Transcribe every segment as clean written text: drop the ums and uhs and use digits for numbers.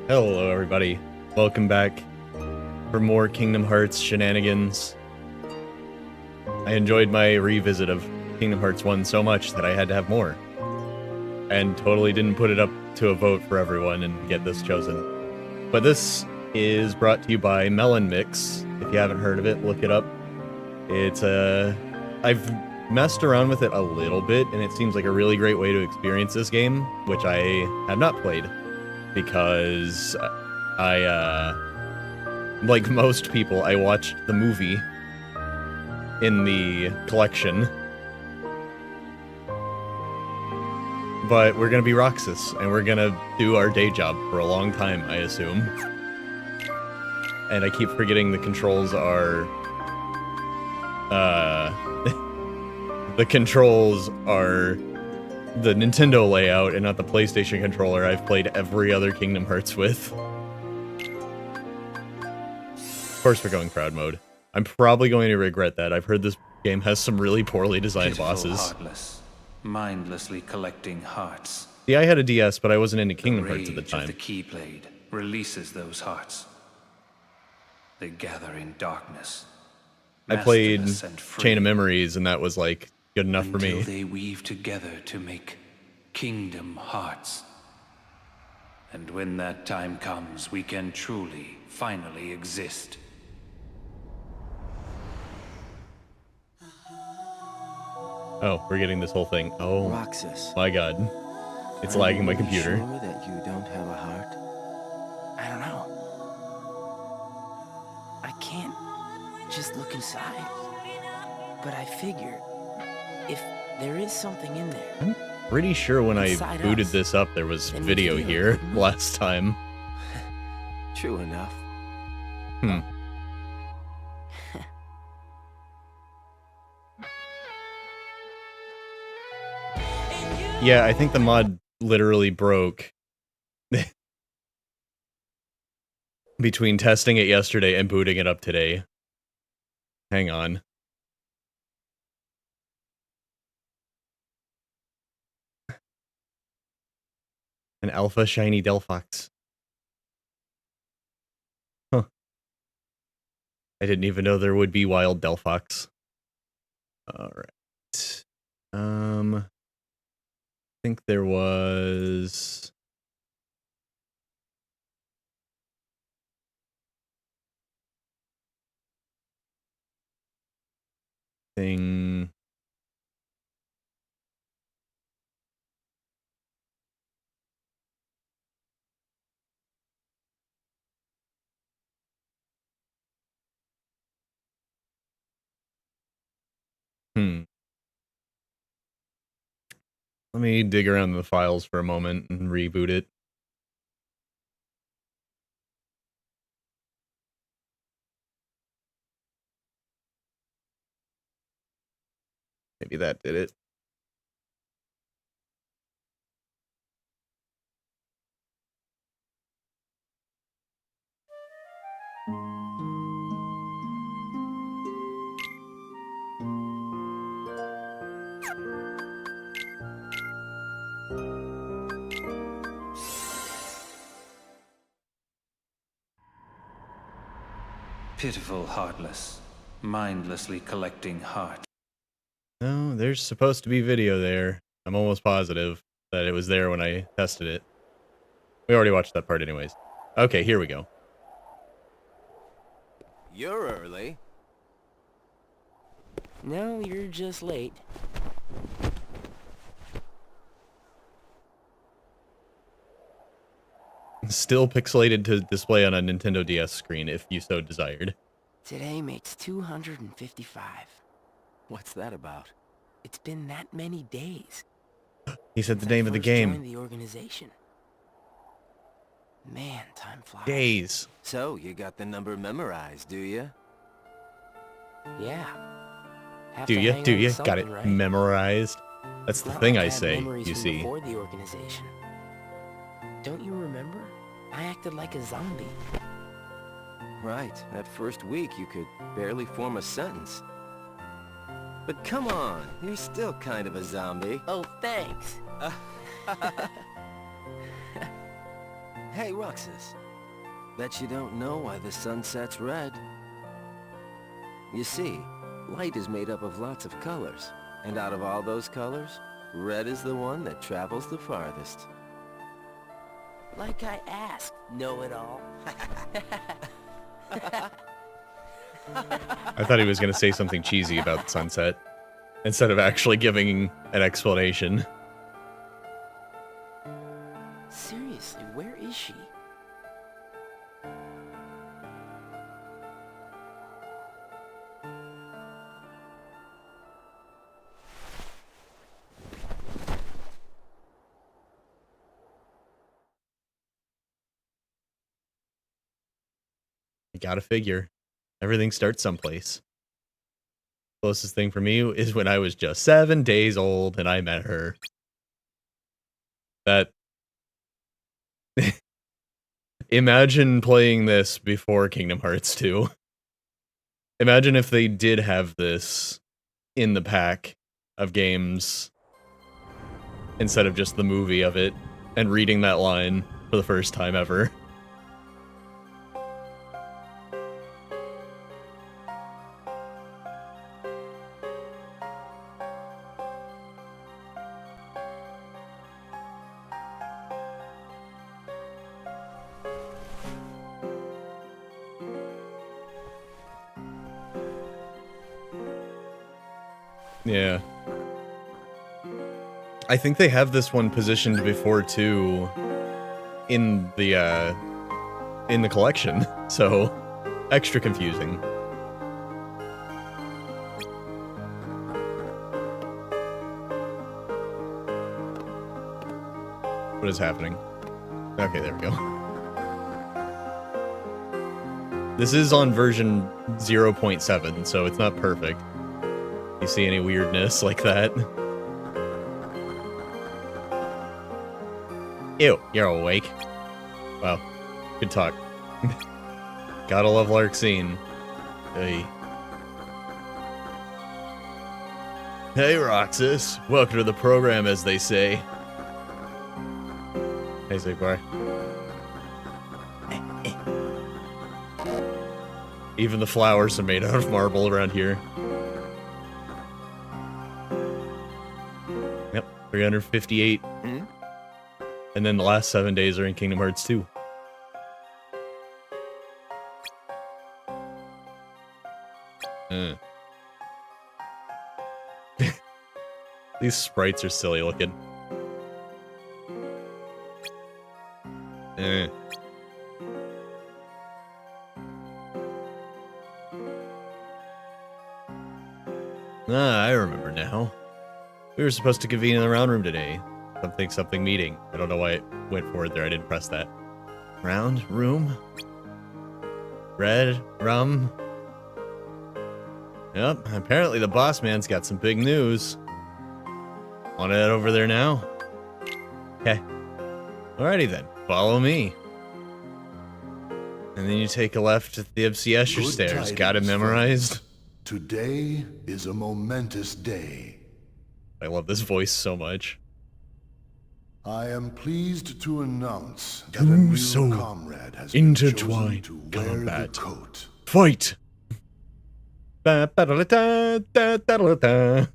Hello everybody, welcome back for more Kingdom Hearts shenanigans. I enjoyed my revisit of Kingdom Hearts 1 so much that I had to have more. And totally didn't put it up to a vote for everyone and get this chosen. But this is brought to you by MelonMix. If you haven't heard of it, look it up. It's I've messed around with it a little bit, and it seems like a really great way to experience this game, which I have not played. Because I, like most people, I watched the movie in the collection. But we're gonna be Roxas, and we're gonna do our day job for a long time, I assume. And I keep forgetting the controls are... the controls are the Nintendo layout and not the PlayStation controller I've played every other Kingdom Hearts with. Of course we're going crowd mode. I'm probably going to regret that. I've heard this game has some really poorly designed bosses. Heartless, mindlessly collecting hearts. See, I had a DS, but I wasn't into Kingdom Hearts at the time. The Keyblade releases those hearts. They gather in darkness. I played Chain of Memories, and that was like good enough for me. Until they weave together to make Kingdom Hearts. And when that time comes, we can truly, finally exist. Oh, we're getting this whole thing. Oh, Roxas, my god. It's lagging my computer. Sure that you don't have a heart? I don't know. I can't just look inside. But I figure, if there is something in there... I'm pretty sure when I booted this up, there was video here last time. True enough. Yeah, I think the mod literally broke between testing it yesterday and booting it up today. Hang on. An alpha shiny Delphox. Huh. I didn't even know there would be wild Delphox. Alright. I think there was... thing... Let me dig around the files for a moment and reboot it. Maybe that did it. Pitiful heartless, mindlessly collecting hearts. No, there's supposed to be video there. I'm almost positive that it was there when I tested it. We already watched that part anyways. Okay, here we go. You're early. No, you're just late. Still pixelated to display on a Nintendo DS screen if you so desired. Today makes 255. What's that about? It's been that many days. He said the name of the game. Joined the organization. Man, time flies. Days. So, you got the number memorized, do you? Yeah. Do you? Got it right? Memorized? That's the thing I say, you see. Before the organization. Don't you remember? I acted like a zombie. Right. That first week, you could barely form a sentence. But come on, you're still kind of a zombie. Oh, thanks. Hey, Roxas. Bet you don't know why the sun sets red. You see, light is made up of lots of colors. And out of all those colors, red is the one that travels the farthest. Like I asked, know-it-all. I thought he was going to say something cheesy about sunset, instead of actually giving an explanation. Seriously, where is she? You gotta figure. Everything starts someplace. Closest thing for me is when I was just 7 days old and I met her. That... Imagine playing this before Kingdom Hearts 2. Imagine if they did have this in the pack of games instead of just the movie of it and reading that line for the first time ever. Yeah. I think they have this one positioned before too in the collection, so extra confusing. What is happening? Okay, there we go. This is on version 0.7, so it's not perfect. You see any weirdness like that? Ew, you're awake. Wow, good talk. Gotta love Larxene. Hey. Hey, Roxas. Welcome to the program, as they say. Hey, Zigbar. Even the flowers are made out of marble around here. Yep, 358. And then the last 7 days are in Kingdom Hearts 2. These sprites are silly looking. Ah, I remember now. We were supposed to convene in the round room today. Something meeting. I don't know why it went forward there. I didn't press that. Round room? Red rum? Yep, apparently the boss man's got some big news. Wanna head over there now? Okay. Alrighty then, follow me. And then you take a left at the MC Escher Good stairs. tidings, Got it memorized? friends. Today is a momentous day. I love this voice so much. I am pleased to announce that a new so comrade has been chosen intertwined to wear combat. the coat. Fight! Ba-ba-da-da-da-da-da-da-da.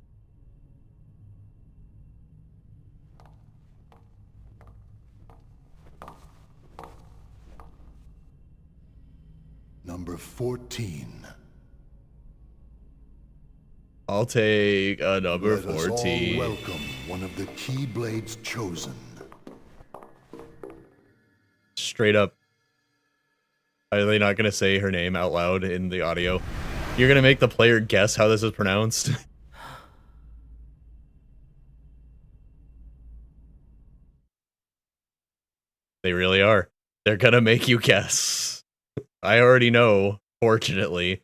Number 14. I'll take a number Let us 14. all welcome one of the Keyblades chosen. Straight up. Are they not going to say her name out loud in the audio? You're going to make the player guess how this is pronounced? They really are. They're going to make you guess. I already know, fortunately.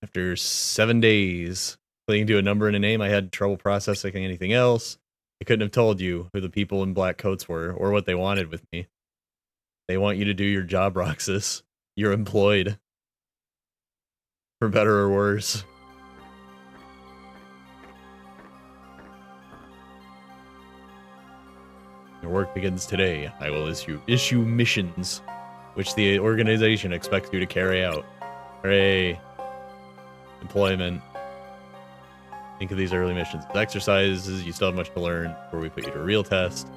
After 7 days clinging to a number and a name, I had trouble processing anything else. I couldn't have told you who the people in black coats were or what they wanted with me. They want you to do your job, Roxas. You're employed. For better or worse. Your work begins today. I will issue missions, which the organization expects you to carry out. Hooray. Employment. Think of these early missions as exercises. You still have much to learn before we put you to a real test.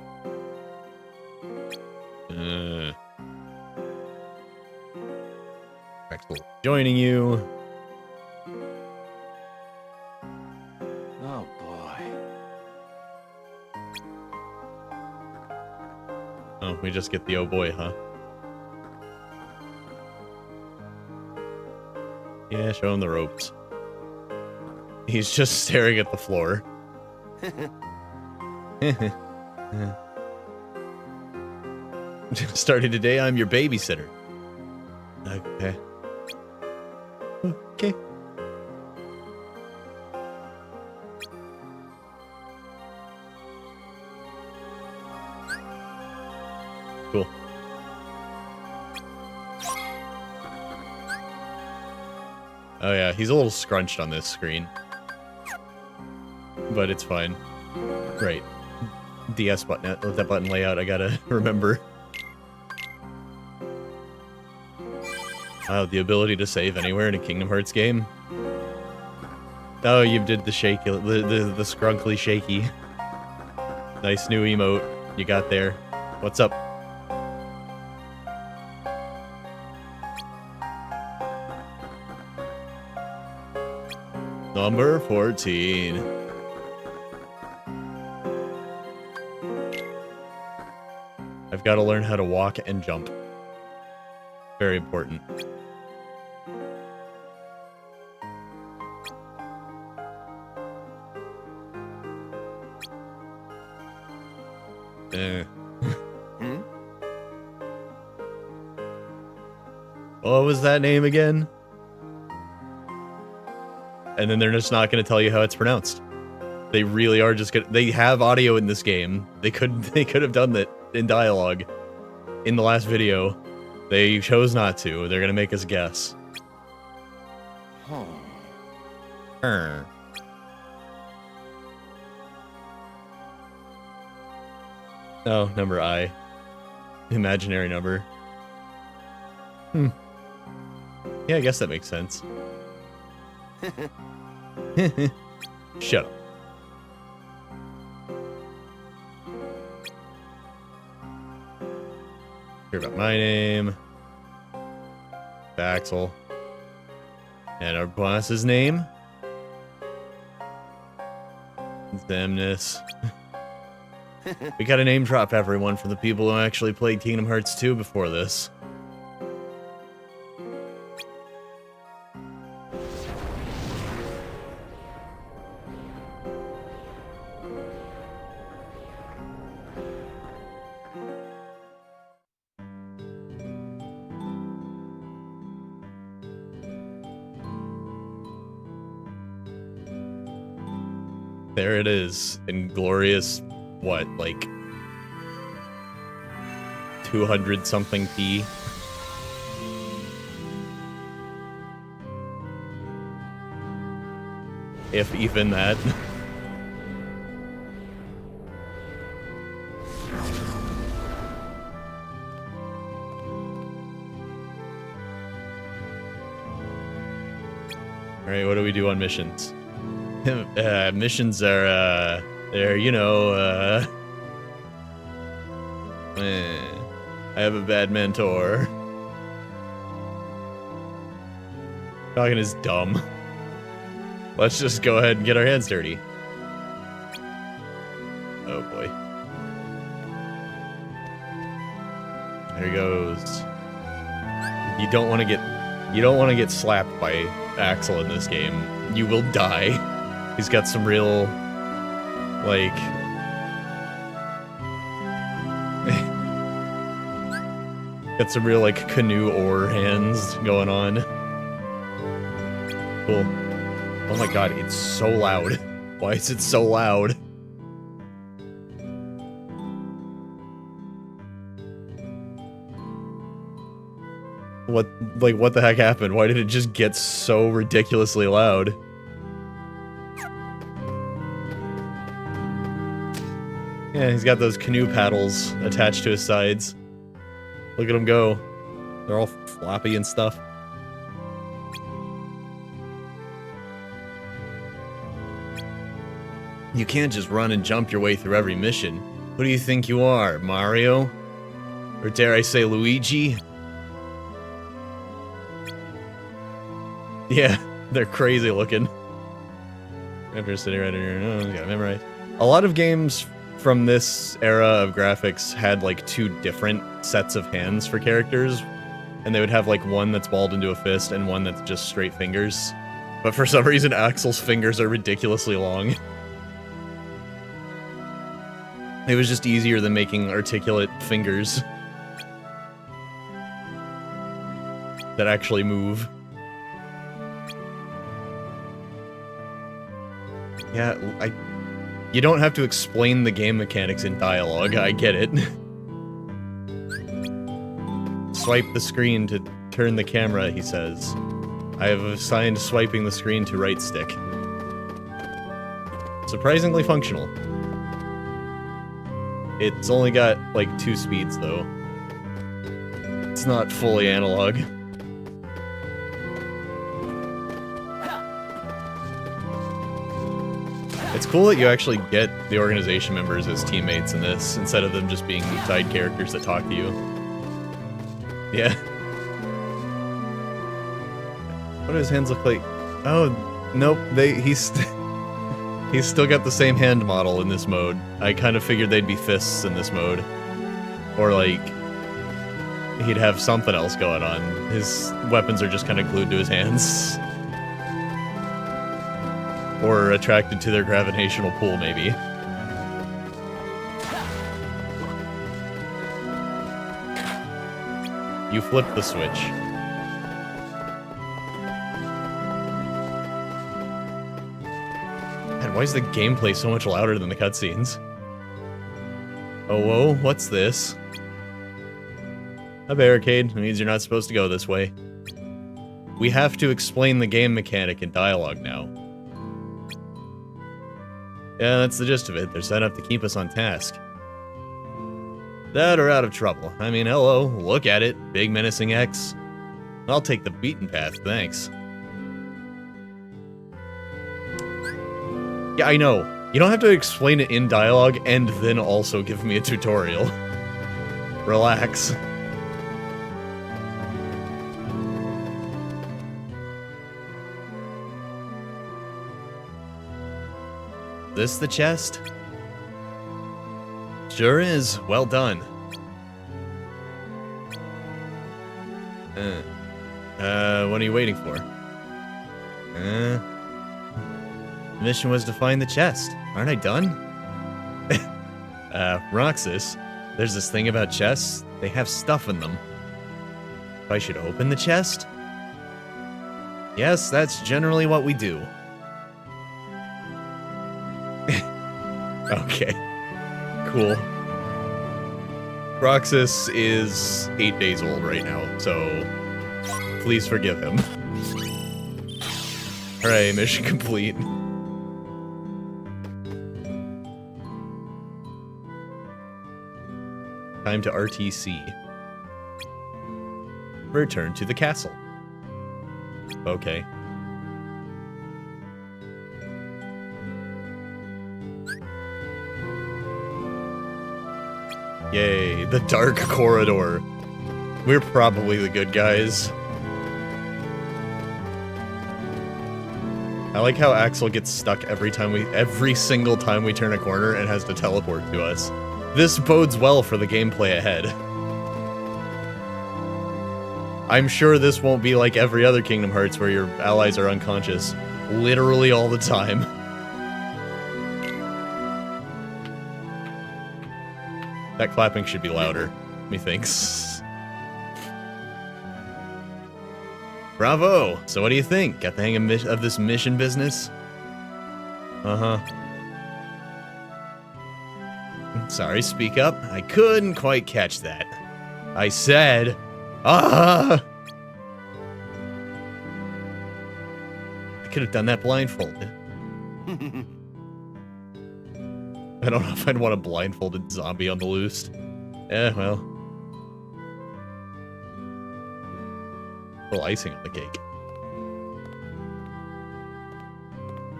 Axel joining you. Oh boy. Oh, we just get the oh boy, huh? Yeah, show him the ropes. He's just staring at the floor. Starting today, I'm your babysitter. Okay. Okay. Cool. Oh yeah, he's a little scrunched on this screen. But it's fine. Right. DS button, that button layout, I gotta remember. Wow, the ability to save anywhere in a Kingdom Hearts game. Oh, you did the shaky, the scrunkly shaky. Nice new emote you got there. What's up? Number 14. I've got to learn how to walk and jump. Very important. What was that name again? And then they're just not going to tell you how it's pronounced. They really are just gonna. They have audio in this game. They could have done that in dialogue in the last video. They chose not to. They're gonna make us guess. Oh, number I. Imaginary number. Yeah, I guess that makes sense. Shut up. Hear about my name. Axel. And our boss's name. Zemnis. We gotta name drop everyone from the people who actually played Kingdom Hearts 2 before this. There it is, in glorious, what, like 200 something p. If even that. Alright, what do we do on missions? Missions are, they're, you know, I have a bad mentor. Talking is dumb. Let's just go ahead and get our hands dirty. Oh boy. There he goes. You don't want to get slapped by Axel in this game. You will die. He's got some real, like, got some real, like, canoe oar hands going on. Cool. Oh my god, it's so loud. Why is it so loud? What the heck happened? Why did it just get so ridiculously loud? Yeah, he's got those canoe paddles attached to his sides. Look at him go. They're all floppy and stuff. You can't just run and jump your way through every mission. Who do you think you are, Mario? Or dare I say Luigi? Yeah, they're crazy looking. After sitting right here, oh, gotta memorize. A lot of games from this era of graphics had like two different sets of hands for characters, and they would have like one that's balled into a fist and one that's just straight fingers. But for some reason, Axel's fingers are ridiculously long. It was just easier than making articulate fingers that actually move. Yeah, you don't have to explain the game mechanics in dialogue, I get it. Swipe the screen to turn the camera, he says. I have assigned swiping the screen to right stick. Surprisingly functional. It's only got, like, 2 speeds, though. It's not fully analog. It's cool that you actually get the organization members as teammates in this, instead of them just being side characters that talk to you. Yeah. What do his hands look like? Oh, nope, he's still got the same hand model in this mode. I kind of figured they'd be fists in this mode. Or, like, he'd have something else going on. His weapons are just kind of glued to his hands. Or attracted to their gravitational pull, maybe. You flip the switch. Man, why is the gameplay so much louder than the cutscenes? Oh, whoa, what's this? A barricade. It means you're not supposed to go this way. We have to explain the game mechanic in dialogue now. Yeah, that's the gist of it. They're set up to keep us on task. That or out of trouble. I mean, hello, look at it. Big menacing X. I'll take the beaten path, thanks. Yeah, I know. You don't have to explain it in dialogue and then also give me a tutorial. Relax. This the chest? Sure is. Well done. What are you waiting for? The mission was to find the chest. Aren't I done? Roxas, there's this thing about chests. They have stuff in them. I should open the chest? Yes, that's generally what we do. Okay. Cool. Roxas is 8 days old right now, so please forgive him. Alright, mission complete. Time to RTC. Return to the castle. Okay. Yay, the dark corridor. We're probably the good guys. I like how Axel gets stuck every single time we turn a corner and has to teleport to us. This bodes well for the gameplay ahead. I'm sure this won't be like every other Kingdom Hearts where your allies are unconscious literally all the time. That clapping should be louder, methinks. Bravo! So what do you think? Got the hang of this mission business? Uh-huh. Sorry, speak up. I couldn't quite catch that. I said... Ah! I could have done that blindfolded. I don't know if I'd want a blindfolded zombie on the loose. Eh, well. A little icing on the cake.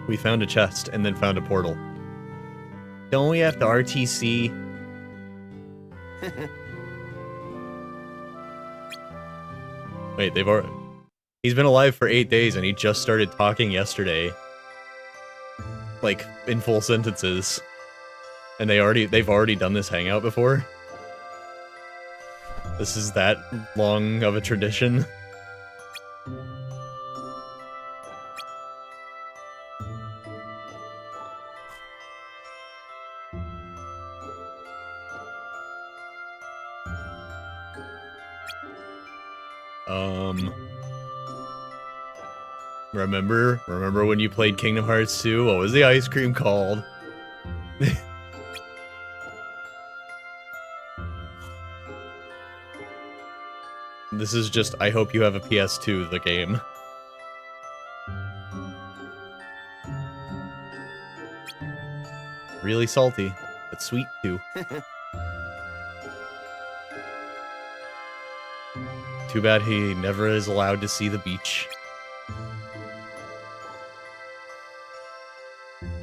We found a chest and then found a portal. Don't we have to RTC? Wait, they've already... He's been alive for 8 days and he just started talking yesterday. Like, in full sentences. And they've already done this hangout before? This is that long of a tradition? Remember when you played Kingdom Hearts 2? What was the ice cream called? This is just, I hope you have a PS2, the game. Really salty, but sweet too. Too bad he never is allowed to see the beach.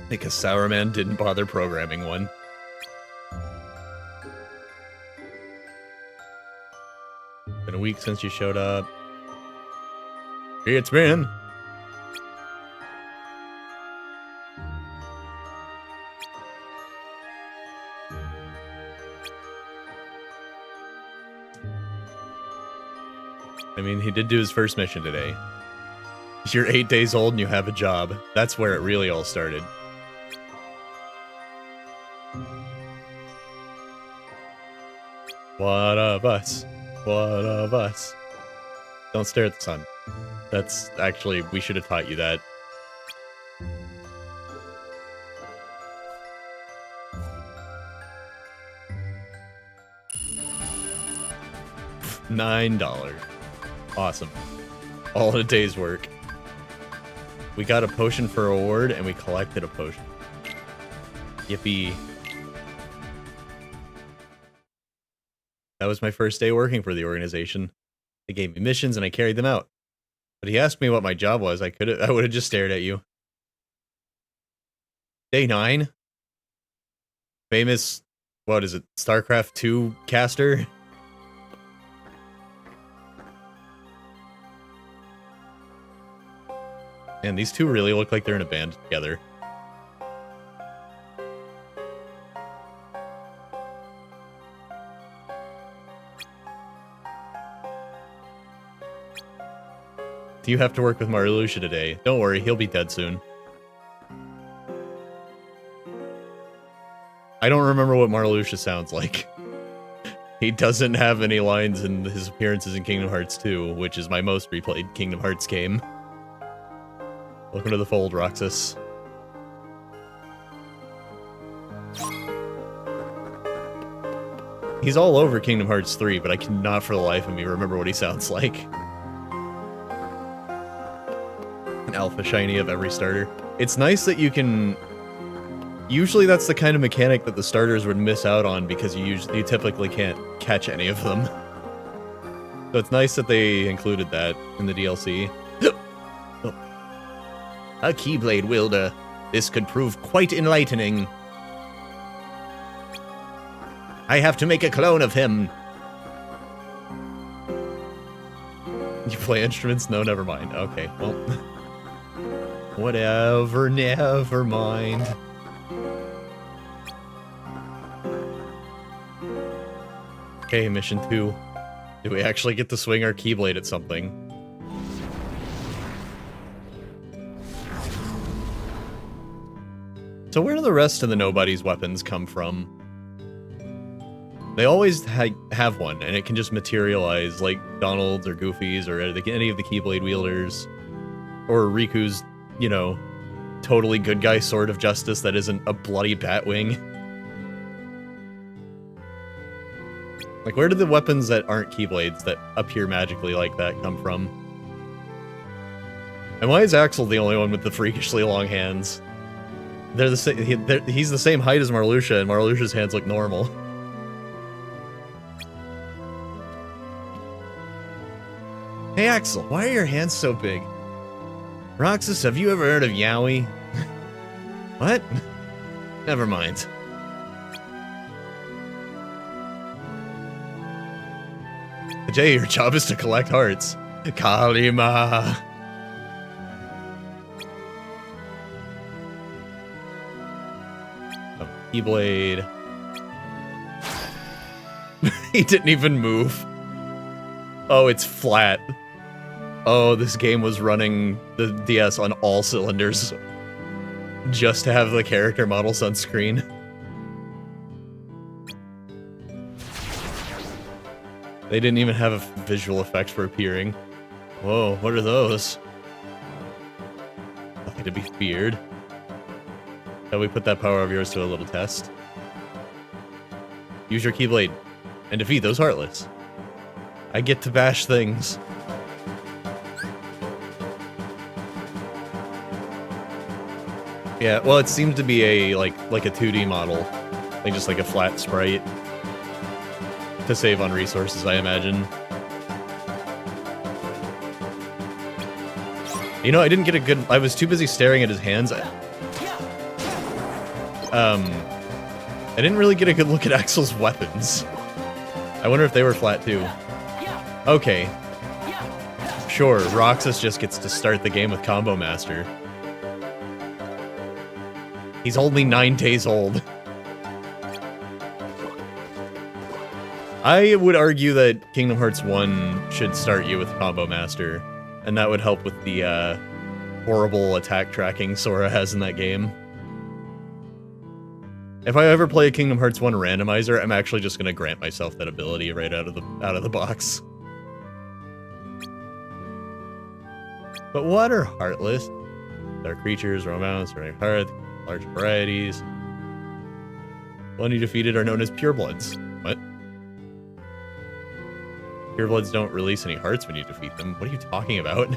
Because Sour Man didn't bother programming one. Been a week since you showed up. It's been. I mean, he did do his first mission today. You're 8 days old and you have a job. That's where it really all started. What of us? What of us? Don't stare at the sun. That's actually, we should have taught you that. $9. Awesome. All in a day's work. We got a potion for reward, and we collected a potion. Yippee. That was my first day working for the organization. They gave me missions, and I carried them out. But he asked me what my job was. I would have just stared at you. Day 9? Famous, what is it, StarCraft 2 caster? And these two really look like they're in a band together. Do you have to work with Marluxia today? Don't worry, he'll be dead soon. I don't remember what Marluxia sounds like. He doesn't have any lines in his appearances in Kingdom Hearts 2, which is my most replayed Kingdom Hearts game. Welcome to the fold, Roxas. He's all over Kingdom Hearts 3, but I cannot for the life of me remember what he sounds like. An alpha shiny of every starter. It's nice that you can... Usually that's the kind of mechanic that the starters would miss out on because you typically can't catch any of them. So it's nice that they included that in the DLC. A Keyblade wielder. This could prove quite enlightening. I have to make a clone of him. You play instruments? No, never mind. Okay, well. Whatever, never mind. Okay, mission 2. Do we actually get to swing our Keyblade at something? So where do the rest of the Nobody's weapons come from? They always have one, and it can just materialize, like Donald's or Goofy's or any of the Keyblade wielders. Or Riku's, you know, totally good guy sword of justice that isn't a bloody Batwing. Like, where do the weapons that aren't Keyblades that appear magically like that come from? And why is Axel the only one with the freakishly long hands? They're the same. He's the same height as Marluxia, and Marluxia's hands look normal. Hey Axel, why are your hands so big? Roxas, have you ever heard of Yowie? What? Never mind. Jay, your job is to collect hearts. Kalima. Oh, Keyblade. He didn't even move. Oh, it's flat. Oh, this game was running the DS on all cylinders just to have the character models on screen. They didn't even have a visual effect for appearing. Whoa, what are those? Nothing to be feared. Shall we put that power of yours to a little test? Use your Keyblade and defeat those Heartless. I get to bash things. Yeah, well, it seemed to be a like a 2D model, like just like a flat sprite to save on resources, I imagine. You know, I didn't get a good. I was too busy staring at his hands. I didn't really get a good look at Axel's weapons. I wonder if they were flat too. Okay. Sure, Roxas just gets to start the game with Combo Master. He's only 9 days old. I would argue that Kingdom Hearts 1 should start you with Combo Master, and that would help with the horrible attack tracking Sora has in that game. If I ever play a Kingdom Hearts 1 randomizer, I'm actually just gonna grant myself that ability right out of the box. But what are Heartless? They're creatures, romance, running heart, large varieties. One you defeated are known as purebloods. What? Purebloods don't release any hearts when you defeat them. What are you talking about?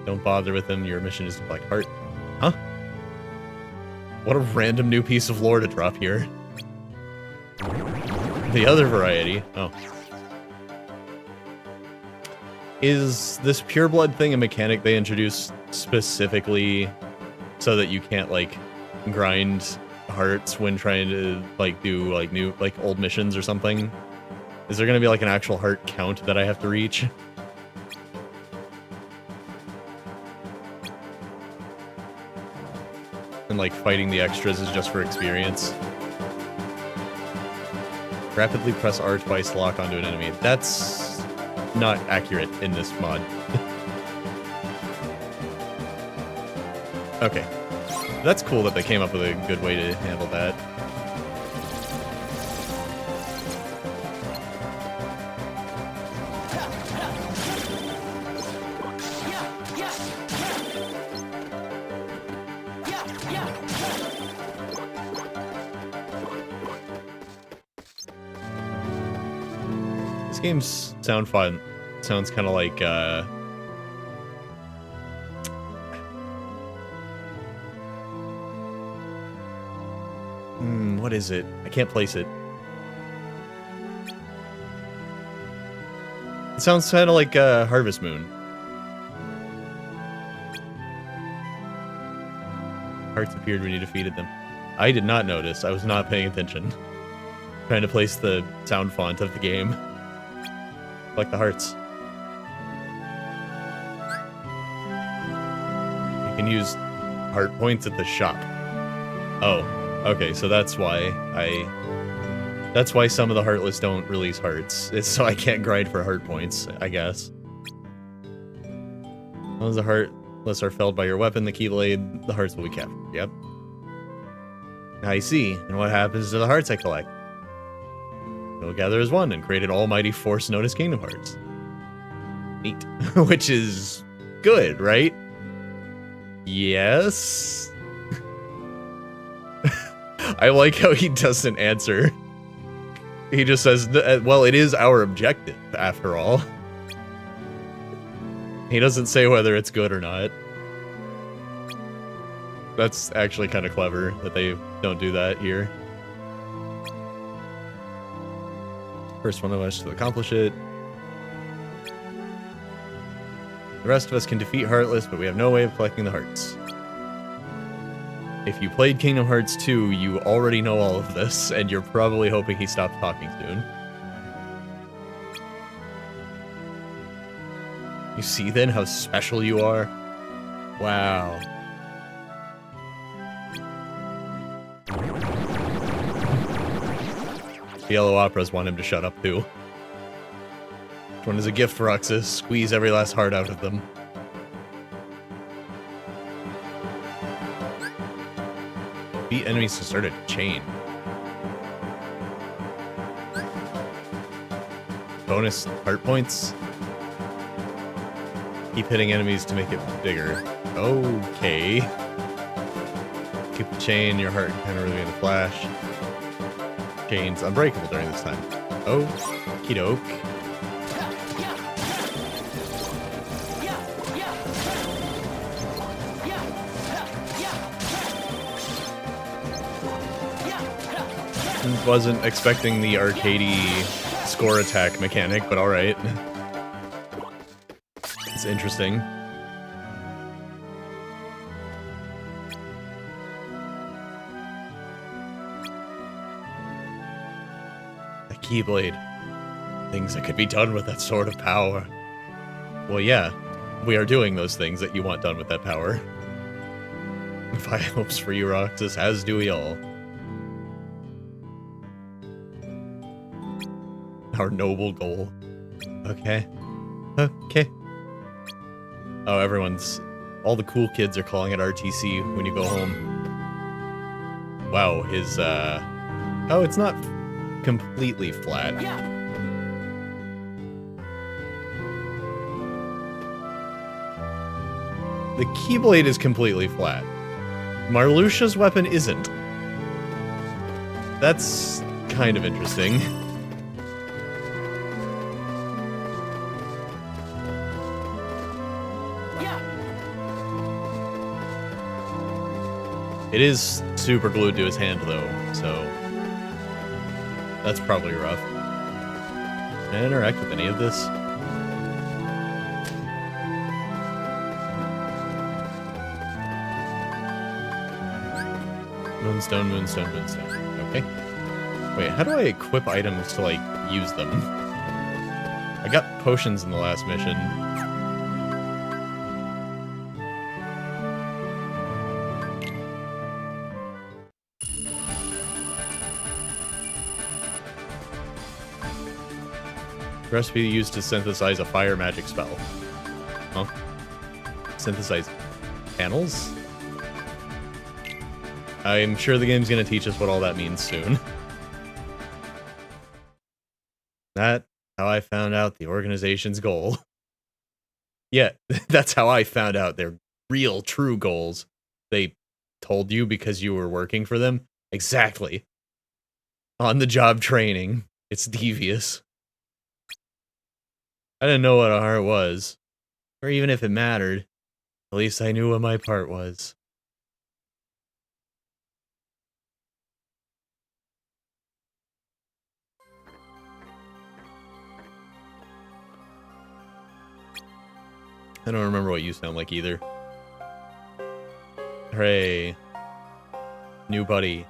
Don't bother with them. Your mission is to collect heart. Huh? What a random new piece of lore to drop here. The other variety. Oh. Is this pureblood thing a mechanic they introduced specifically so that you can't, like, grind hearts when trying to, like, do, like, new, like, old missions or something? Is there gonna be, like, an actual heart count that I have to reach? And, like, fighting the extras is just for experience? Rapidly press R twice to lock onto an enemy. That's not accurate in this mod. Okay. That's cool that they came up with a good way to handle that. This game's sound fun. Sounds kind of like, what is it? I can't place it. It sounds kind of like Harvest Moon. Hearts appeared when you defeated them. I did not notice. I was not paying attention. Trying to place the sound font of the game. Like the hearts. You can use heart points at the shop. Oh. Okay, so that's why some of the Heartless don't release hearts. It's so I can't grind for heart points, I guess. As long as the Heartless are felled by your weapon, the Keyblade, the hearts will be captured. Yep. I see. And what happens to the hearts I collect? They'll gather as one and create an almighty force known as Kingdom Hearts. Neat. Which is good, right? Yes? I like how he doesn't answer. He just says, well, it is our objective, after all. He doesn't say whether it's good or not. That's actually kind of clever that they don't do that here. First one of us to accomplish it. The rest of us can defeat Heartless, but we have no way of collecting the hearts. If you played Kingdom Hearts 2, you already know all of this, and you're probably hoping he stops talking soon. You see then how special you are? Wow. The Yellow Operas want him to shut up too. Which one is a gift for Roxas? Squeeze every last heart out of them. Beat enemies to start a chain. Bonus heart points. Keep hitting enemies to make it bigger. Okay. Keep the chain, your heart kind of really in a flash. Chain's unbreakable during this time. Oh, okey-doke. Wasn't expecting the arcadey score attack mechanic, but alright. It's interesting. A Keyblade. Things that could be done with that sort of power. Well, yeah, we are doing those things that you want done with that power. High hopes for you, Roxas, as do we all. Our noble goal. Okay. Okay. Oh, all the cool kids are calling it RTC when you go home. Wow, his, oh, it's not completely flat. The Keyblade is completely flat. Marluxia's weapon isn't. That's kind of interesting. It is super glued to his hand, though, so that's probably rough. Can I interact with any of this? Moonstone, moonstone, moonstone. Okay. Wait, how do I equip items to, like, use them? I got potions in the last mission. Recipe used to synthesize a fire magic spell. Huh? Synthesize panels? I'm sure the game's gonna teach us what all that means soon. That's how I found out the organization's goal. Yeah, that's how I found out their real, true goals. They told you because you were working for them? Exactly. On-the-job training. It's devious. I didn't know what a heart was, or even if it mattered. At least I knew what my part was. I don't remember what you sound like either. Hooray. New buddy.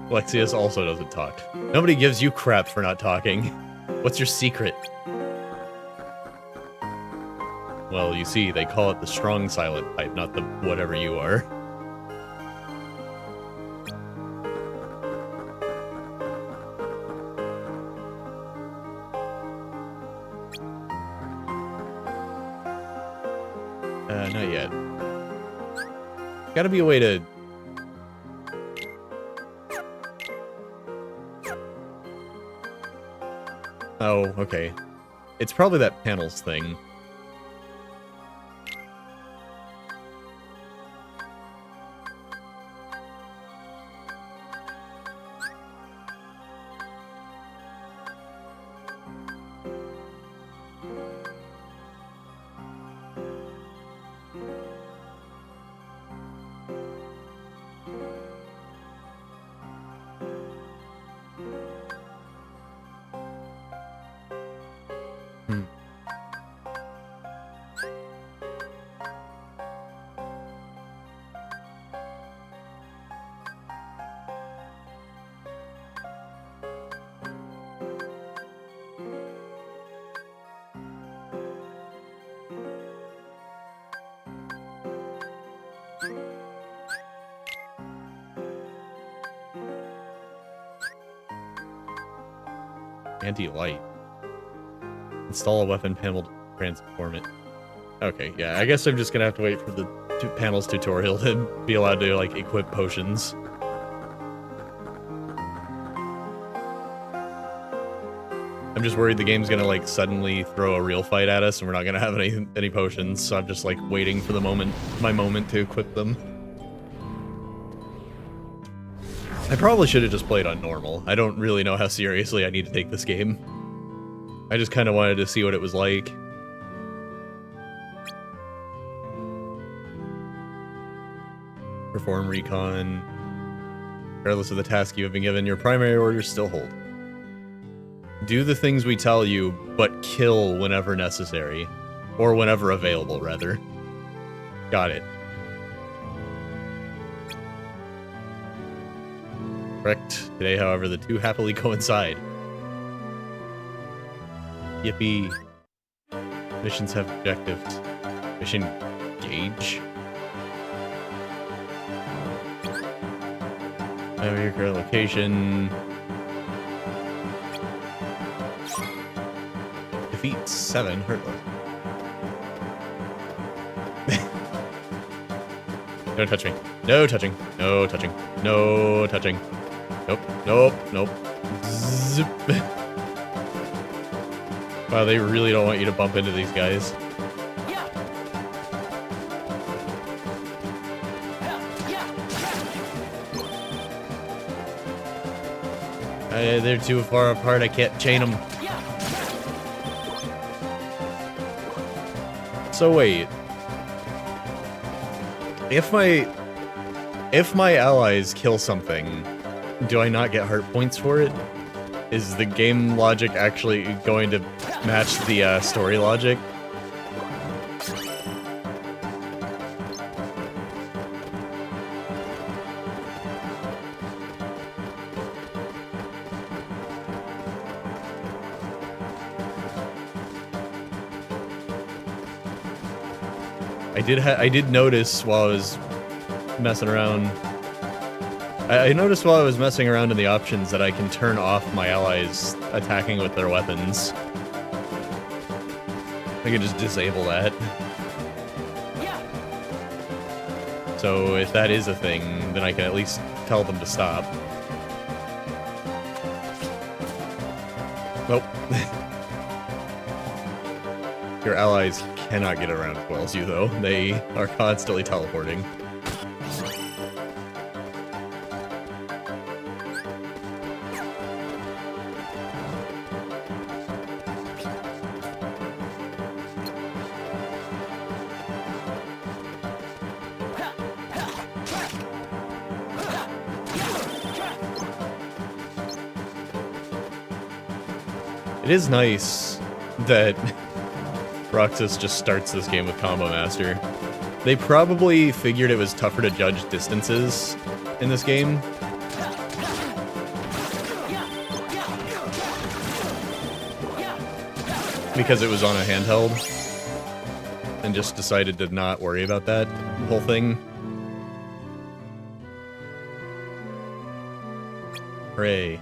Lexius also doesn't talk. Nobody gives you crap for not talking. What's your secret? Well, you see, they call it the strong silent type, not the whatever you are. Not yet. Gotta be a way to... Oh, okay. It's probably that panels thing. Anti-light. Install a weapon panel to transform it. Okay, yeah, I guess I'm just gonna have to wait for the panels tutorial to be allowed to, like, equip potions. I'm just worried the game's gonna, like, suddenly throw a real fight at us and we're not gonna have any potions, so I'm just, like, waiting for my moment to equip them. I probably should have just played on normal. I don't really know how seriously I need to take this game. I just kind of wanted to see what it was like. Perform recon. Regardless of the task you have been given, your primary orders still hold. Do the things we tell you, but kill whenever necessary. Or whenever available, rather. Got it. Correct. Today, however, the two happily coincide. Yippee. Missions have objectives. Mission gauge. Over your current location. Defeat 7 hurtless. No touching. No touching. No touching. No touching. Nope. Nope. Nope. Zip. Wow, they really don't want you to bump into these guys. They're too far apart, I can't chain them. So wait. If my allies kill something, do I not get heart points for it? Is the game logic actually going to match the story logic? I did notice while I was messing around. I noticed while I was messing around in the options that I can turn off my allies attacking with their weapons. I can just disable that. So if that is a thing, then I can at least tell them to stop. Nope. Your allies cannot get around as well as you, though. They are constantly teleporting. It is nice that Roxas just starts this game with Combo Master. They probably figured it was tougher to judge distances in this game. Because it was on a handheld. And just decided to not worry about that whole thing. Hooray.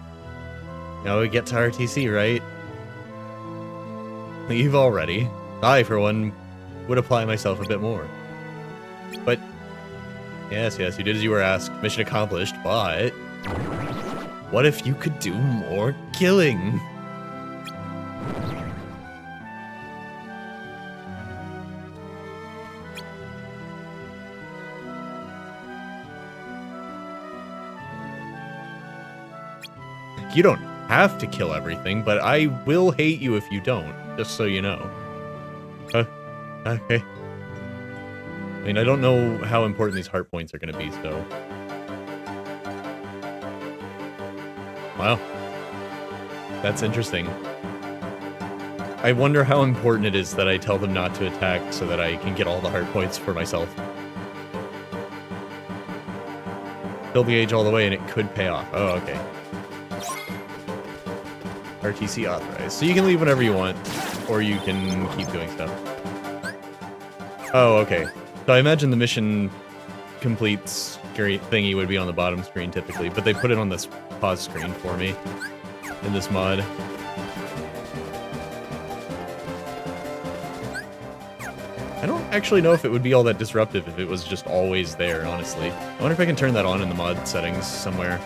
Now we get to RTC, right? Leave already. I, for one, would apply myself a bit more. But, yes, you did as you were asked. Mission accomplished, but what if you could do more killing? You don't have to kill everything, but I will hate you if you don't, just so you know. Okay. I mean, I don't know how important these heart points are going to be, so... Wow. That's interesting. I wonder how important it is that I tell them not to attack so that I can get all the heart points for myself. Fill the gauge all the way and it could pay off. Oh, okay. RTC authorized. So you can leave whenever you want, or you can keep doing stuff. Oh, okay. So I imagine the mission completes thingy would be on the bottom screen typically, but they put it on this pause screen for me in this mod. I don't actually know if it would be all that disruptive if it was just always there, honestly. I wonder if I can turn that on in the mod settings somewhere.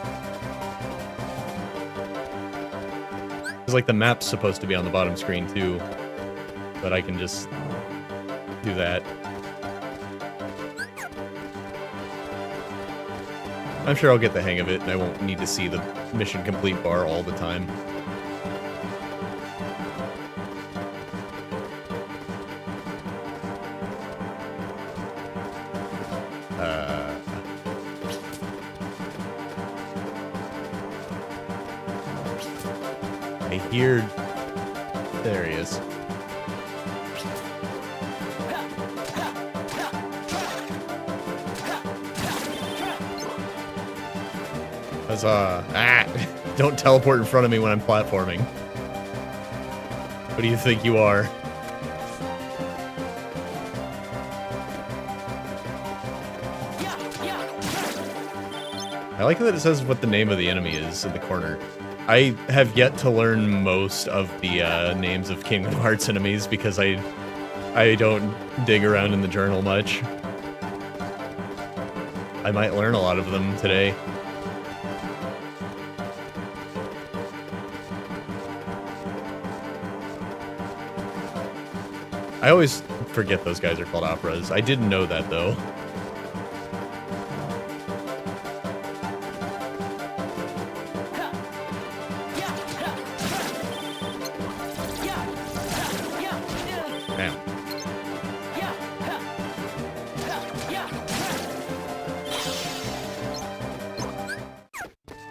Because, like, the map's supposed to be on the bottom screen, too. But I can just do that. I'm sure I'll get the hang of it, and I won't need to see the mission complete bar all the time. I hear... There he is. Huzzah. Ah! Don't teleport in front of me when I'm platforming. What do you think you are? I like that it says what the name of the enemy is in the corner. I have yet to learn most of the names of Kingdom Hearts enemies because I don't dig around in the journal much. I might learn a lot of them today. I always forget those guys are called operas. I didn't know that, though. Damn.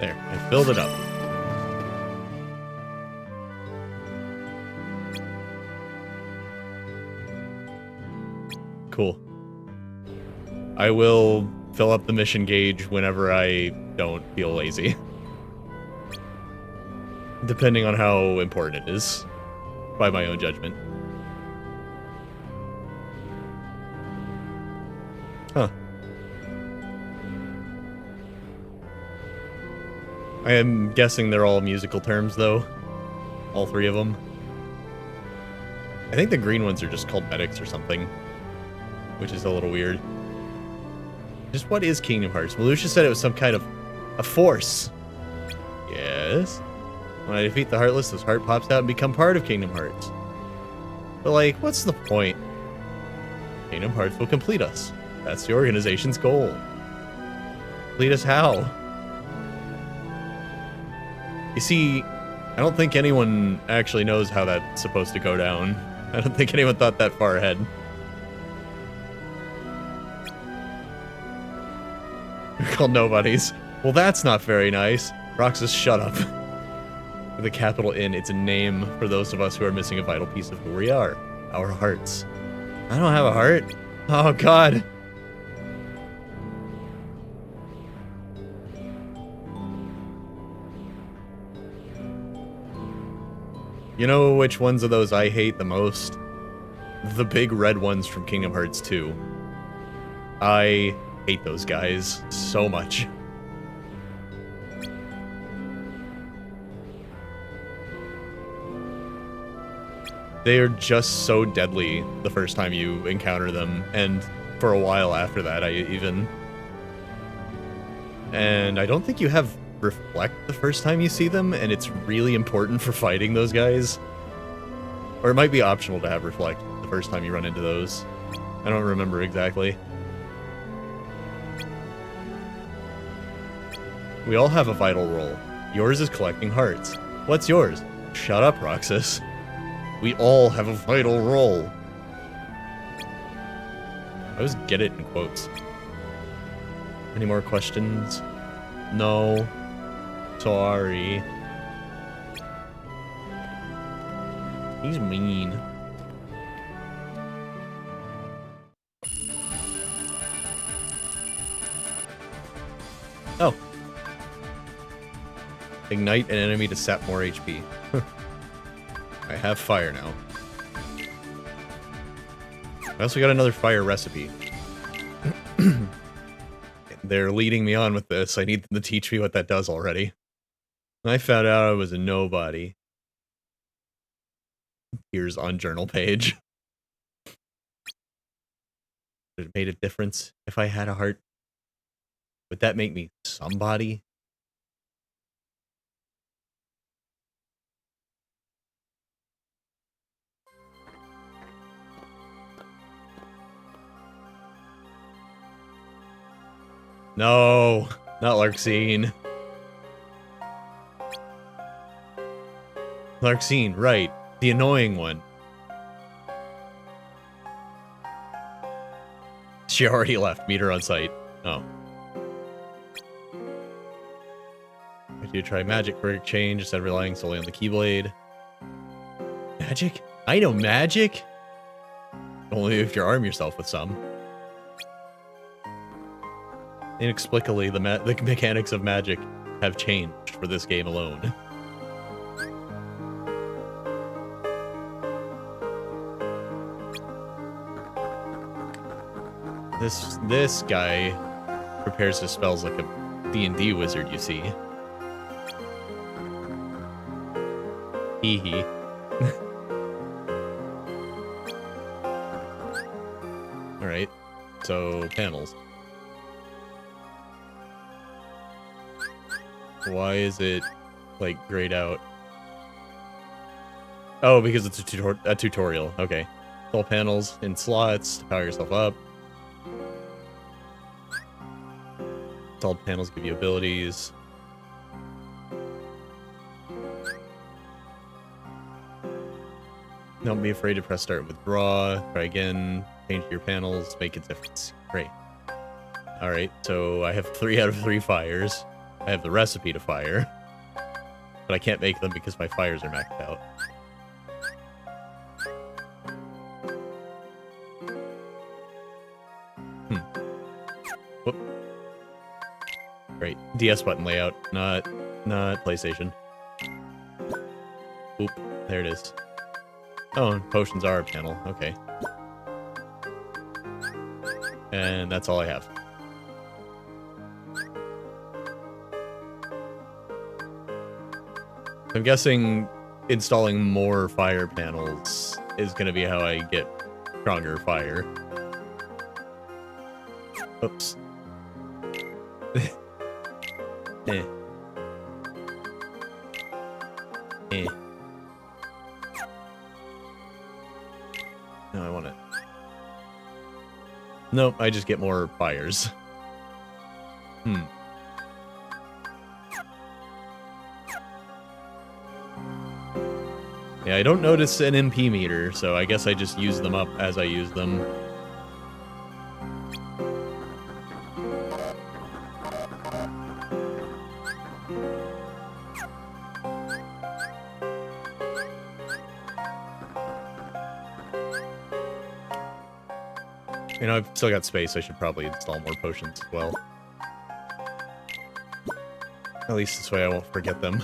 There, I filled it up. Cool. I will fill up the mission gauge whenever I don't feel lazy. Depending on how important it is. By my own judgment. Huh. I am guessing they're all musical terms, though. All three of them. I think the green ones are just called medics or something. Which is a little weird. Just what is Kingdom Hearts? Well, Lucia said it was some kind of a force. Yes. When I defeat the Heartless, this heart pops out and become part of Kingdom Hearts. But like, what's the point? Kingdom Hearts will complete us. That's the organization's goal. Complete us how? You see, I don't think anyone actually knows how that's supposed to go down. I don't think anyone thought that far ahead. We're called nobodies. Well, that's not very nice. Roxas, shut up. With a capital N, it's a name for those of us who are missing a vital piece of who we are. Our hearts. I don't have a heart. Oh, God. You know which ones of those I hate the most? The big red ones from Kingdom Hearts 2. I hate those guys so much. They are just so deadly the first time you encounter them, and for a while after that, And I don't think you have Reflect the first time you see them, and it's really important for fighting those guys. Or it might be optional to have Reflect the first time you run into those. I don't remember exactly. We all have a vital role. Yours is collecting hearts. What's yours? Shut up, Roxas. We all have a vital role. I always get it in quotes. Any more questions? No. Sorry. He's mean. Oh. Ignite an enemy to sap more HP. I have fire now. I also got another fire recipe. They're leading me on with this. I need them to teach me what that does already. I found out I was a nobody. Here's on journal page. Would it made a difference if I had a heart? Would that make me somebody? No, not Larxene. Larxene, right. The annoying one. She already left. Meet her on site. Oh. Would you try magic for exchange instead of relying solely on the Keyblade? Magic? I know magic! Only if you arm yourself with some. Inexplicably, the mechanics of magic have changed for this game alone. This guy prepares his spells like a D&D wizard, you see. Hee hee. Alright, so panels. Why is it, like, grayed out? Oh, because it's a tutorial. Okay. All panels in slots to power yourself up. Installed panels give you abilities. Don't be afraid to press start and withdraw. Try again. Change your panels. Make a difference. Great. Alright, so I have 3 out of 3 fires. I have the recipe to fire. But I can't make them because my fires are maxed out. Whoop. Great. DS button layout, not PlayStation. Oop, there it is. Oh, and potions are a panel. Okay. And that's all I have. I'm guessing installing more fire panels is going to be how I get stronger fire. Oops. Eh. Eh. No, I want it. Nope, I just get more fires. Yeah, I don't notice an MP meter, so I guess I just use them up as I use them. You know, I've still got space. I should probably install more potions as well. At least this way I won't forget them.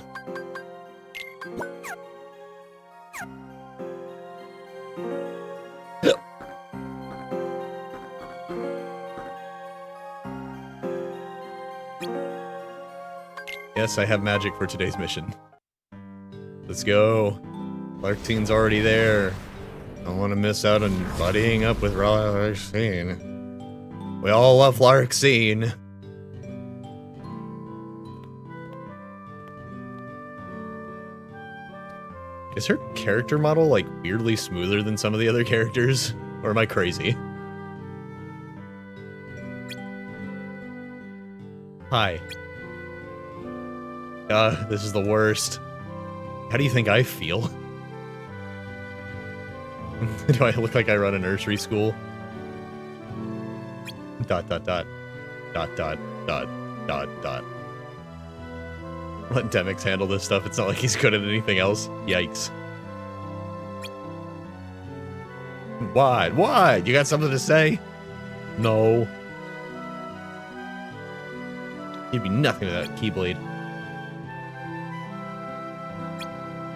Yes, I have magic for today's mission. Let's go. Larxene's already there. I don't want to miss out on buddying up with Larxene. We all love Larxene. Is her character model, like, weirdly smoother than some of the other characters? Or am I crazy? Hi. This is the worst. How do you think I feel? Do I look like I run a nursery school? Dot, dot, dot. Dot, dot, dot, dot, dot. Let Demix handle this stuff. It's not like he's good at anything else. Yikes. What? What? You got something to say? No. You'd be nothing without Keyblade.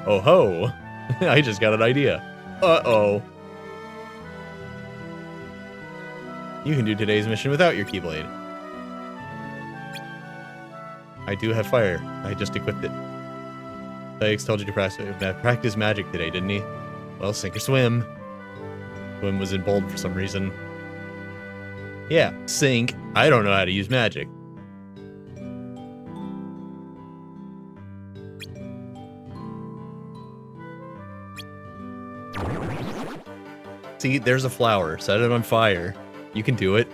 Oh ho! I just got an idea. Uh-oh. You can do today's mission without your Keyblade. I do have fire. I just equipped it. Dykes told you to practice magic today, didn't he? Well, sink or swim. Swim was in bold for some reason. Yeah, sink. I don't know how to use magic. See, there's a flower. Set it on fire. You can do it.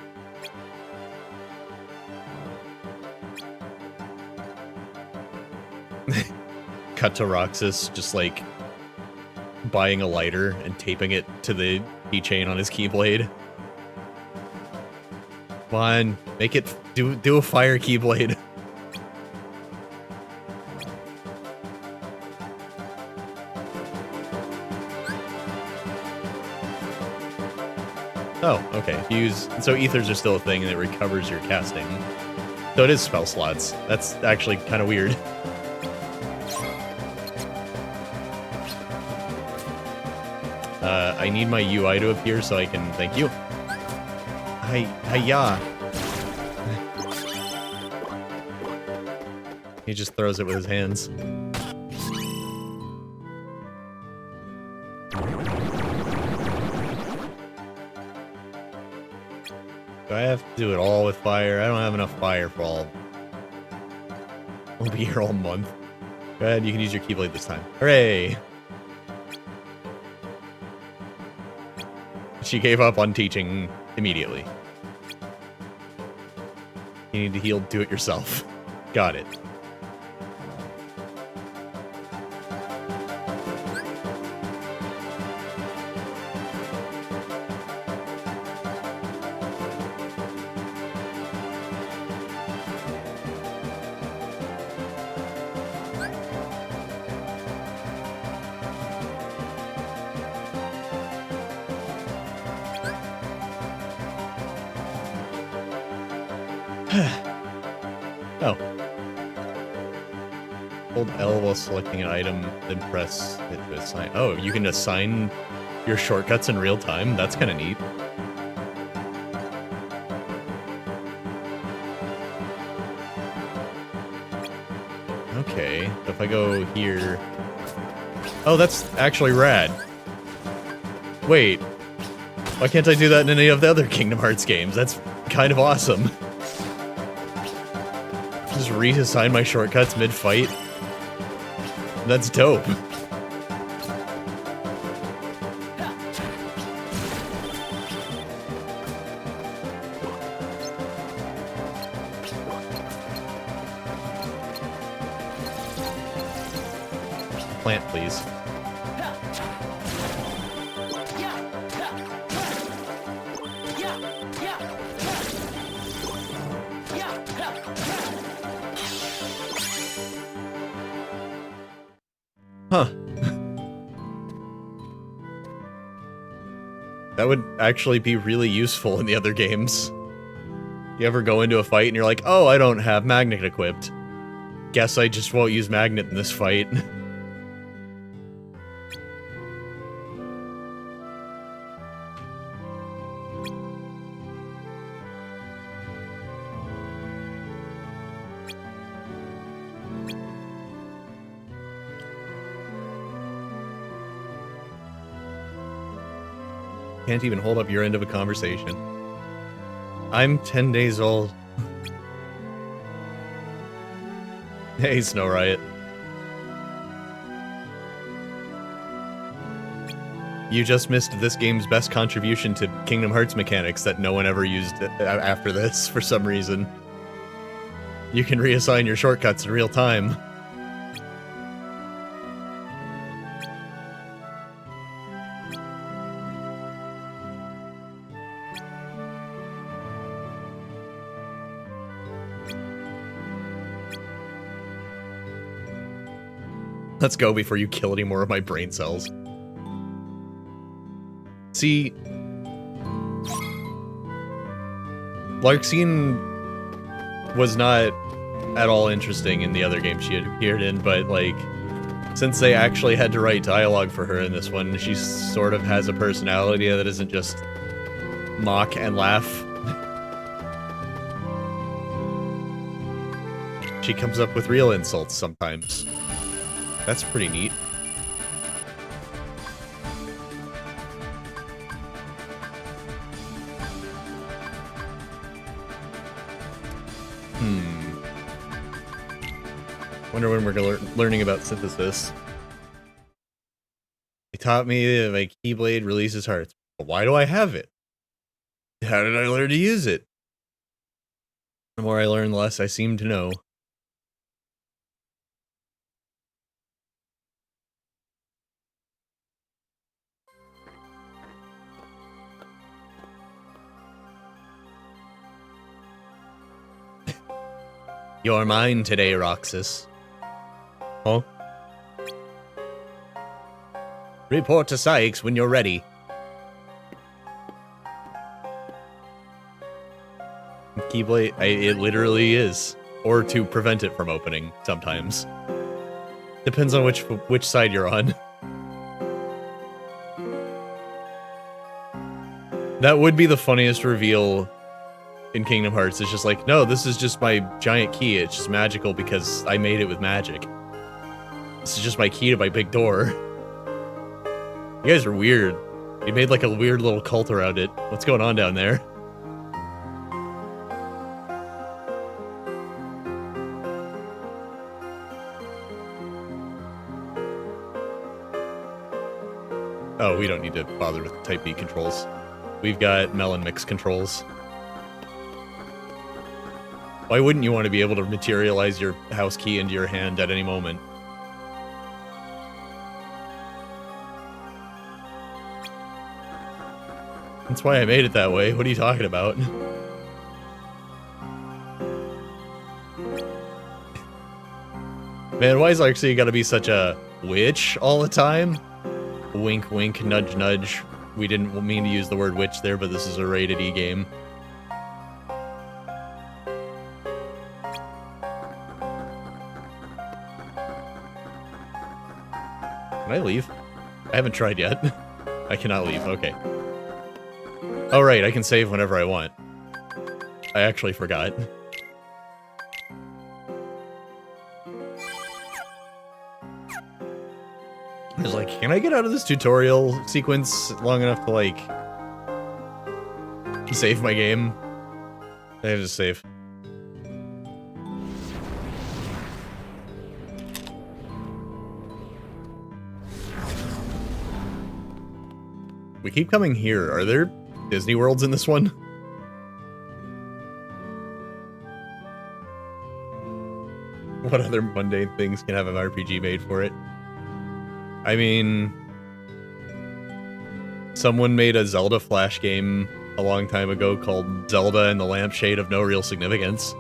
Cut to Roxas just like buying a lighter and taping it to the keychain on his keyblade. Come on, make it do a fire keyblade. Oh, okay. So ethers are still a thing and it recovers your casting. So it is spell slots. That's actually kind of weird. I need my UI to appear so I can thank you. Hiya. He just throws it with his hands. Do I have to do it all with fire? I don't have enough fire for all. I'll be here all month. Go ahead, you can use your Keyblade this time. Hooray! She gave up on teaching immediately. You need to heal, do it yourself. Got it. Oh. Hold L while selecting an item, then press it to assign. Oh, you can assign your shortcuts in real time? That's kind of neat. Okay, if I go here... Oh, that's actually rad. Wait. Why can't I do that in any of the other Kingdom Hearts games? That's kind of awesome. Just reassign my shortcuts mid-fight. That's dope. Plant, please. Huh. That would actually be really useful in the other games. You ever go into a fight and you're like, oh, I don't have magnet equipped. Guess I just won't use magnet in this fight. Can't even hold up your end of a conversation. I'm 10 days old. Hey, Snow Riot. You just missed this game's best contribution to Kingdom Hearts mechanics that no one ever used after this for some reason. You can reassign your shortcuts in real time. Let's go before you kill any more of my brain cells. See... Larxene was not at all interesting in the other game she had appeared in, but, like, since they actually had to write dialogue for her in this one, she sort of has a personality that isn't just mock and laugh. She comes up with real insults sometimes. That's pretty neat. Wonder when we're learning about synthesis. They taught me that my Keyblade releases hearts. But why do I have it? How did I learn to use it? The more I learn, the less I seem to know. You're mine today, Roxas. Huh? Report to Sykes when you're ready. Keyblade, it literally is. Or to prevent it from opening, sometimes. Depends on which side you're on. That would be the funniest reveal in Kingdom Hearts. It's just like, no, this is just my giant key. It's just magical because I made it with magic. This is just my key to my big door. You guys are weird. You made like a weird little cult around it. What's going on down there? Oh, we don't need to bother with Type B controls. We've got MelonMix controls. Why wouldn't you want to be able to materialize your house key into your hand at any moment? That's why I made it that way. What are you talking about? Man, why is Arxie gotta be such a witch all the time? Wink, wink, nudge, nudge. We didn't mean to use the word witch there, but this is a rated E game. Can I leave? I haven't tried yet. I cannot leave, okay. Oh right, I can save whenever I want. I actually forgot. I was like, can I get out of this tutorial sequence long enough to, like, save my game? I have to save. We keep coming here. Are there Disney Worlds in this one? What other mundane things can have an RPG made for it? I mean, someone made a Zelda Flash game a long time ago called Zelda and the Lampshade of No Real Significance.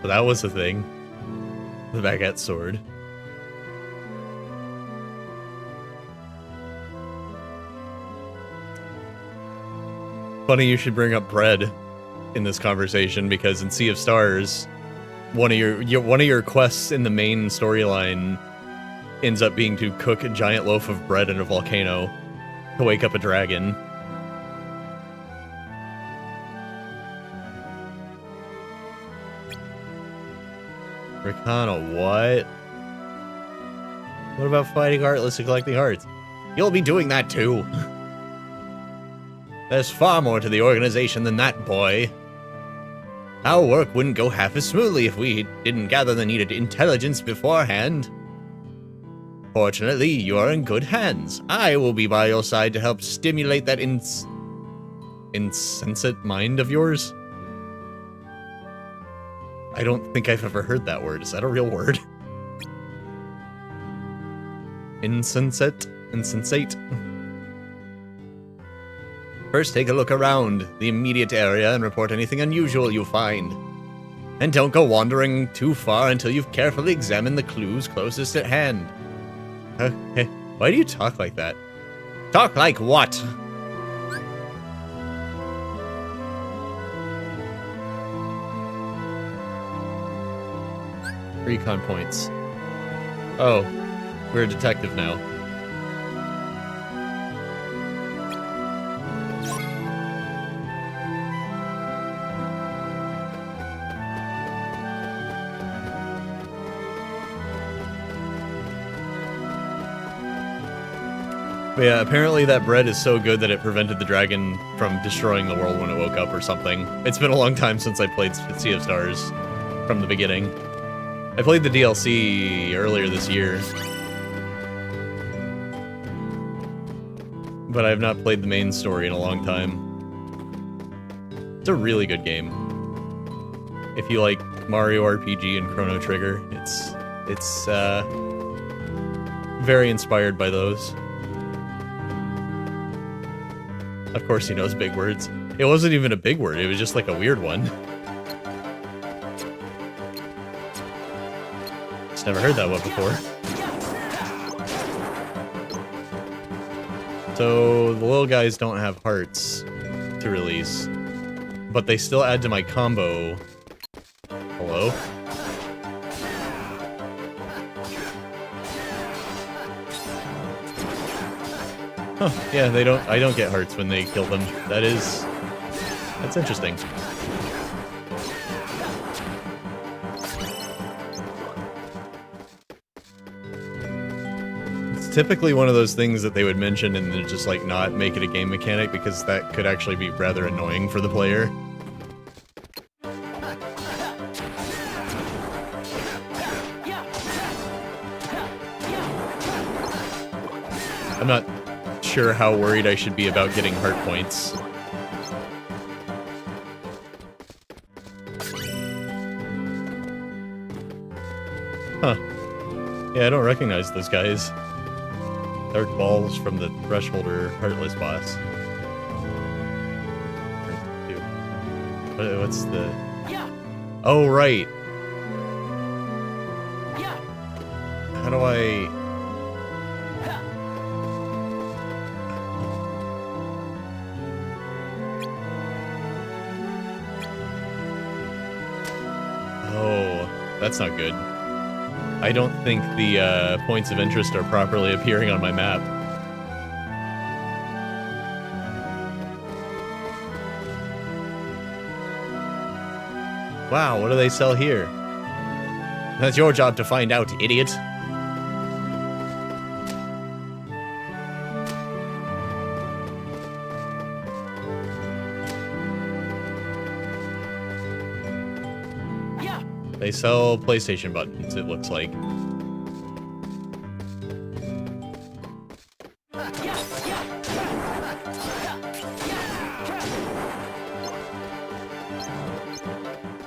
So that was the thing. The baguette sword. Funny you should bring up bread in this conversation, because in Sea of Stars, one of your quests in the main storyline ends up being to cook a giant loaf of bread in a volcano to wake up a dragon. Ricana, what? What about fighting Heartless and collecting hearts? You'll be doing that too. There's far more to the organization than that, boy. Our work wouldn't go half as smoothly if we didn't gather the needed intelligence beforehand. Fortunately, you are in good hands. I will be by your side to help stimulate that insensate mind of yours. I don't think I've ever heard that word. Is that a real word? Insensate? Insensate? First, take a look around the immediate area and report anything unusual you find. And don't go wandering too far until you've carefully examined the clues closest at hand. Okay, why do you talk like that? Talk like what? Recon points. Oh, we're a detective now. But yeah, apparently that bread is so good that it prevented the dragon from destroying the world when it woke up or something. It's been a long time since I played Sea of Stars from the beginning. I played the DLC earlier this year, but I have not played the main story in a long time. It's a really good game. If you like Mario RPG and Chrono Trigger, it's very inspired by those. Of course he knows big words. It wasn't even a big word, it was just like a weird one. Just never heard that one before. So the little guys don't have hearts to release, but they still add to my combo. Hello? Huh, yeah, I don't get hearts when they kill them. That's interesting. It's typically one of those things that they would mention and then just like not make it a game mechanic because that could actually be rather annoying for the player. I'm not sure how worried I should be about getting heart points. Huh. Yeah, I don't recognize those guys. Dark balls from the Threshold or Heartless boss. What's the... Oh, right. How do I... Oh, that's not good. I don't think the points of interest are properly appearing on my map. Wow, what do they sell here? That's your job to find out, idiot. They sell PlayStation buttons, it looks like.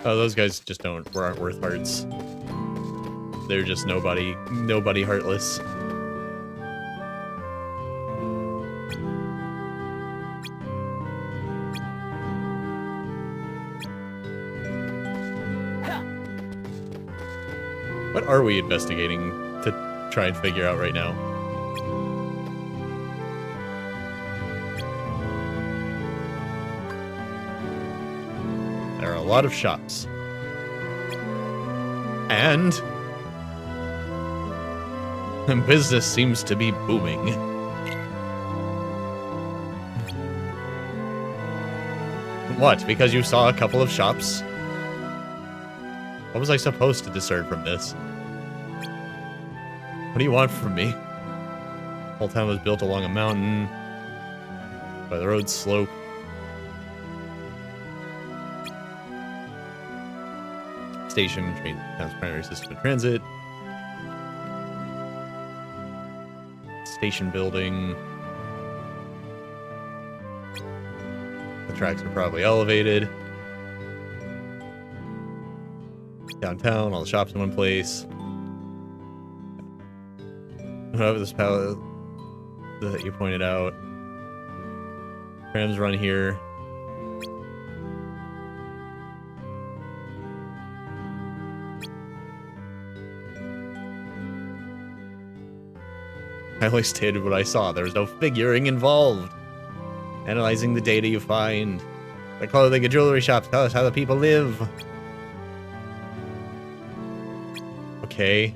Oh, those guys just aren't worth hearts. They're just nobody heartless. What are we investigating to try and figure out right now? There are a lot of shops. And business seems to be booming. What? Because you saw a couple of shops? What was I supposed to discern from this? What do you want from me? The whole town was built along a mountain by the road slope. Station, train, town's primary system of transit. Station building. The tracks are probably elevated. Downtown, all the shops in one place. However, this pallet that you pointed out. Trams run here. I only stated what I saw. There was no figuring involved. Analyzing the data you find. The clothing and jewelry shops tell us how the people live. Okay.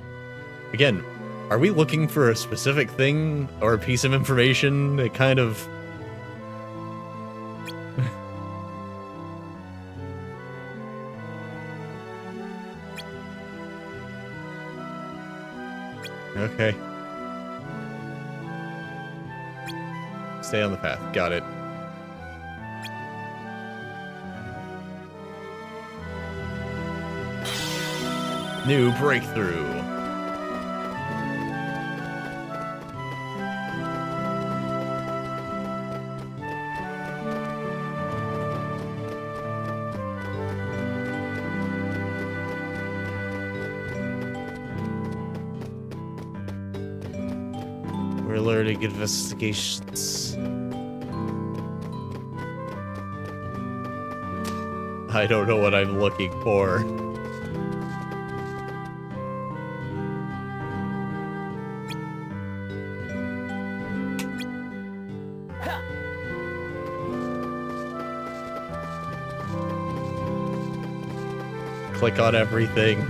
Again, are we looking for a specific thing or a piece of information that kind of... Okay. Stay on the path. Got it. New breakthrough. We're learning investigations. I don't know what I'm looking for. Click on everything.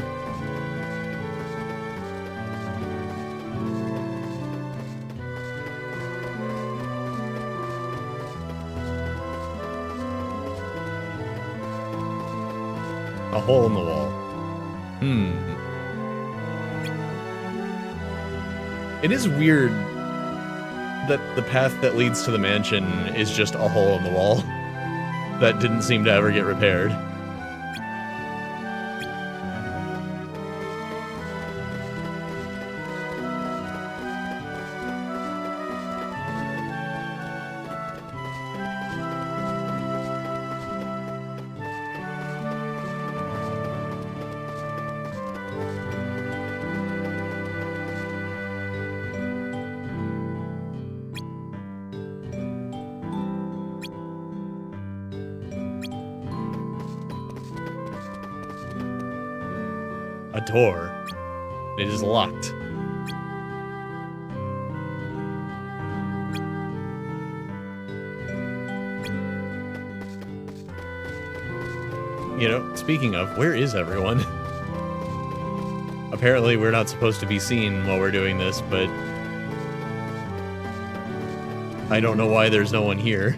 A hole in the wall. It is weird that the path that leads to the mansion is just a hole in the wall that didn't seem to ever get repaired. A door. It is locked. You know, speaking of, where is everyone? Apparently we're not supposed to be seen while we're doing this, but I don't know why there's no one here.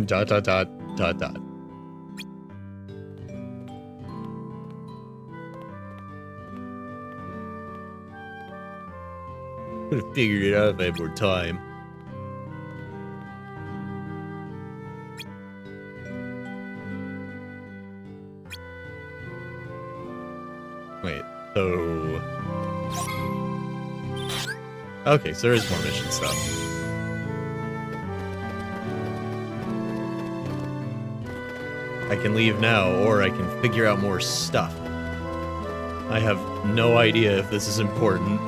Dot dot dot dot dot. Could have figured it out if I had more time. Wait, so... Okay, so there is more mission stuff. I can leave now, or I can figure out more stuff. I have no idea if this is important.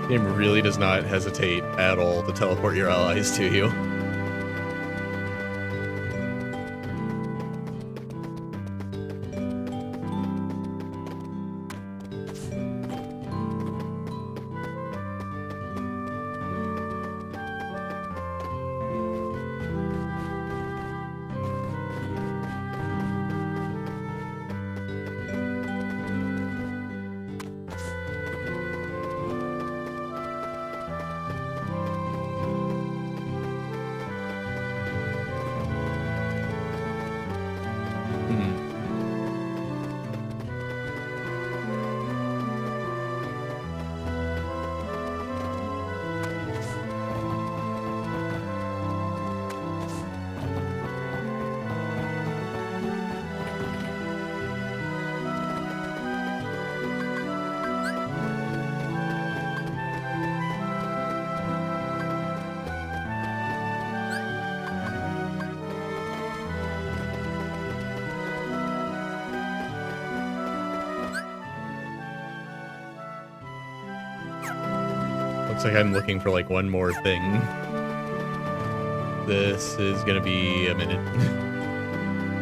Game really does not hesitate at all to teleport your allies to you. Looks like I'm looking for like one more thing. This is gonna be a minute.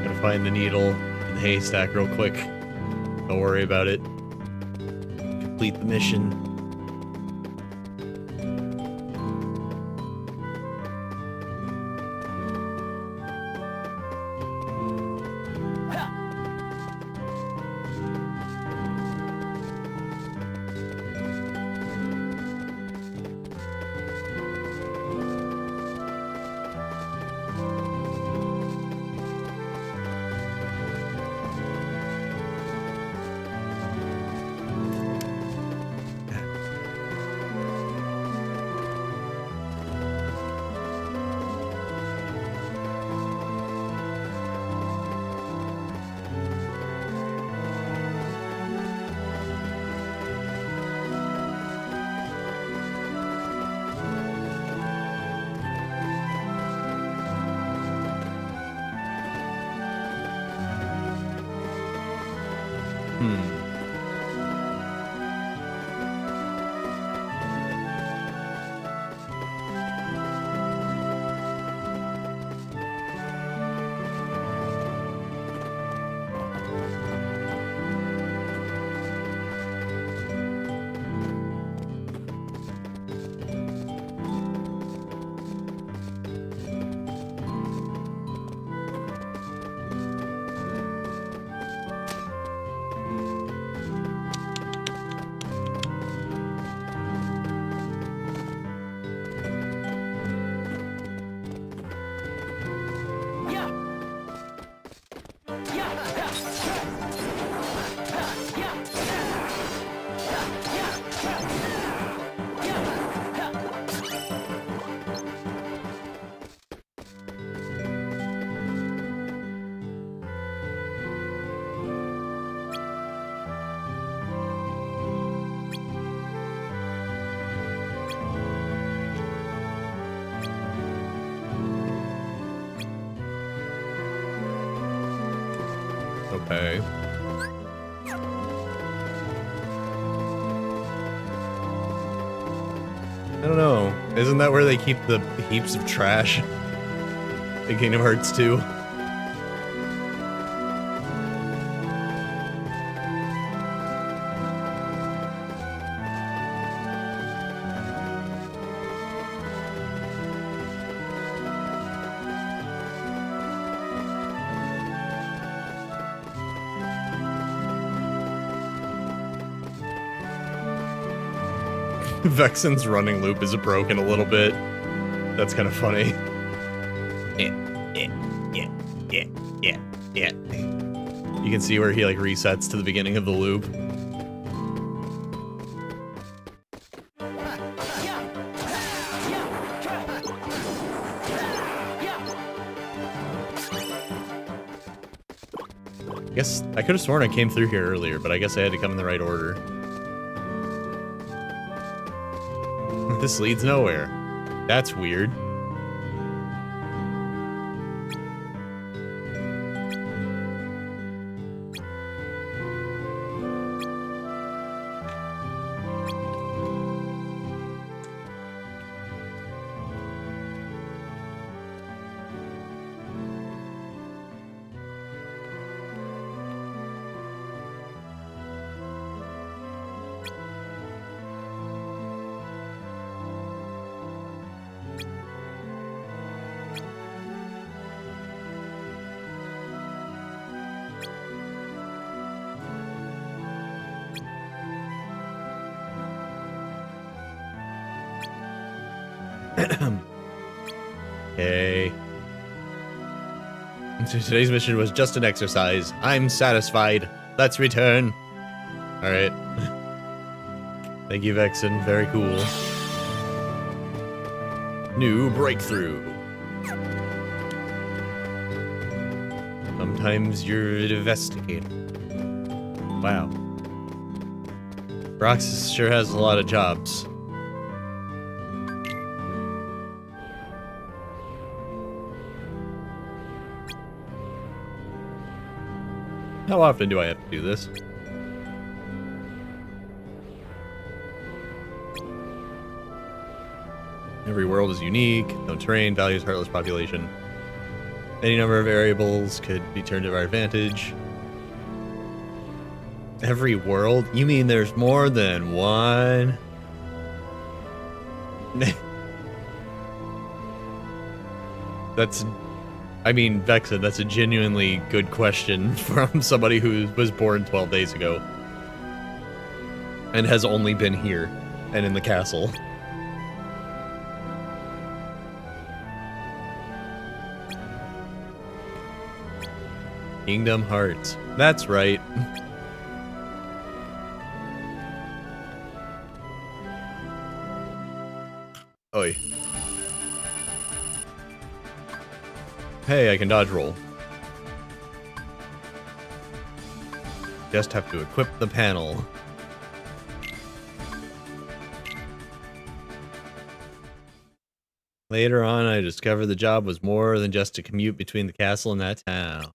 Gotta find the needle in the haystack real quick. Don't worry about it. Complete the mission. Okay. I don't know. Isn't that where they keep the heaps of trash in Kingdom Hearts 2? Vexen's running loop is broken a little bit. That's kind of funny. Yeah. You can see where he like resets to the beginning of the loop. I guess I could have sworn I came through here earlier, but I guess I had to come in the right order. This leads nowhere. That's weird. Okay. Today's mission was just an exercise. I'm satisfied. Let's return. Alright. Thank you, Vexen. Very cool. New breakthrough. Sometimes you're an investigator. Wow. Roxas sure has a lot of jobs. How often do I have to do this? Every world is unique. No terrain, values, heartless population. Any number of variables could be turned to our advantage. Every world? You mean there's more than one? I mean, Vexa, that's a genuinely good question from somebody who was born 12 days ago. And has only been here and in the castle. Kingdom Hearts. That's right. Oi. Hey, I can dodge roll. Just have to equip the panel. Later on, I discovered the job was more than just a commute between the castle and that town.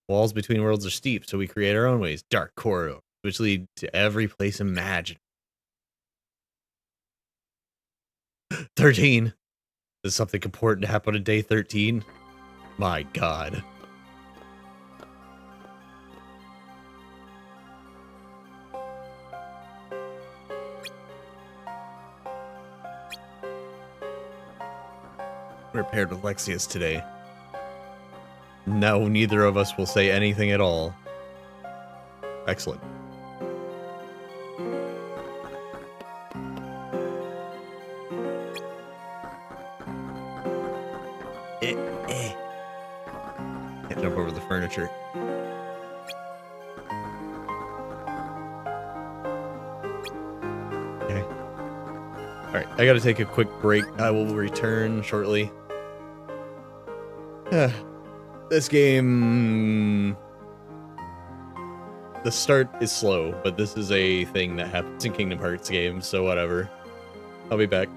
Walls between worlds are steep, so we create our own ways. Dark corridors, which lead to every place imagined. 13. Is something important to happen on day 13? My god. We're paired with Lexius today. No, neither of us will say anything at all. Excellent. Can't jump over the furniture. Okay. Alright, I gotta take a quick break. I will return shortly. This game... The start is slow, but this is a thing that happens in Kingdom Hearts games, so whatever. I'll be back.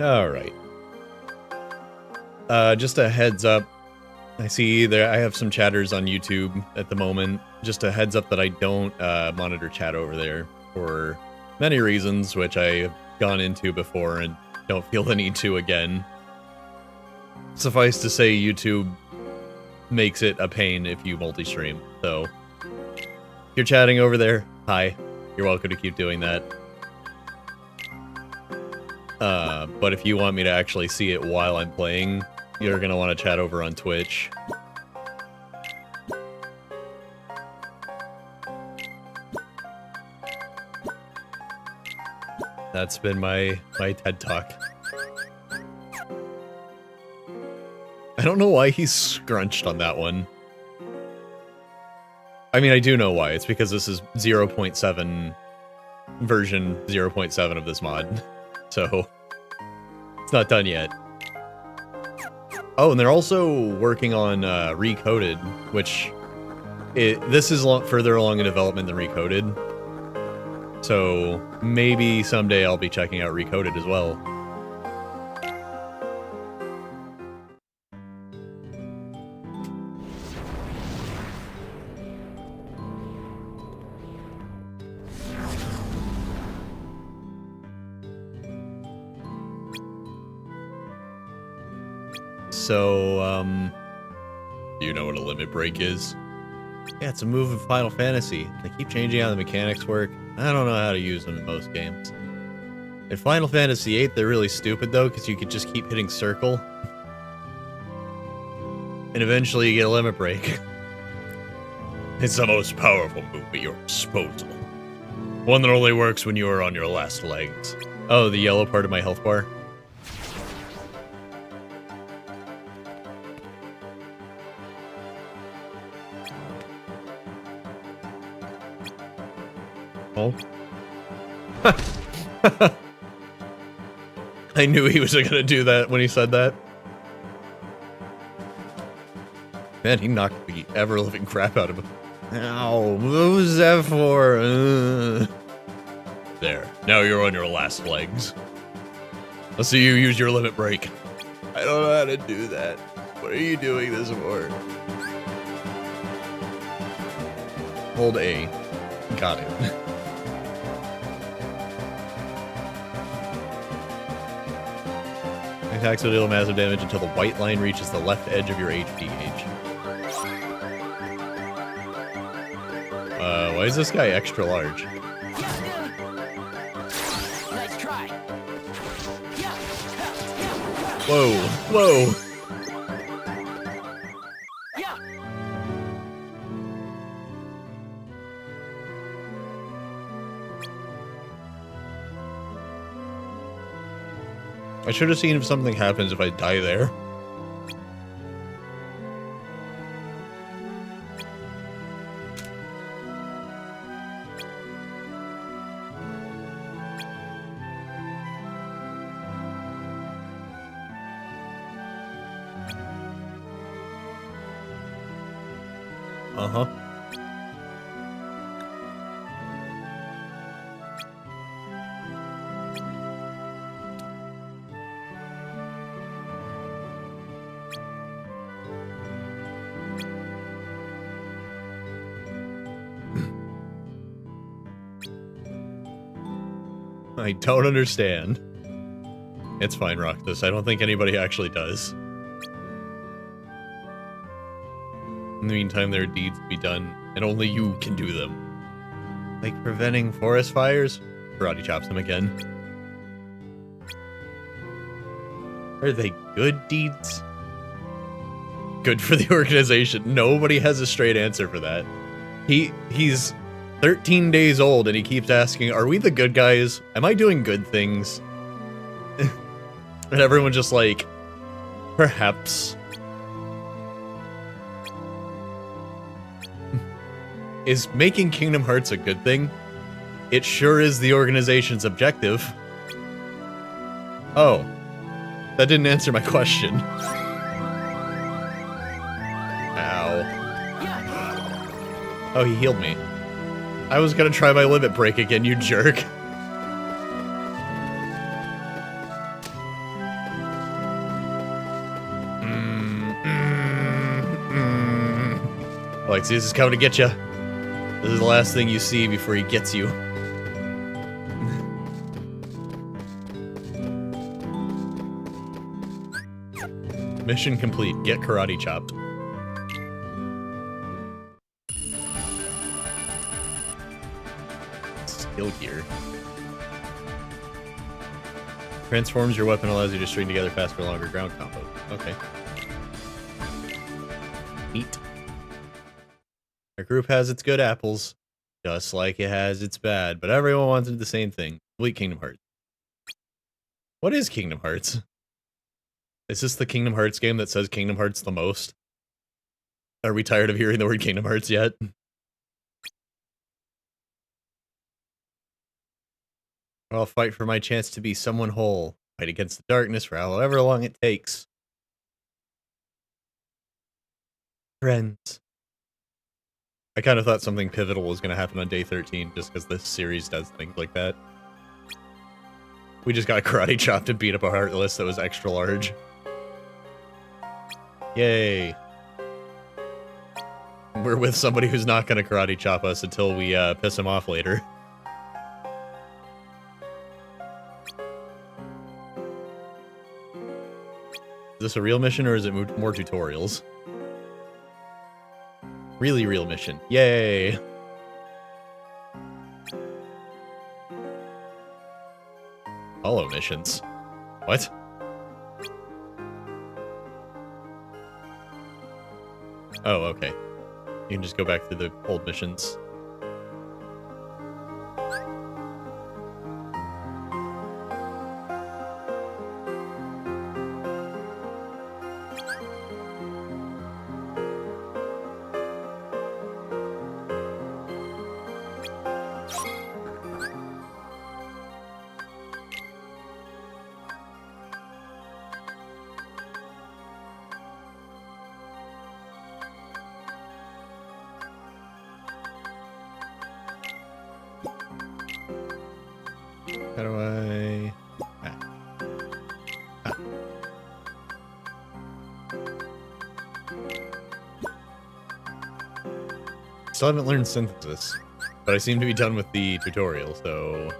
Alright. Just a heads up. I see there I have some chatters on YouTube at the moment. Just a heads up that I don't monitor chat over there for many reasons, which I've gone into before and don't feel the need to again. Suffice to say, YouTube makes it a pain if you multi-stream. So, if you're chatting over there, hi. You're welcome to keep doing that. But if you want me to actually see it while I'm playing, you're gonna want to chat over on Twitch. That's been my TED Talk. I don't know why he's scrunched on that one. I mean, I do know why. It's because this is 0.7, version 0.7 of this mod. So, it's not done yet. Oh, and they're also working on Recoded, which... this is further along in development than Recoded. So, maybe someday I'll be checking out Recoded as well. So, do you know what a limit break is? Yeah, it's a move in Final Fantasy. They keep changing how the mechanics work. I don't know how to use them in most games. In Final Fantasy VIII, they're really stupid though, because you could just keep hitting circle. And eventually you get a limit break. It's the most powerful move at your disposal. One that only works when you are on your last legs. Oh, the yellow part of my health bar? Oh. I knew he was gonna do that when he said that. Man, he knocked the ever-living crap out of him. Ow, what was that for? There, now you're on your last legs. Let's see you use your limit break. I don't know how to do that. What are you doing this for? Hold A. Got it. Attacks will deal massive damage until the white line reaches the left edge of your HP gauge. Why is this guy extra large? Nice try. Whoa, whoa! I should have seen if something happens if I die there. Uh-huh. I don't understand. It's fine, Rockthus. I don't think anybody actually does. In the meantime, there are deeds to be done, and only you can do them. Like preventing forest fires? Karate chops him again. Are they good deeds? Good for the organization. Nobody has a straight answer for that. He's 13 days old and he keeps asking, are we the good guys? Am I doing good things? And everyone's just like, perhaps. Is making Kingdom Hearts a good thing? It sure is the organization's objective. Oh. That didn't answer my question. Ow. Oh, he healed me. I was gonna try my limit break again, you jerk. Alexius is coming to get you. This is the last thing you see before he gets you. Mission complete. Get karate chopped. Skill gear. Transforms your weapon, allows you to string together faster, longer ground combos. Okay. Neat. Our group has its good apples, just like it has its bad, but everyone wanted the same thing. Complete Kingdom Hearts. What is Kingdom Hearts? Is this the Kingdom Hearts game that says Kingdom Hearts the most? Are we tired of hearing the word Kingdom Hearts yet? I'll fight for my chance to be someone whole. Fight against the darkness for however long it takes. Friends. I kind of thought something pivotal was going to happen on day 13, just because this series does things like that. We just got karate chopped and beat up a Heartless that was extra large. Yay. We're with somebody who's not going to karate chop us until we piss him off later. Is this a real mission or is it more tutorials? Really real mission. Yay! Hollow missions. What? Oh, okay. You can just go back through the old missions. still haven't learned synthesis, but I seem to be done with the tutorial, so...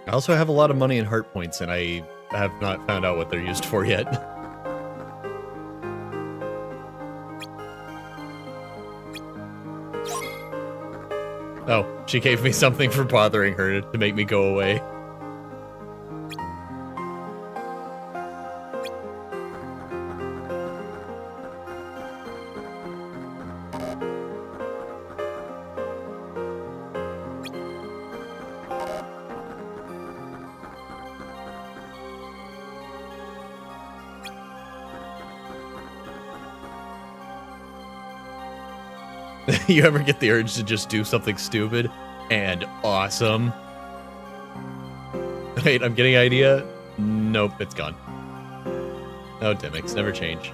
I also have a lot of money in heart points, and I have not found out what they're used for yet. Oh, she gave me something for bothering her to make me go away. You ever get the urge to just do something stupid and awesome? Wait, I'm getting an idea. Nope, it's gone. Oh, gimmicks never change.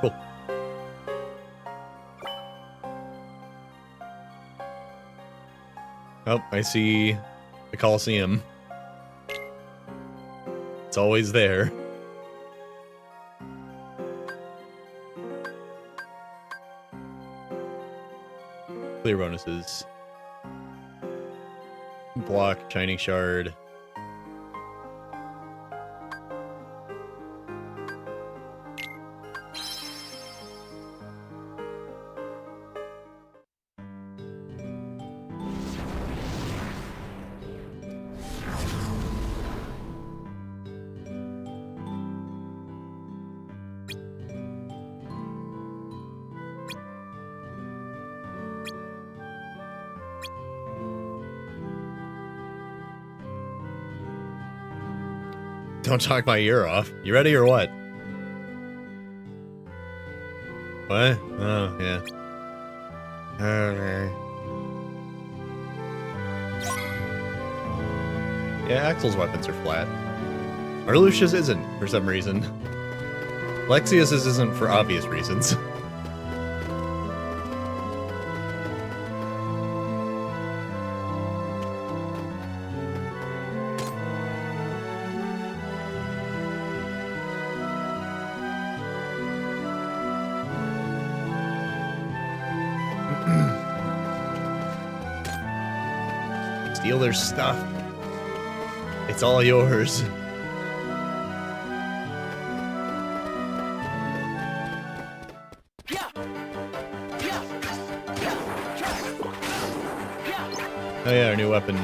Cool. Oh, I see the Coliseum. It's always there. Clear bonuses. Block, Shining Shard. Don't talk my ear off. You ready or what? What? Oh, yeah. Okay. Yeah, Axel's weapons are flat. Marluxia's isn't, for some reason. Lexius's isn't for obvious reasons. Steal their stuff. It's all yours. Oh yeah, our new weapon.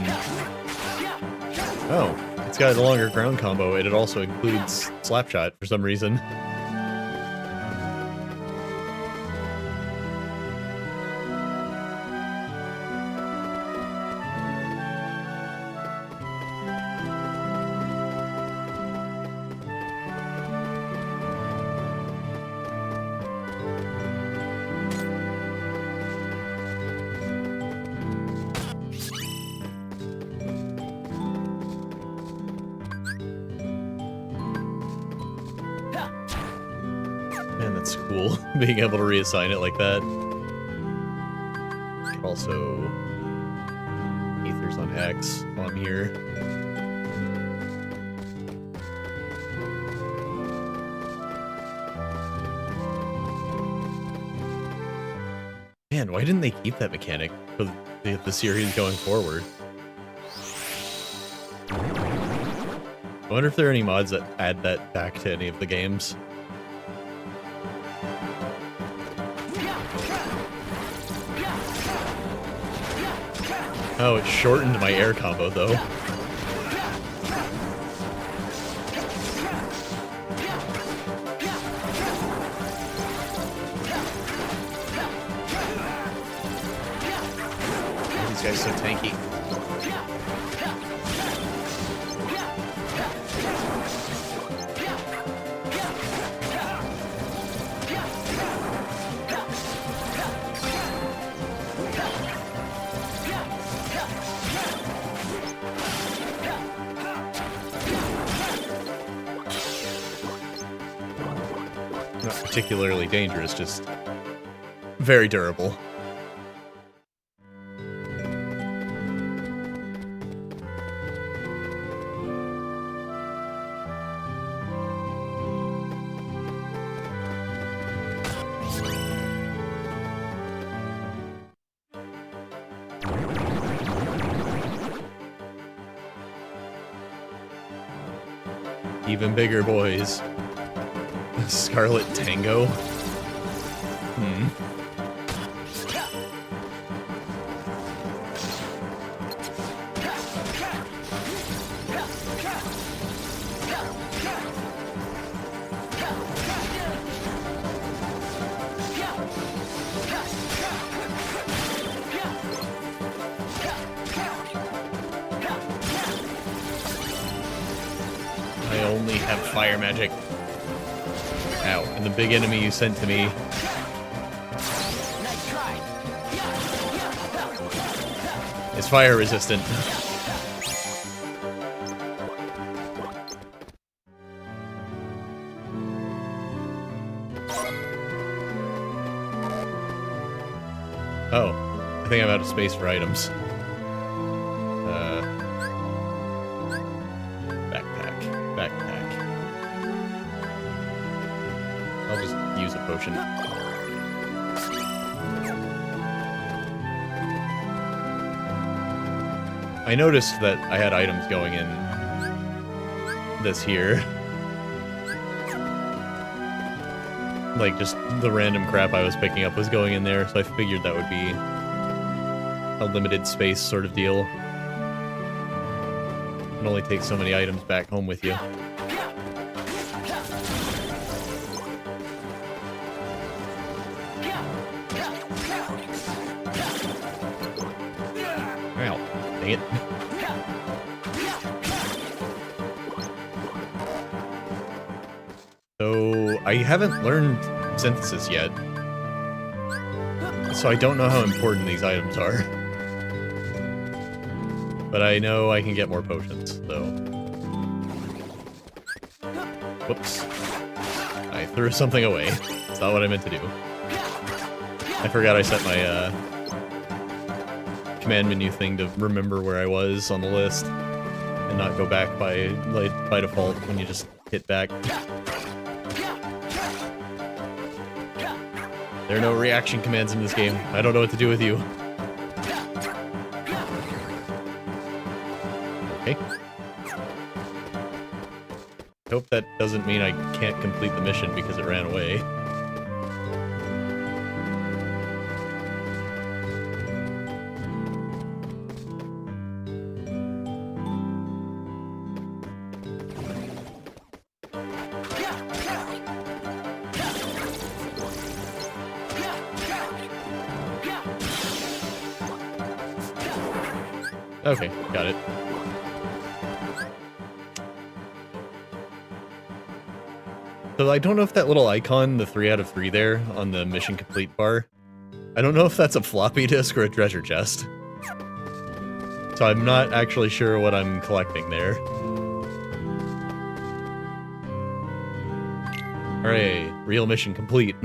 Oh, it's got a longer ground combo, and it also includes Slapshot for some reason. Man, that's cool, being able to reassign it like that. Also, Ether's on X while I'm here. Man, why didn't they keep that mechanic for the series going forward? I wonder if there are any mods that add that back to any of the games. Oh, it shortened my air combo, though. These guys are so tanky. Not particularly dangerous, just very durable. Even bigger boys. Scarlet Tango? I only have fire magic. Ow, and the big enemy you sent to me. Is fire resistant. Oh, I think I'm out of space for items. Backpack. I'll just use a potion. I noticed that I had items going in this here. Like, just the random crap I was picking up was going in there, so I figured that would be a limited space sort of deal. You can only take so many items back home with you. Ow, dang it. So, I haven't learned synthesis yet, so I don't know how important these items are. But I know I can get more potions, so... Whoops. I threw something away. That's not what I meant to do. I forgot I set my, command menu thing to remember where I was on the list, and not go back by default when you just hit back. There are no reaction commands in this game. I don't know what to do with you. Okay. Hope that doesn't mean I can't complete the mission because it ran away. Okay, got it. So I don't know if that little icon, the 3 out of 3 there, on the mission complete bar, I don't know if that's a floppy disk or a treasure chest. So I'm not actually sure what I'm collecting there. Hooray, real mission complete.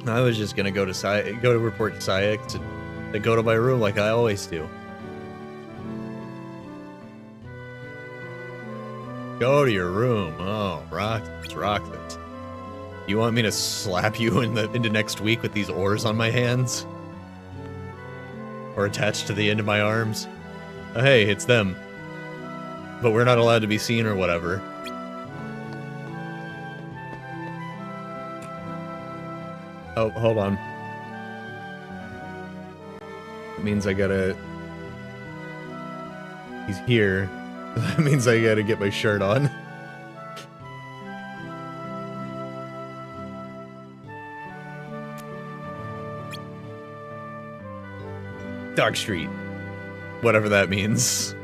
I was just gonna go to report to Sayek to go to my room like I always do. Go to your room. Oh, Roxas. You want me to slap you into next week with these ores on my hands? Or attached to the end of my arms? Oh, hey, it's them. But we're not allowed to be seen or whatever. Oh, hold on. It means I gotta... He's here. That means I gotta get my shirt on. Dog Street. Whatever that means.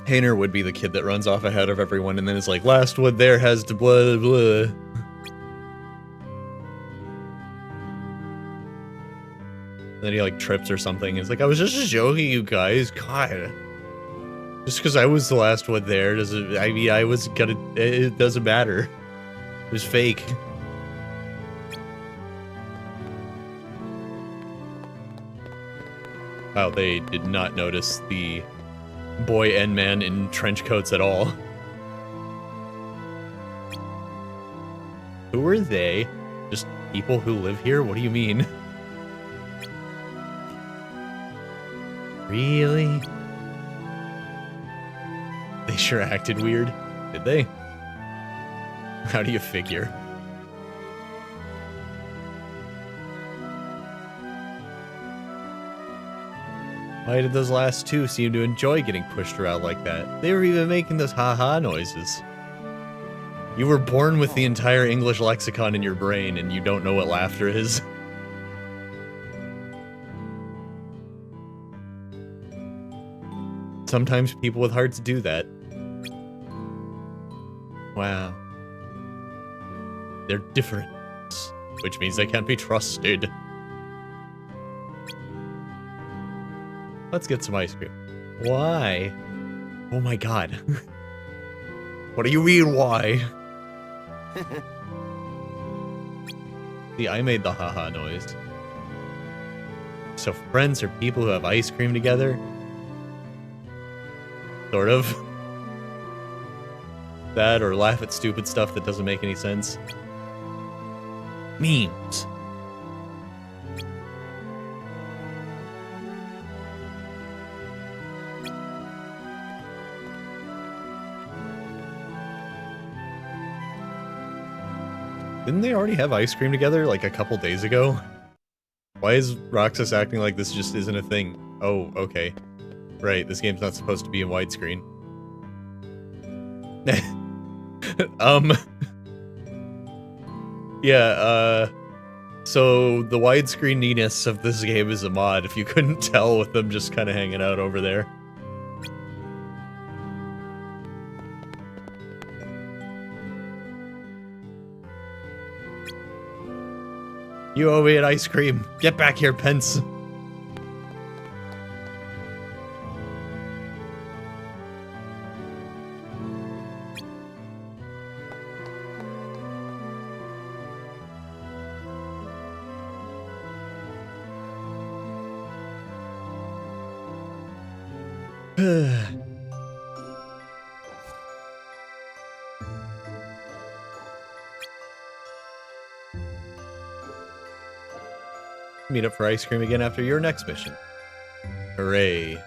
Hayner would be the kid that runs off ahead of everyone and then is like, last wood there has to blah blah. then he like trips or something. It's like, I was just joking, you guys. God. Just because I was the last one there doesn't, I mean, I was gonna, it doesn't matter. It was fake. Wow, they did not notice the boy and man in trench coats at all. Who are they? Just people who live here? What do you mean? Really? They sure acted weird, did they? How do you figure? Why did those last two seem to enjoy getting pushed around like that? They were even making those ha-ha noises. You were born with the entire English lexicon in your brain, and you don't know what laughter is. Sometimes people with hearts do that. Wow. They're different, which means they can't be trusted. Let's get some ice cream. Why? Oh my god. What do you mean, why? See, I made the haha noise. So friends are people who have ice cream together? Sort of. That or laugh at stupid stuff that doesn't make any sense. Memes. Didn't they already have ice cream together like a couple days ago? Why is Roxas acting like this just isn't a thing? Oh, okay. Right, this game's not supposed to be in widescreen. Yeah, so the widescreeniness of this game is a mod, if you couldn't tell with them just kind of hanging out over there. You owe me an ice cream. Get back here, Pence. Meet up for ice cream again after your next mission. Hooray.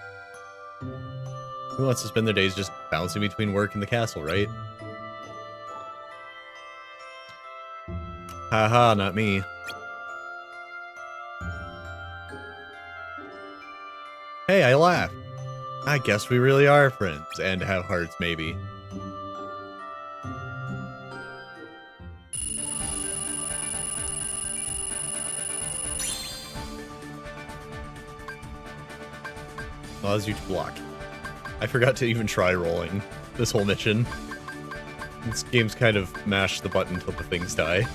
Who wants to spend their days just bouncing between work and the castle, right? Haha, not me. Hey, I laughed. I guess we really are friends, and have hearts, maybe. Allows you to block. I forgot to even try rolling this whole mission. This game's kind of mashed the button till the things die.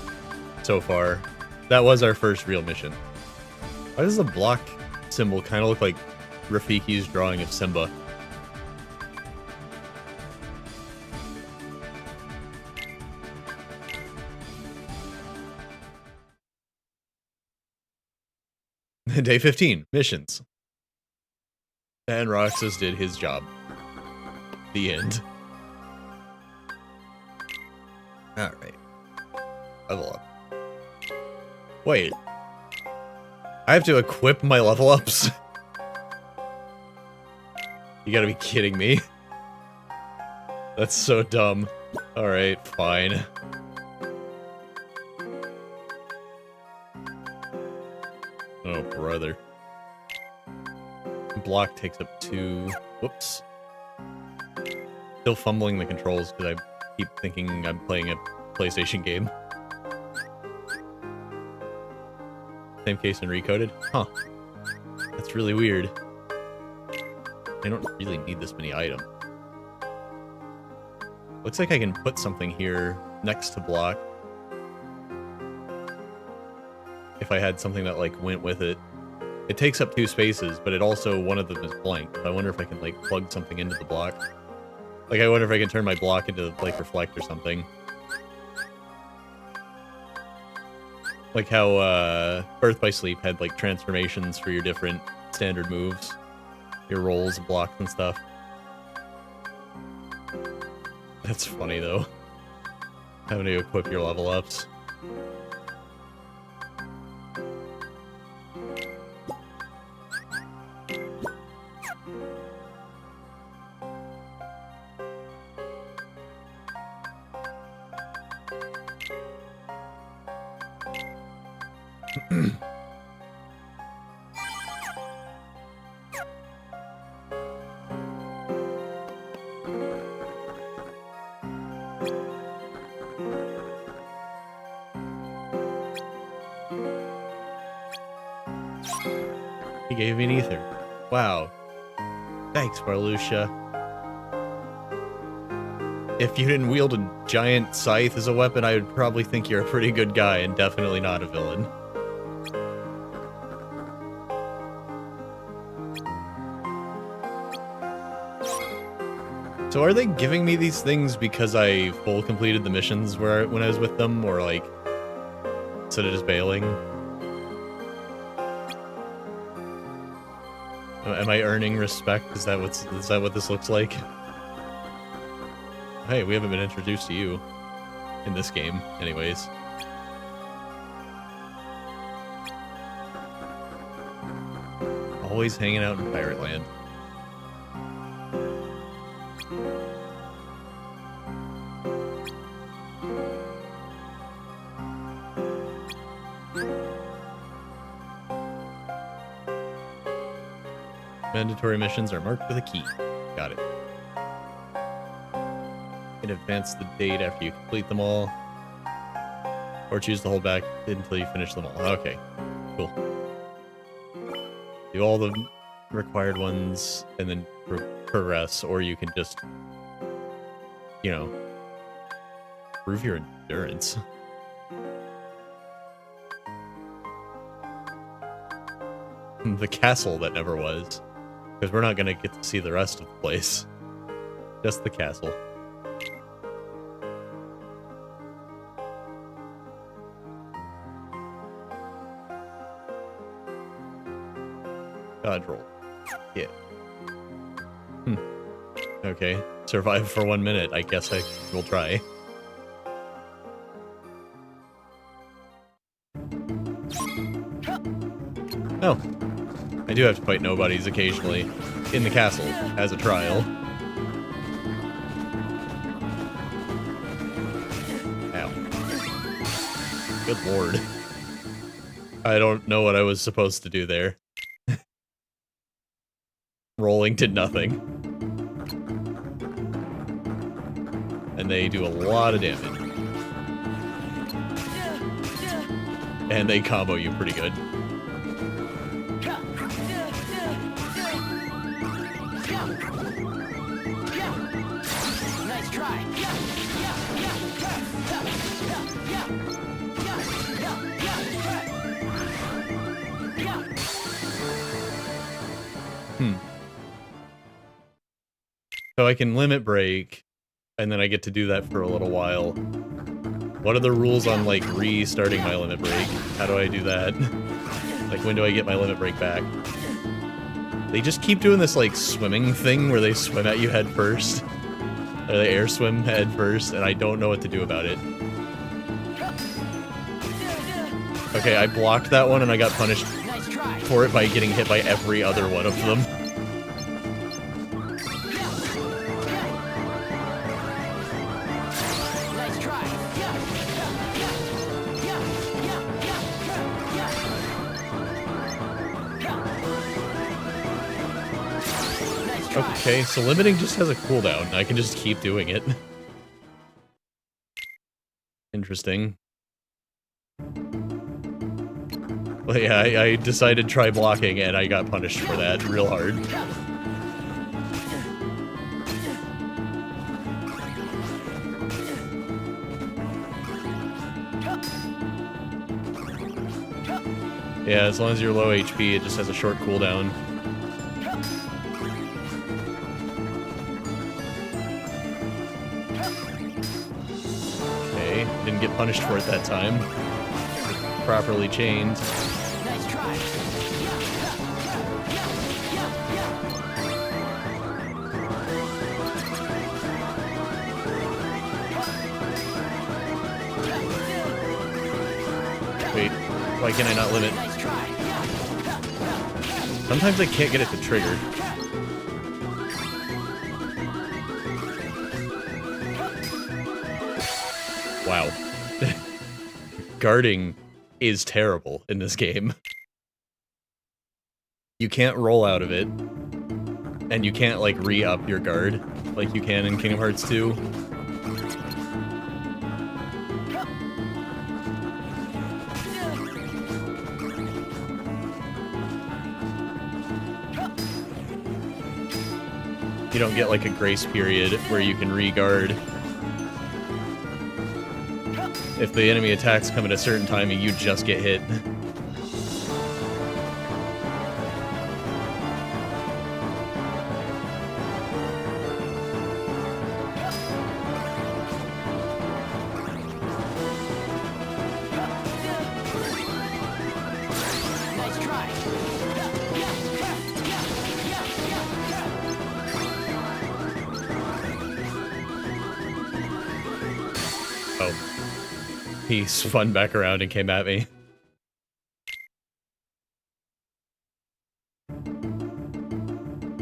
So far. That was our first real mission. Why does the block symbol kind of look like Rafiki's drawing of Simba? Day 15, missions. And Roxas did his job. The end. Alright. Level up. Wait. I have to equip my level ups? You gotta be kidding me. That's so dumb. Alright, fine. Oh, brother. Block takes up 2. Whoops. Still fumbling the controls because I keep thinking I'm playing a PlayStation game. Same case in Recoded? Huh. That's really weird. I don't really need this many items. Looks like I can put something here next to block. If I had something that, like, went with it. It takes up 2 spaces, but it also, one of them is blank. I wonder if I can, like, plug something into the block. Like, I wonder if I can turn my block into, like, reflect or something. Like how, Birth by Sleep had, like, transformations for your different standard moves. Your rolls, blocks, and stuff. That's funny, though. Having to equip your level ups. He gave me an ether. Wow. Thanks, Marluxia. If you didn't wield a giant scythe as a weapon, I would probably think you're a pretty good guy and definitely not a villain. So are they giving me these things because I full completed the missions when I was with them, or like, instead of just bailing? Am I earning respect? Is that what this looks like? Hey, we haven't been introduced to you in this game, anyways. Always hanging out in Pirate Land. Mandatory missions are marked with a key. Got it. You can advance the date after you complete them all. Or choose to hold back until you finish them all. Okay, cool. Do all the required ones and then progress, or you can just, you know, prove your endurance. The castle that never was. Because we're not going to get to see the rest of the place. Just the castle. Dodge roll. Yeah. Okay. Survive for 1 minute. I guess I will try. Oh. I do have to fight nobodies occasionally in the castle as a trial. Ow. Good lord. I don't know what I was supposed to do there. Rolling did nothing. And they do a lot of damage. And they combo you pretty good. So I can limit break, and then I get to do that for a little while. What are the rules on, like, restarting my limit break? How do I do that? Like, when do I get my limit break back? They just keep doing this, like, swimming thing where they swim at you head first. Or they air swim head first, and I don't know what to do about it. Okay, I blocked that one, and I got punished for it by getting hit by every other one of them. Okay, so limiting just has a cooldown. I can just keep doing it. Interesting. Well, yeah, I decided to try blocking, and I got punished for that real hard. Yeah, as long as you're low HP, it just has a short cooldown. Okay, didn't get punished for it that time. Properly chained. Nice try. Wait, why can I not limit? Nice try. Sometimes I can't get it to trigger. Wow. Guarding is terrible in this game. You can't roll out of it, and you can't, like, re-up your guard like you can in Kingdom Hearts 2. You don't get, like, a grace period where you can re-guard. If the enemy attacks come at a certain timing, you just get hit. Nice try. Oh. He spun back around and came at me.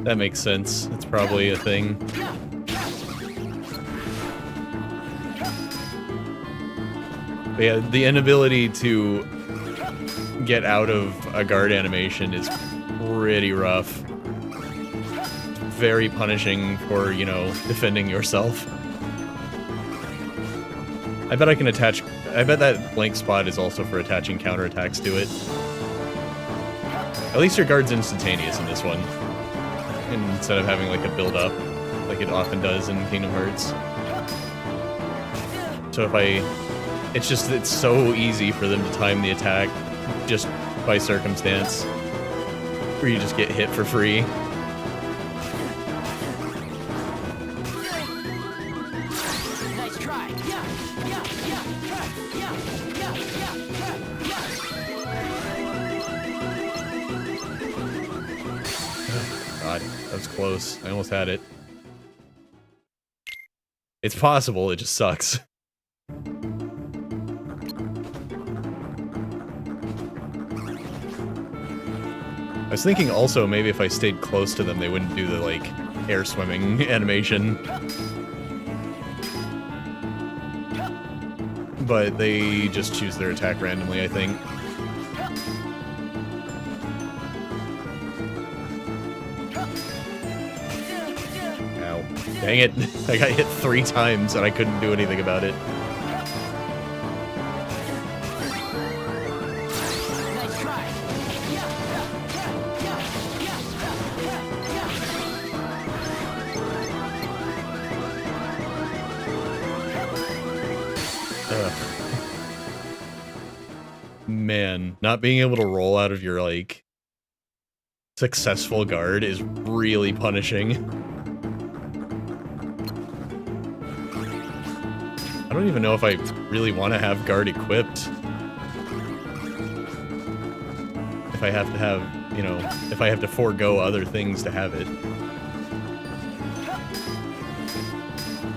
That makes sense. It's probably a thing. But yeah, the inability to get out of a guard animation is pretty rough. Very punishing for, you know, defending yourself. I bet I can attach... I bet that blank spot is also for attaching counterattacks to it. At least your guard's instantaneous in this one. Instead of having, like, a build-up, like it often does in Kingdom Hearts. So if I... it's so easy for them to time the attack, just by circumstance. Where you just get hit for free. Nice try. God, that was close. I almost had it. It's possible, it just sucks. I was thinking also maybe if I stayed close to them, they wouldn't do the, like, air swimming animation. But they just choose their attack randomly, I think. Ow. Dang it. I got hit 3 times and I couldn't do anything about it. Nice try. Man, not being able to roll out of your, like, successful guard is really punishing. I don't even know if I really want to have guard equipped. If I have to have, you know, if I have to forego other things to have it.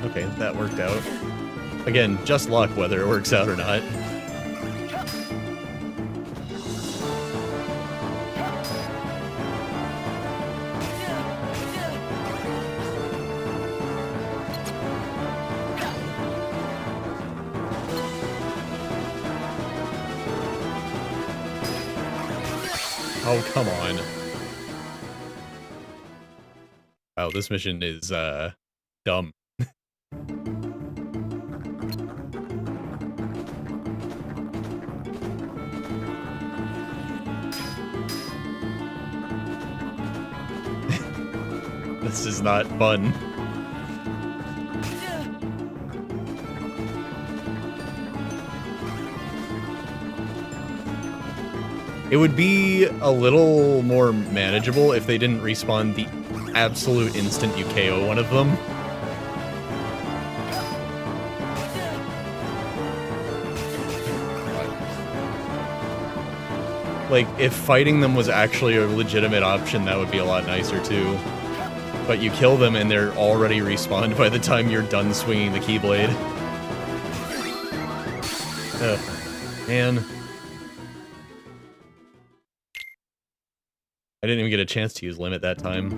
Okay, that worked out. Again, just luck whether it works out or not. Oh, come on. Wow, this mission is, dumb. This is not fun. It would be a little more manageable if they didn't respawn the absolute instant you KO one of them. Like, if fighting them was actually a legitimate option, that would be a lot nicer, too. But you kill them and they're already respawned by the time you're done swinging the Keyblade. Ugh. Man. I didn't even get a chance to use Limit that time.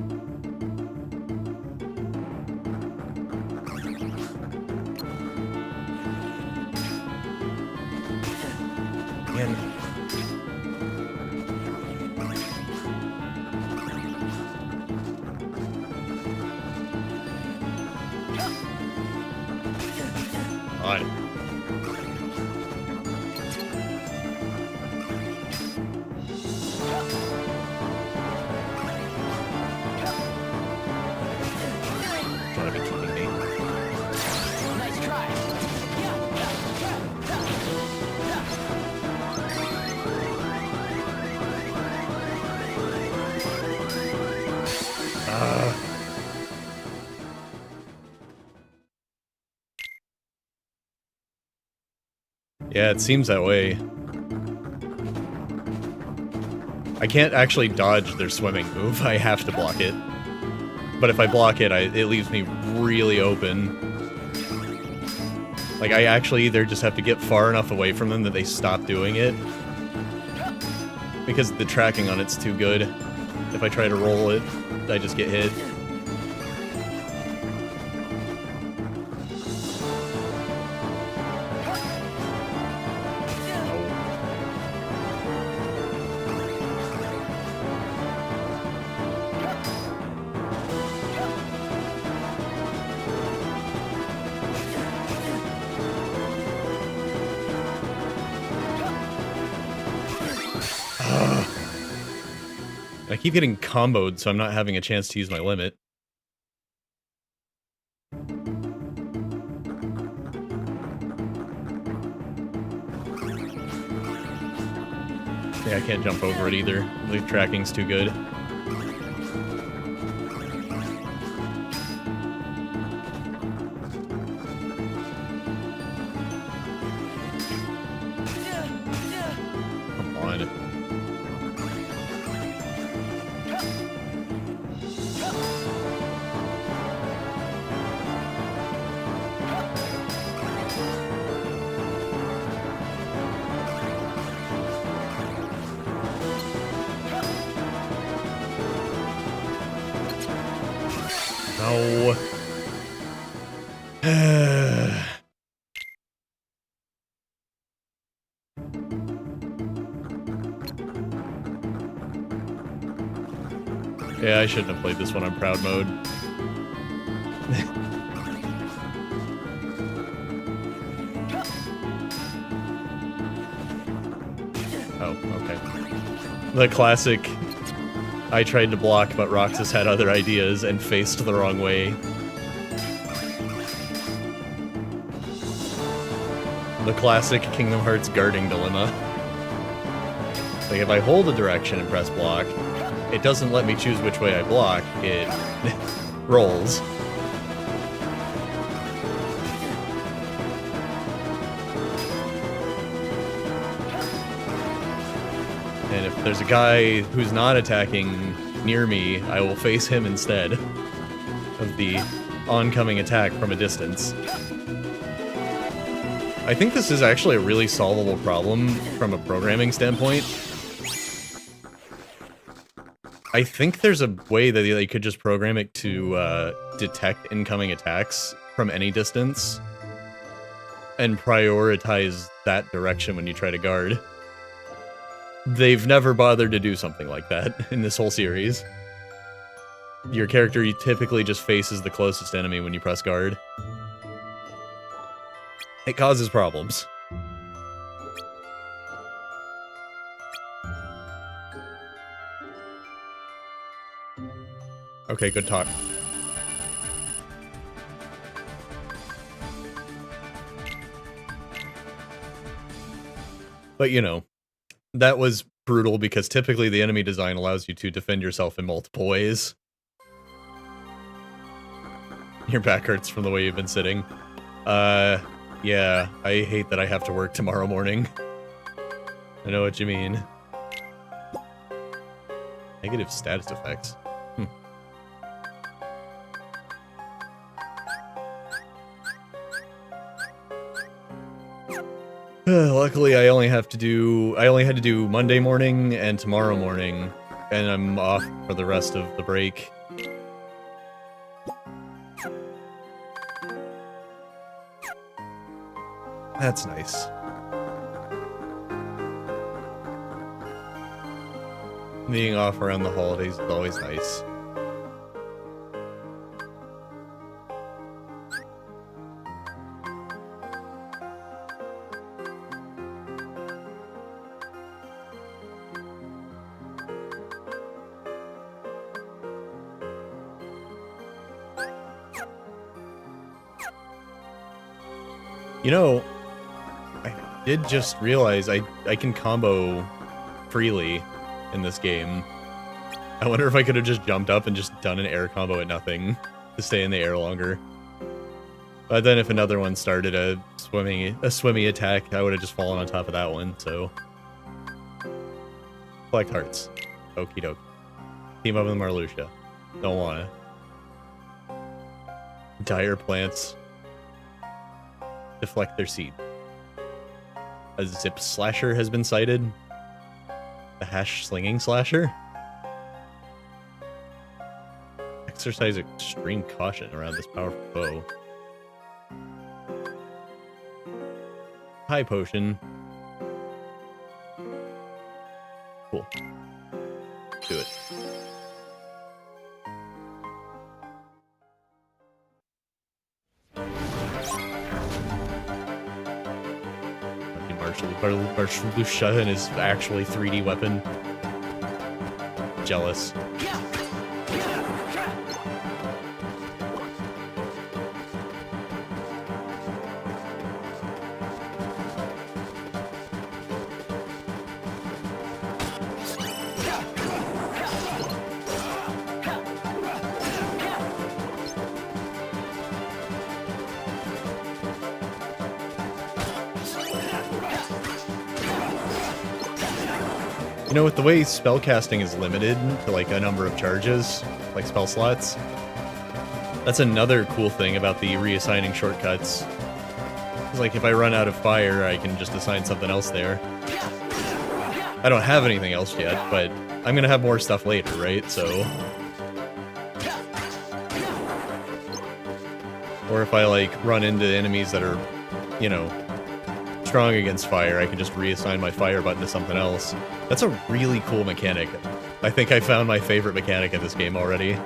Man. God. Gotta be kidding me. Nice try. Yeah, it seems that way. I can't actually dodge their swimming move. I have to block it. But if I block it, it leaves me really open. Like, I actually either just have to get far enough away from them that they stop doing it, because the tracking on it's too good. If I try to roll it, I just get hit. I keep getting comboed, so I'm not having a chance to use my limit. Yeah, I can't jump over it either. The tracking's too good. Come on. No. Yeah, I shouldn't have played this one on proud mode. Oh, okay. The classic, I tried to block, but Roxas had other ideas and faced the wrong way. The classic Kingdom Hearts guarding dilemma. Like, if I hold a direction and press block, it doesn't let me choose which way I block, it rolls. And if there's a guy who's not attacking near me, I will face him instead of the oncoming attack from a distance. I think this is actually a really solvable problem from a programming standpoint. I think there's a way that they could just program it to detect incoming attacks from any distance and prioritize that direction when you try to guard. They've never bothered to do something like that in this whole series. Your character typically just faces the closest enemy when you press guard. It causes problems. Okay, good talk. But, you know, that was brutal because typically the enemy design allows you to defend yourself in multiple ways. Your back hurts from the way you've been sitting. Yeah, I hate that I have to work tomorrow morning. I know what you mean. Negative status effects. Luckily, I only had to do Monday morning and tomorrow morning, and I'm off for the rest of the break. That's nice. Being off around the holidays is always nice. You know, I did just realize I can combo freely in this game. I wonder if I could have just jumped up and just done an air combo at nothing to stay in the air longer. But then if another one started a swimmy attack, I would have just fallen on top of that one, so. Collect hearts. Okie doke. Team up with Marluxia. Don't wanna. Dire plants. Deflect their seed. A zip slasher has been sighted. The hash slinging slasher. Exercise extreme caution around this powerful foe. High potion. Cool. Do it. Marluxia and his actually 3D weapon. Jealous. You know, with the way spellcasting is limited to like a number of charges, like spell slots, that's another cool thing about the reassigning shortcuts. It's like if I run out of fire, I can just assign something else there. I don't have anything else yet, but I'm gonna have more stuff later, right? So, or if I like run into enemies that are, you know, strong against fire, I can just reassign my fire button to something else. That's a really cool mechanic. I think I found my favorite mechanic in this game already.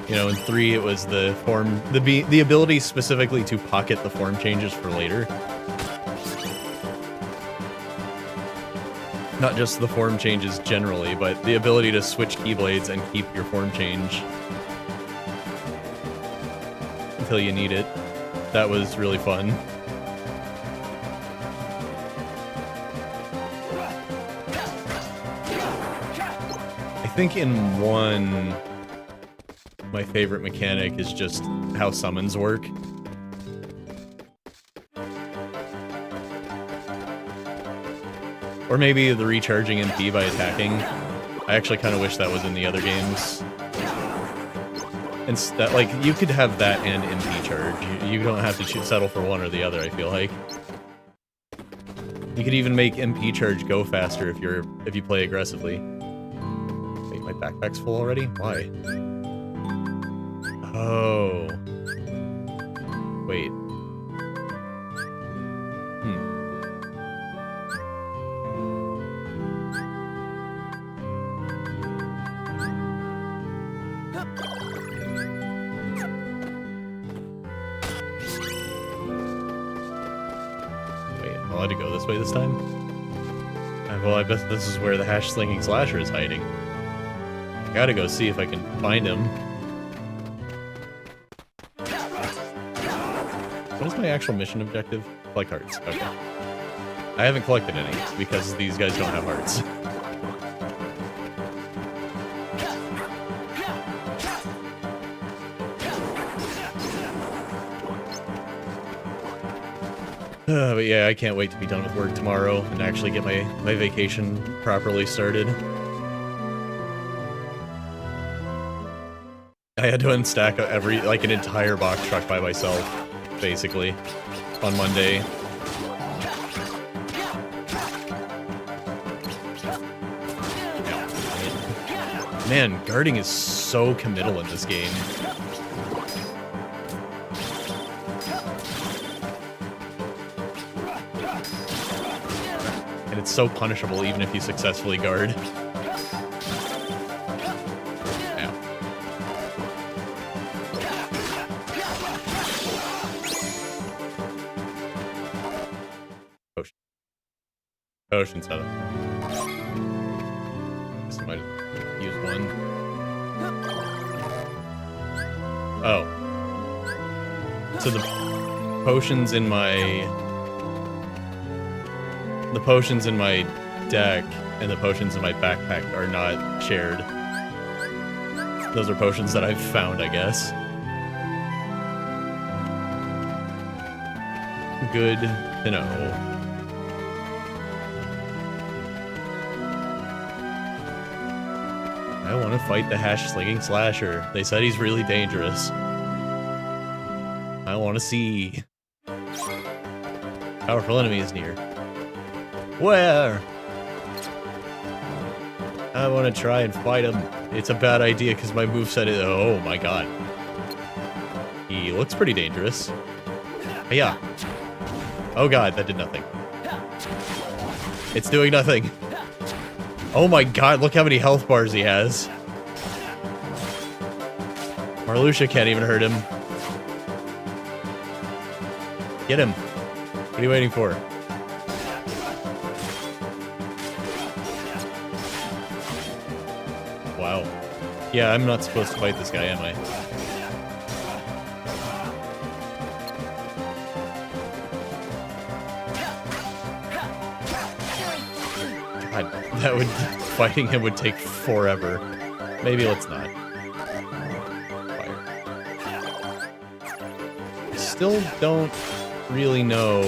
You know, in 3 it was the form, the ability specifically to pocket the form changes for later. Not just the form changes generally, but the ability to switch keyblades and keep your form change until you need it. That was really fun. I think in 1, my favorite mechanic is just how summons work. Or maybe the recharging MP by attacking. I actually kind of wish that was in the other games. Instead, like, you could have that and MP charge. You don't have to settle for one or the other, I feel like. You could even make MP charge go faster if you play aggressively. Wait, my backpack's full already? Why? Oh. Wait. I'll have to go this way this time? Well, I bet this is where the hash slinging slasher is hiding. I gotta go see if I can find him. What is my actual mission objective? Collect hearts. Okay. I haven't collected any because these guys don't have hearts. But yeah, I can't wait to be done with work tomorrow and actually get my vacation properly started. I had to unstack an entire box truck by myself, basically, on Monday. Man, guarding is so committal in this game. And it's so punishable even if you successfully guard. Yeah. Potion. Potion setup. Guess I might use one. Oh. So the potions in my deck and the potions in my backpack are not shared. Those are potions that I've found, I guess. Good to know. I want to fight the hash-slinging slasher. They said he's really dangerous. I want to see. Powerful enemies near. Where? I want to try and fight him. It's a bad idea because my moveset is... Oh my god. He looks pretty dangerous. Yeah. Oh god, that did nothing. It's doing nothing. Oh my god, look how many health bars he has. Marluxia can't even hurt him. Get him. What are you waiting for? Wow. Yeah, I'm not supposed to fight this guy, am I? God, that would... Fighting him would take forever. Maybe let's not. Fire. I still don't really know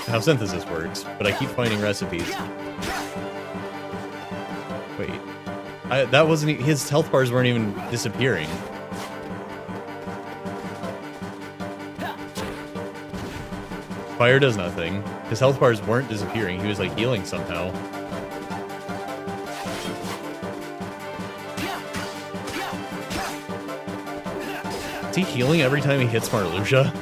how synthesis works, but I keep finding recipes. Wait. That wasn't... His health bars weren't even disappearing. Fire does nothing. His health bars weren't disappearing. He was, like, healing somehow. Is he healing every time he hits Marluxia?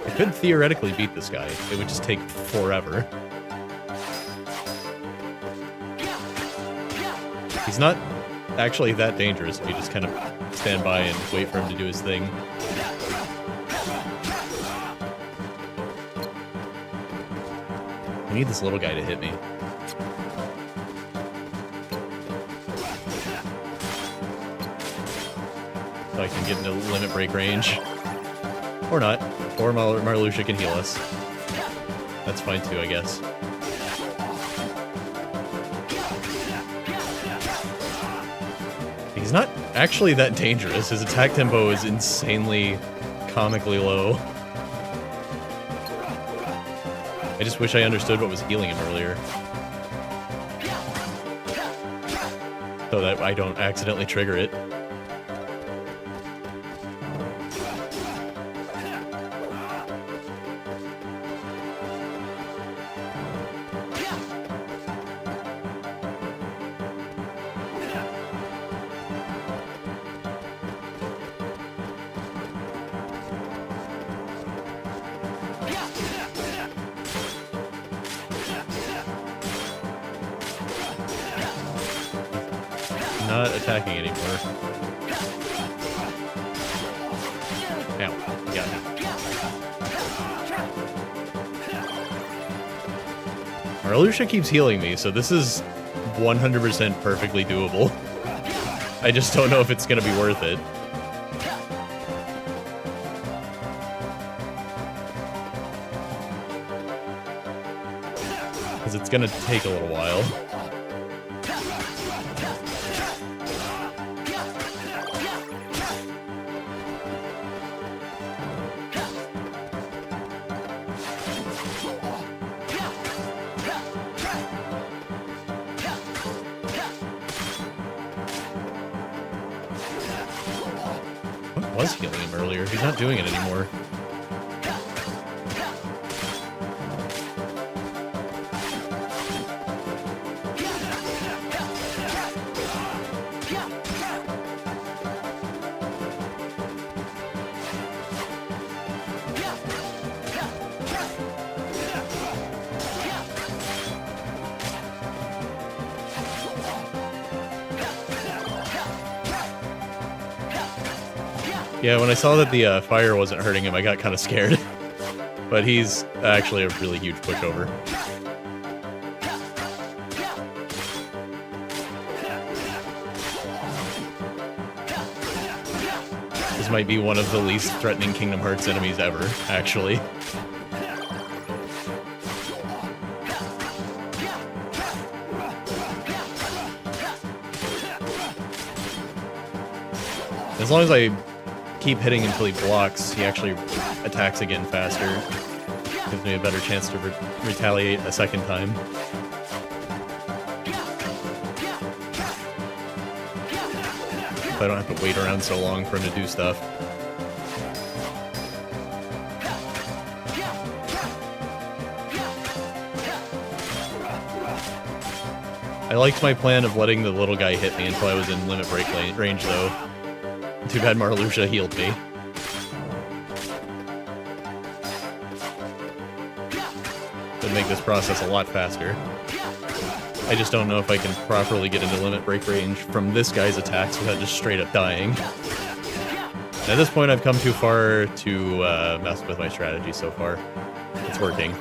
I could theoretically beat this guy. It would just take forever. He's not actually that dangerous if you just kind of stand by and wait for him to do his thing. I need this little guy to hit me. So I can get into limit break range. Or not. Or Marluxia can heal us. That's fine too, I guess. He's not actually that dangerous. His attack tempo is insanely, comically low. I just wish I understood what was healing him earlier. So that I don't accidentally trigger it. Not attacking anymore. got me. Marluxia keeps healing me, so this is 100% perfectly doable. I just don't know if it's gonna be worth it. Because it's gonna take a little while. What was healing him earlier? He's not doing it anymore. Yeah, when I saw that the fire wasn't hurting him, I got kind of scared. But he's actually a really huge pushover. This might be one of the least threatening Kingdom Hearts enemies ever, actually. As long as I keep hitting until he blocks, he actually attacks again faster. Gives me a better chance to retaliate a second time. If I don't have to wait around so long for him to do stuff. I liked my plan of letting the little guy hit me until I was in limit break range, though. Too bad Marluxia healed me. Would make this process a lot faster. I just don't know if I can properly get into limit break range from this guy's attacks without just straight up dying. At this point, I've come too far to mess with my strategy so far. It's working.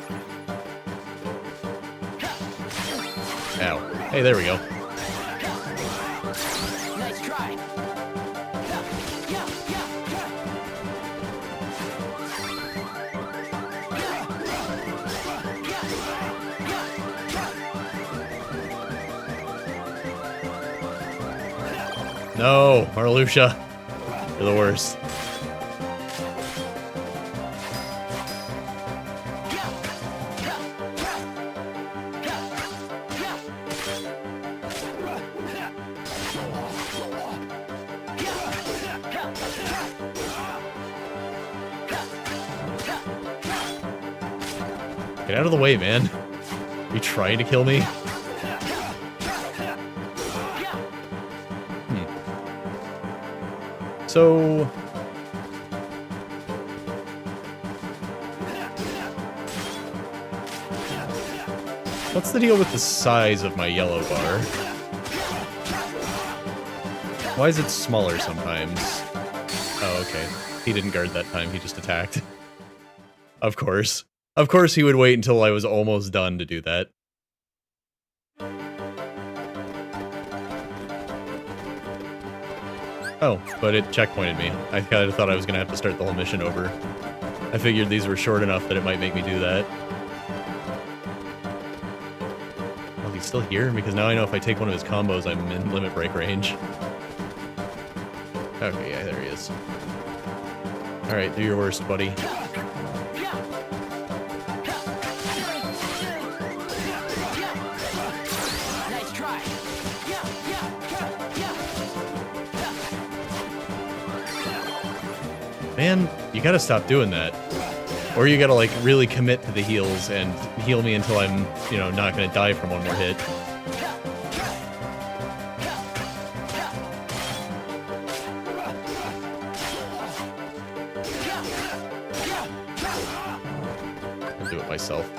Ow. Hey, there we go. Nice try. No, Marluxia. You're the worst. Get out of the way, man. Are you trying to kill me? So... what's the deal with the size of my yellow bar? Why is it smaller sometimes? Oh, okay. He didn't guard that time, he just attacked. Of course. Of course he would wait until I was almost done to do that. Oh, but it checkpointed me. I kind of thought I was going to have to start the whole mission over. I figured these were short enough that it might make me do that. Oh, he's still here? Because now I know if I take one of his combos, I'm in limit break range. Okay, yeah, there he is. Alright, do your worst, buddy. Nice try. Man, you gotta stop doing that. Or you gotta, like, really commit to the heals and heal me until I'm, you know, not gonna die from one more hit. I'll do it myself.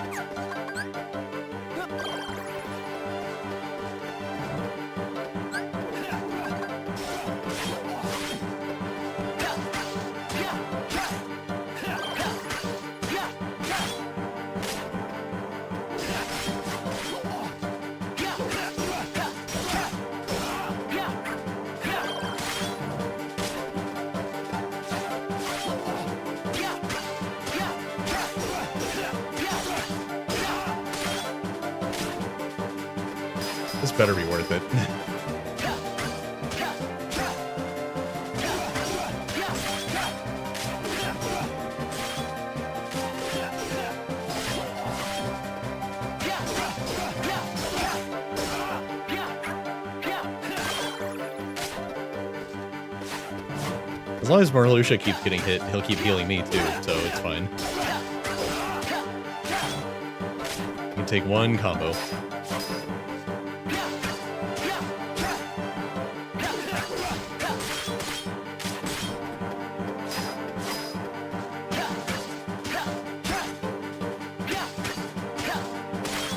This better be worth it. As long as Marluxia keeps getting hit, he'll keep healing me too, so it's fine. You can take one combo.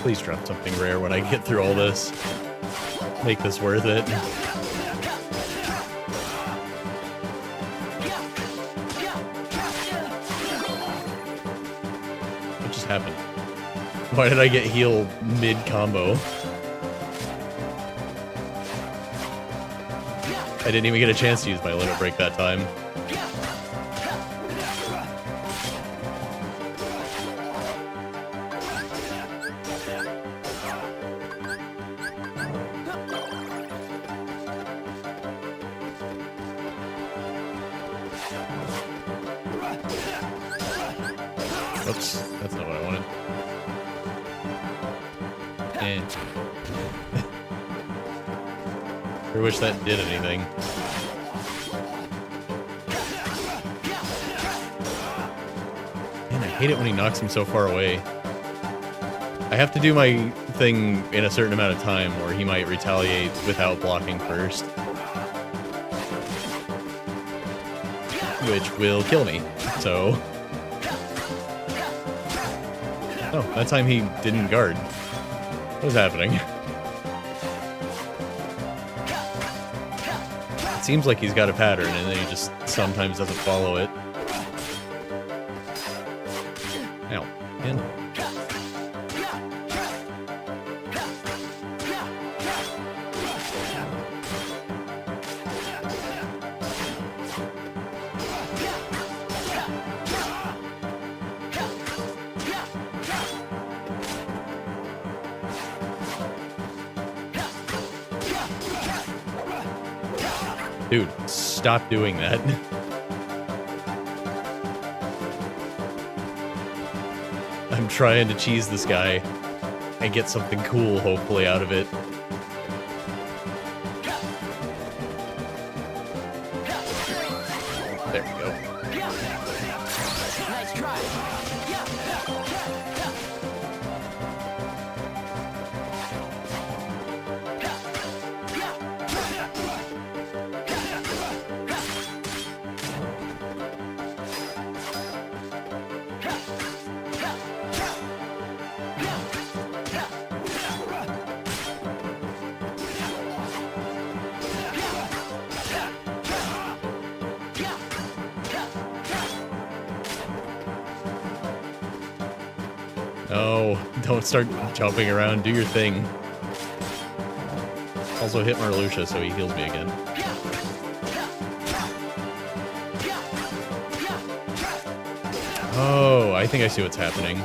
Please drop something rare when I get through all this. Make this worth it. What just happened? Why did I get healed mid-combo? I didn't even get a chance to use my limit break that time. Oops, that's not what I wanted. I wish that did anything. Man, I hate it when he knocks him so far away. I have to do my thing in a certain amount of time, or he might retaliate without blocking first. Which will kill me, so... Oh, that time he didn't guard. What was happening? It seems like he's got a pattern, and then he just sometimes doesn't follow it. Ow. Man. Dude, stop doing that. I'm trying to cheese this guy and get something cool, hopefully, out of it. There we go. Nice try. No, don't start jumping around. Do your thing. Also hit Marluxia so he heals me again. Oh, I think I see what's happening.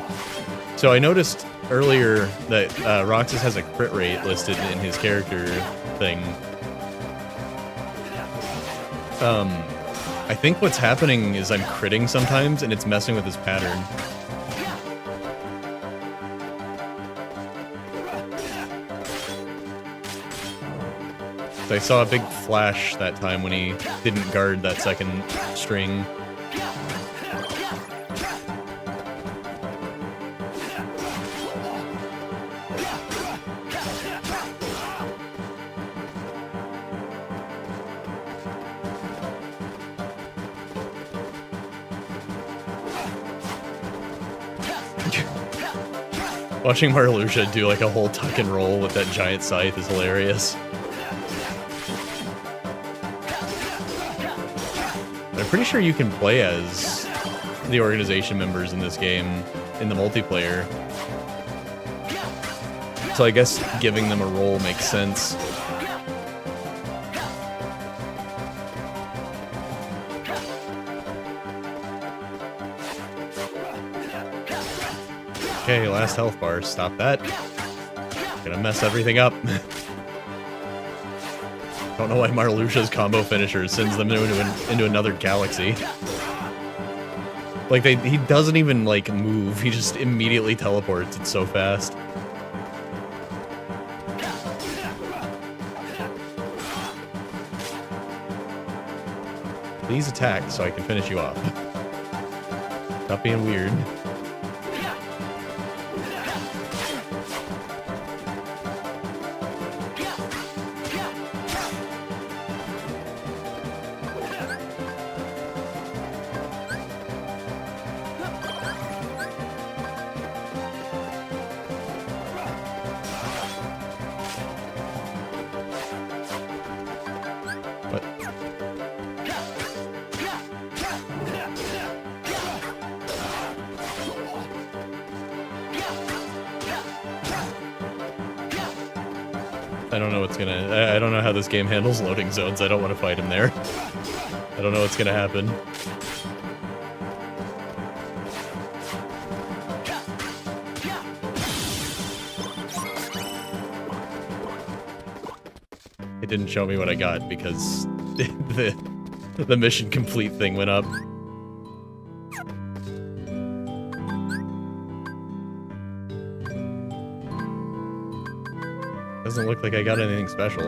So I noticed earlier that Roxas has a crit rate listed in his character thing. I think what's happening is I'm critting sometimes and it's messing with his pattern. I saw a big flash that time when he didn't guard that second string. Watching Marluxia do like a whole tuck and roll with that giant scythe is hilarious. I'm pretty sure you can play as the organization members in this game in the multiplayer. So I guess giving them a role makes sense. Okay, last health bar. Stop that. Gonna mess everything up. Don't know why Marluxia's combo finisher sends them into another galaxy. Like, he doesn't even, like, move. He just immediately teleports. It's so fast. Please attack so I can finish you off. Stop being weird. I don't know what's gonna... I don't know how this game handles loading zones. I don't want to fight him there. I don't know what's gonna happen. It didn't show me what I got because the mission complete thing went up. Doesn't look like I got anything special.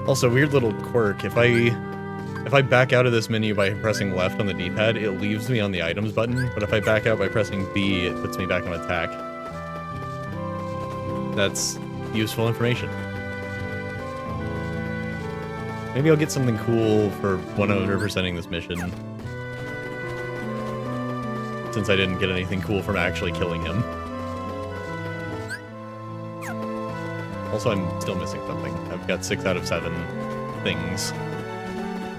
Also, weird little quirk. If I back out of this menu by pressing left on the D-pad, it leaves me on the items button, but if I back out by pressing B, it puts me back on attack. That's useful information. Maybe I'll get something cool for 100%ing this mission. Since I didn't get anything cool from actually killing him. Also, I'm still missing something. I've got 6 out of 7 things.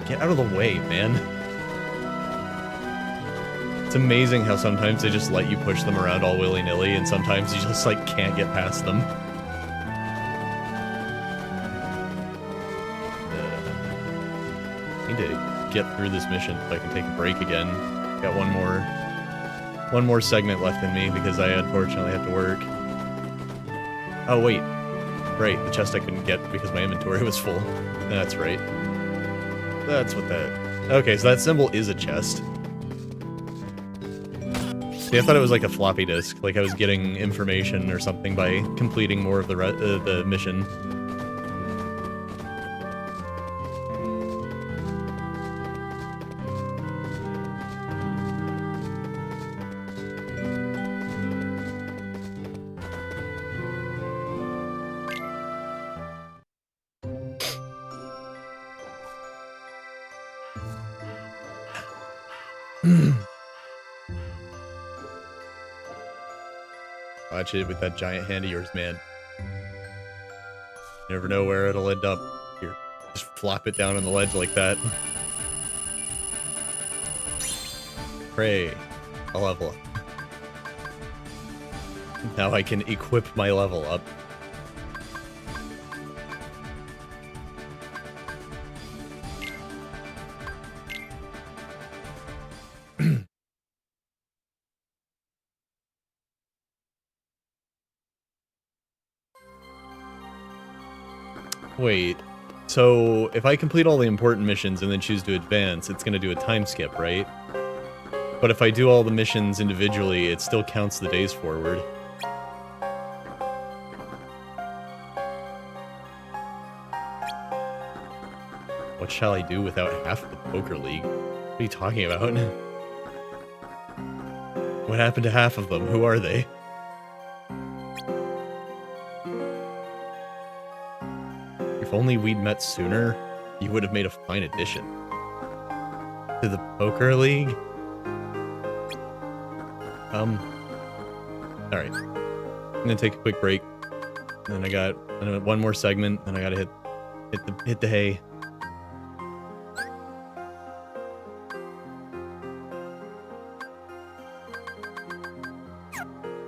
Get out of the way, man. It's amazing how sometimes they just let you push them around all willy-nilly, and sometimes you just, like, can't get past them. Need to get through this mission so I can take a break again. Got one more segment left in me because I unfortunately have to work. Oh, wait. Right, the chest I couldn't get because my inventory was full. That's right. That's what that... Okay, so that symbol is a chest. See, I thought it was like a floppy disk, like I was getting information or something by completing more of the mission. Watch it with that giant hand of yours, man. You never know where it'll end up. Here, just flop it down on the ledge like that. Pray. I'll level up. Now I can equip my level up. Wait, so if I complete all the important missions and then choose to advance, it's going to do a time skip, right? But if I do all the missions individually, it still counts the days forward. What shall I do without half the poker league? What are you talking about? What happened to half of them? Who are they? If only we'd met sooner, you would have made a fine addition. To the poker league? Alright. I'm gonna take a quick break. Then I got one more segment, then I gotta hit the hay.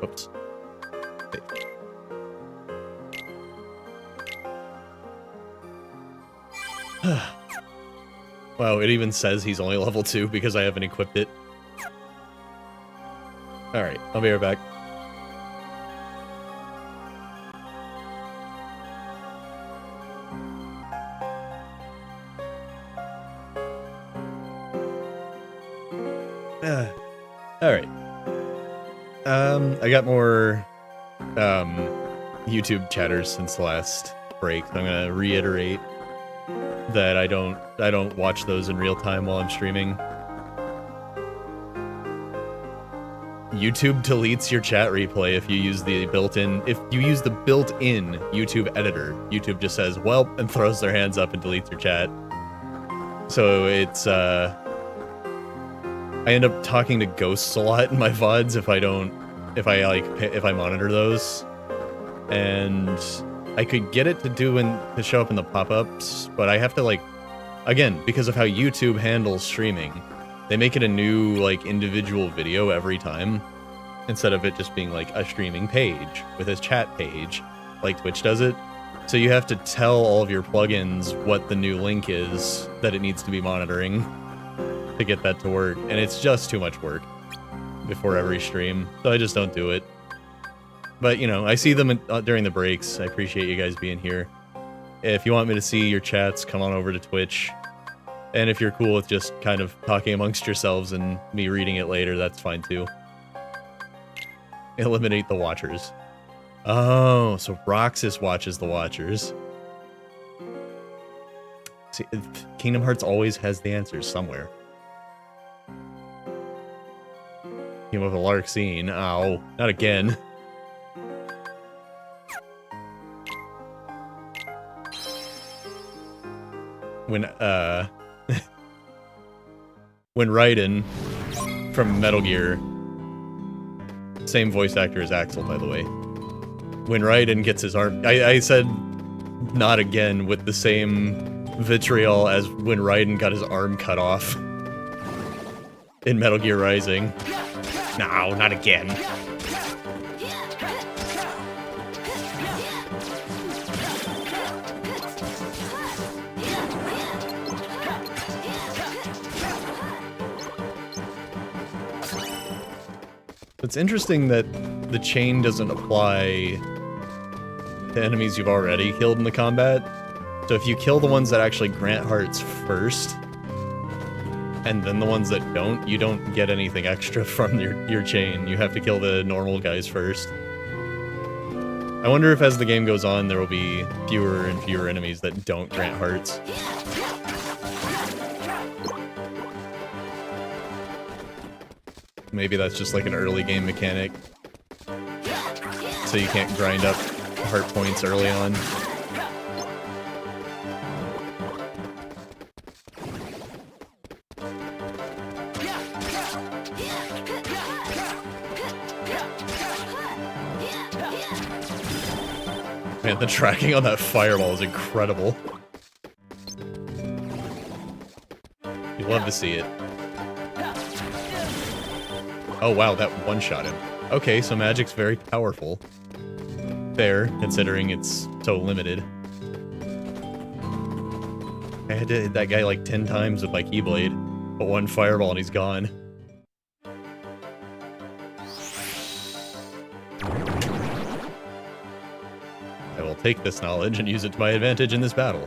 Oops. Wow, it even says he's only level 2 because I haven't equipped it. Alright, I'll be right back. Alright. I got more YouTube chatters since the last break. So I'm gonna reiterate that I don't watch those in real time while I'm streaming. YouTube deletes your chat replay if you use the built-in YouTube editor. YouTube just says, "Well," and throws their hands up and deletes your chat. So it's I end up talking to ghosts a lot in my VODs if I monitor those. And I could get it to show up in the pop-ups, but I have to again, because of how YouTube handles streaming, they make it a new individual video every time, instead of it just being a streaming page with a chat page, like Twitch does it. So you have to tell all of your plugins what the new link is that it needs to be monitoring to get that to work, and it's just too much work before every stream, so I just don't do it. But, you know, I see them during the breaks. I appreciate you guys being here. If you want me to see your chats, come on over to Twitch. And if you're cool with just kind of talking amongst yourselves and me reading it later, that's fine too. Eliminate the watchers. Oh, so Roxas watches the watchers. See, Kingdom Hearts always has the answers somewhere. Came with a lark scene. Ow, not again. When Raiden from Metal Gear, same voice actor as Axel, by the way. When Raiden gets his arm, I said not again with the same vitriol as when Raiden got his arm cut off in Metal Gear Rising. No, not again. It's interesting that the chain doesn't apply to enemies you've already killed in the combat. So if you kill the ones that actually grant hearts first, and then the ones that don't, you don't get anything extra from your chain. You have to kill the normal guys first. I wonder if as the game goes on, there will be fewer and fewer enemies that don't grant hearts. Maybe that's just like an early game mechanic, so you can't grind up heart points early on. Man, the tracking on that fireball is incredible. You love to see it. Oh wow, that one-shot him. Okay, so magic's very powerful. Fair, considering it's so limited. I had to hit that guy like 10 times with my Keyblade, but one fireball and he's gone. I will take this knowledge and use it to my advantage in this battle.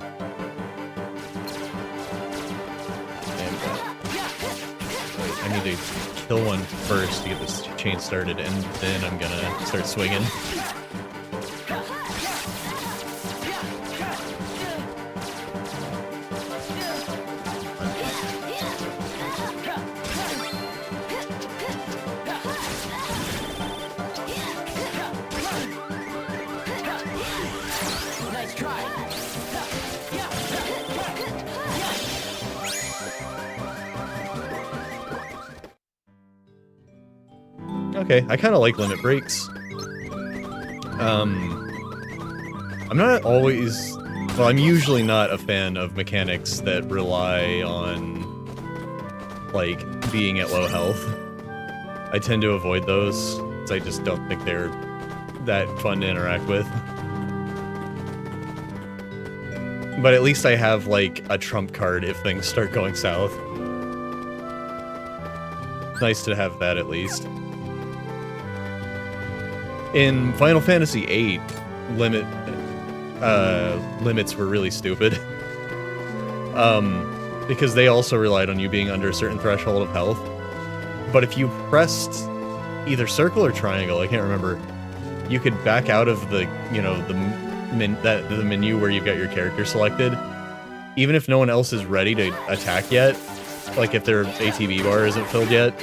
I need to kill one first to get this chain started, and then I'm gonna start swinging. Nice try. Okay, I kind of like limit breaks. I'm not always... Well, I'm usually not a fan of mechanics that rely on, like, being at low health. I tend to avoid those, because I just don't think they're that fun to interact with. But at least I have, like, a trump card if things start going south. Nice to have that, at least. In Final Fantasy VIII, limits were really stupid. Because they also relied on you being under a certain threshold of health. But if you pressed either circle or triangle, I can't remember, you could back out of the, you know, the menu where you've got your character selected, even if no one else is ready to attack yet, like if their ATB bar isn't filled yet,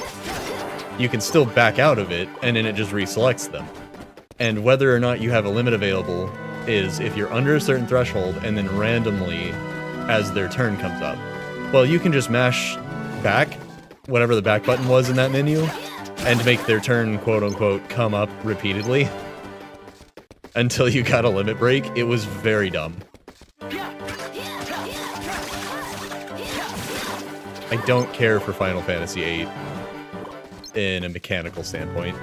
you can still back out of it, and then it just reselects them. And whether or not you have a limit available is if you're under a certain threshold, and then randomly, as their turn comes up, well, you can just mash back, whatever the back button was in that menu, and make their turn, quote-unquote, come up repeatedly until you got a limit break. It was very dumb. I don't care for Final Fantasy VIII in a mechanical standpoint.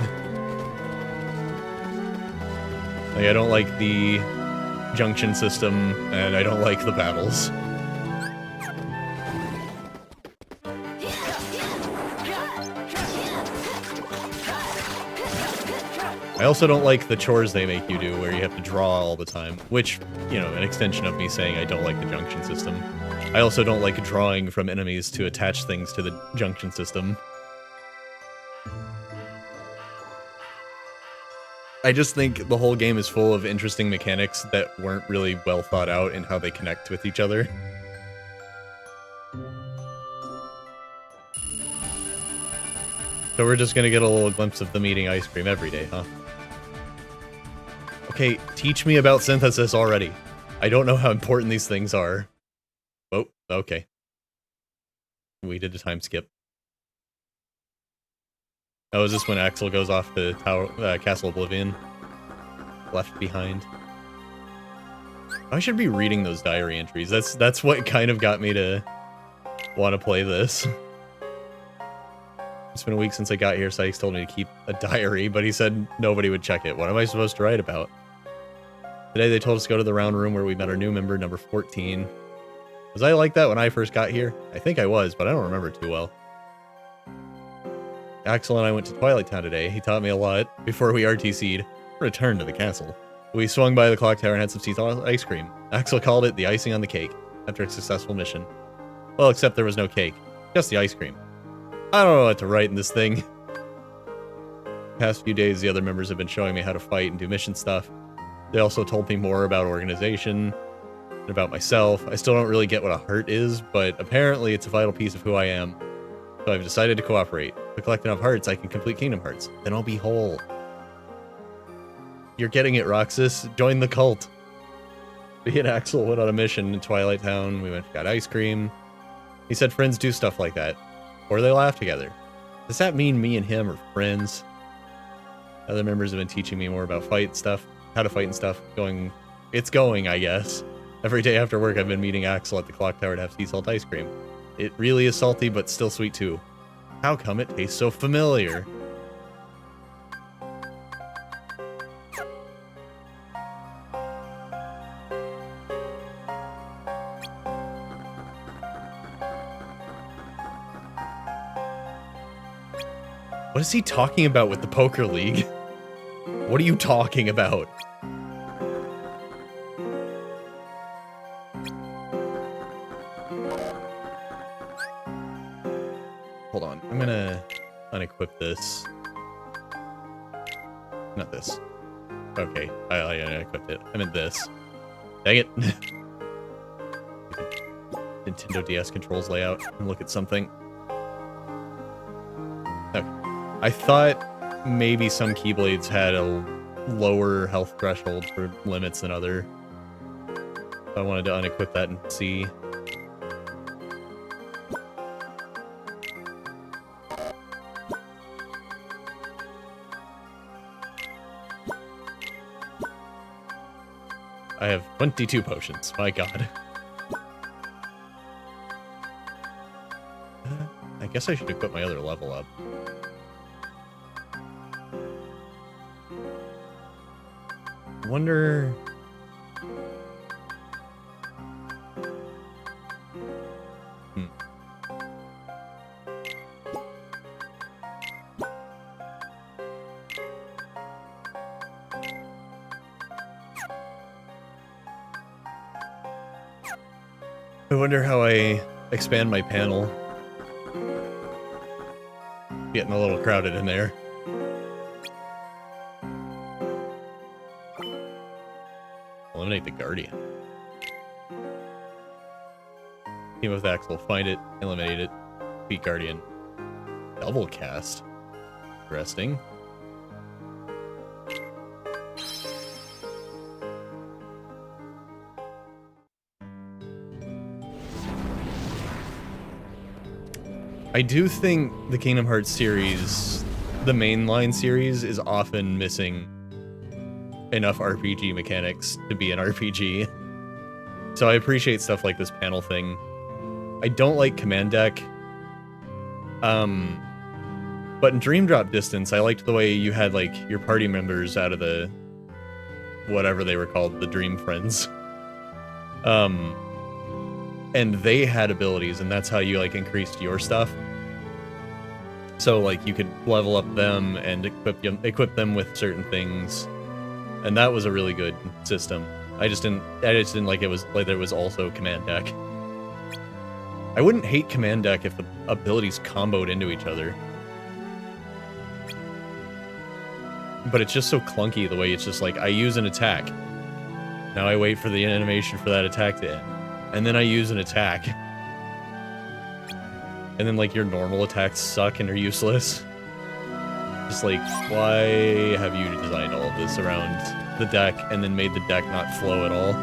Like, I don't like the junction system, and I don't like the battles. I also don't like the chores they make you do, where you have to draw all the time, which, you know, an extension of me saying I don't like the junction system. I also don't like drawing from enemies to attach things to the junction system. I just think the whole game is full of interesting mechanics that weren't really well thought out in how they connect with each other. So we're just gonna get a little glimpse of them eating ice cream every day, huh? Okay, teach me about synthesis already. I don't know how important these things are. Oh, okay. We did a time skip. Oh, is this when Axel goes off to Castle Oblivion? Left behind. I should be reading those diary entries. That's what kind of got me to want to play this. It's been a week since I got here, Sykes told me to keep a diary, but he said nobody would check it. What am I supposed to write about? Today they told us to go to the round room where we met our new member, number 14. Was I like that when I first got here? I think I was, but I don't remember too well. Axel and I went to Twilight Town today. He taught me a lot before we RTC'd. Returned to the castle. We swung by the clock tower and had some sea salt ice cream. Axel called it the icing on the cake after a successful mission. Well, except there was no cake, just the ice cream. I don't know what to write in this thing. Past few days, the other members have been showing me how to fight and do mission stuff. They also told me more about organization and about myself. I still don't really get what a heart is, but apparently it's a vital piece of who I am. So I've decided to cooperate. If I collect enough hearts, I can complete Kingdom Hearts. Then I'll be whole. You're getting it, Roxas. Join the cult. Me and Axel went on a mission in Twilight Town. We went and got ice cream. He said friends do stuff like that. Or they laugh together. Does that mean me and him are friends? Other members have been teaching me more about fight stuff. How to fight and stuff. It's going, I guess. Every day after work, I've been meeting Axel at the clock tower to have sea salt ice cream. It really is salty, but still sweet too. How come it tastes so familiar? What is he talking about with the poker league? What are you talking about? Hold on, I'm gonna unequip this. Not this. Okay, I unequipped it. I meant this. Dang it. Nintendo DS controls layout and look at something. Okay. I thought maybe some Keyblades had a lower health threshold for limits than other. I wanted to unequip that and see. I have 22 potions, my god. I guess I should equip my other level up. Wonder... I wonder how I expand my panel. Getting a little crowded in there. Eliminate the Guardian. Team with Axel. Find it. Eliminate it. Beat Guardian. Double cast. Interesting. I do think the Kingdom Hearts series, the mainline series, is often missing enough RPG mechanics to be an RPG. So I appreciate stuff like this panel thing. I don't like Command Deck. But in Dream Drop Distance, I liked the way you had, like, your party members out of the... whatever they were called, the Dream Friends. And they had abilities, and that's how you, like, increased your stuff. So, like, you could level up them and equip them with certain things. And that was a really good system. I just didn't like it was like there was also Command Deck. I wouldn't hate Command Deck if the abilities comboed into each other. But it's just so clunky the way it's just like, I use an attack. Now I wait for the animation for that attack to end. And then I use an attack. And then, like, your normal attacks suck and are useless. Just like, why have you designed all of this around the deck and then made the deck not flow at all?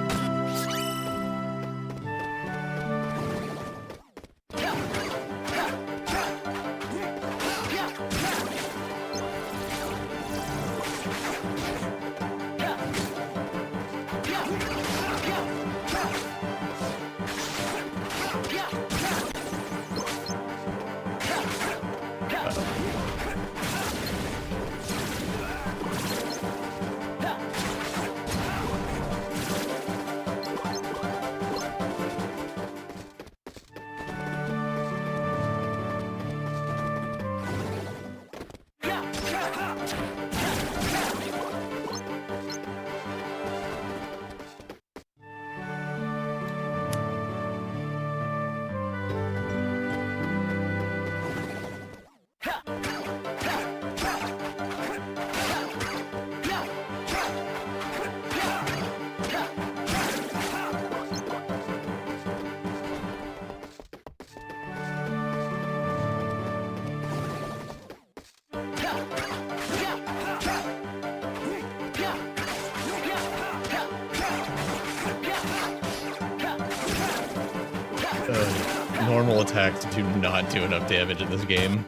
Normal attacks do not do enough damage in this game.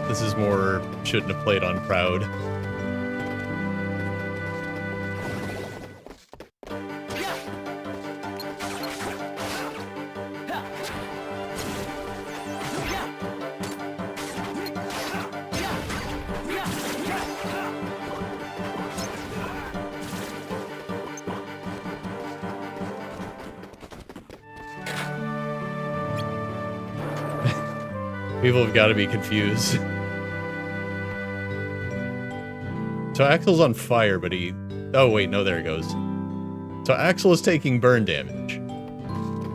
This is more shouldn't have played on Proud. People have got to be confused. So Axel's on fire, but he... Oh, wait, no, there he goes. So Axel is taking burn damage.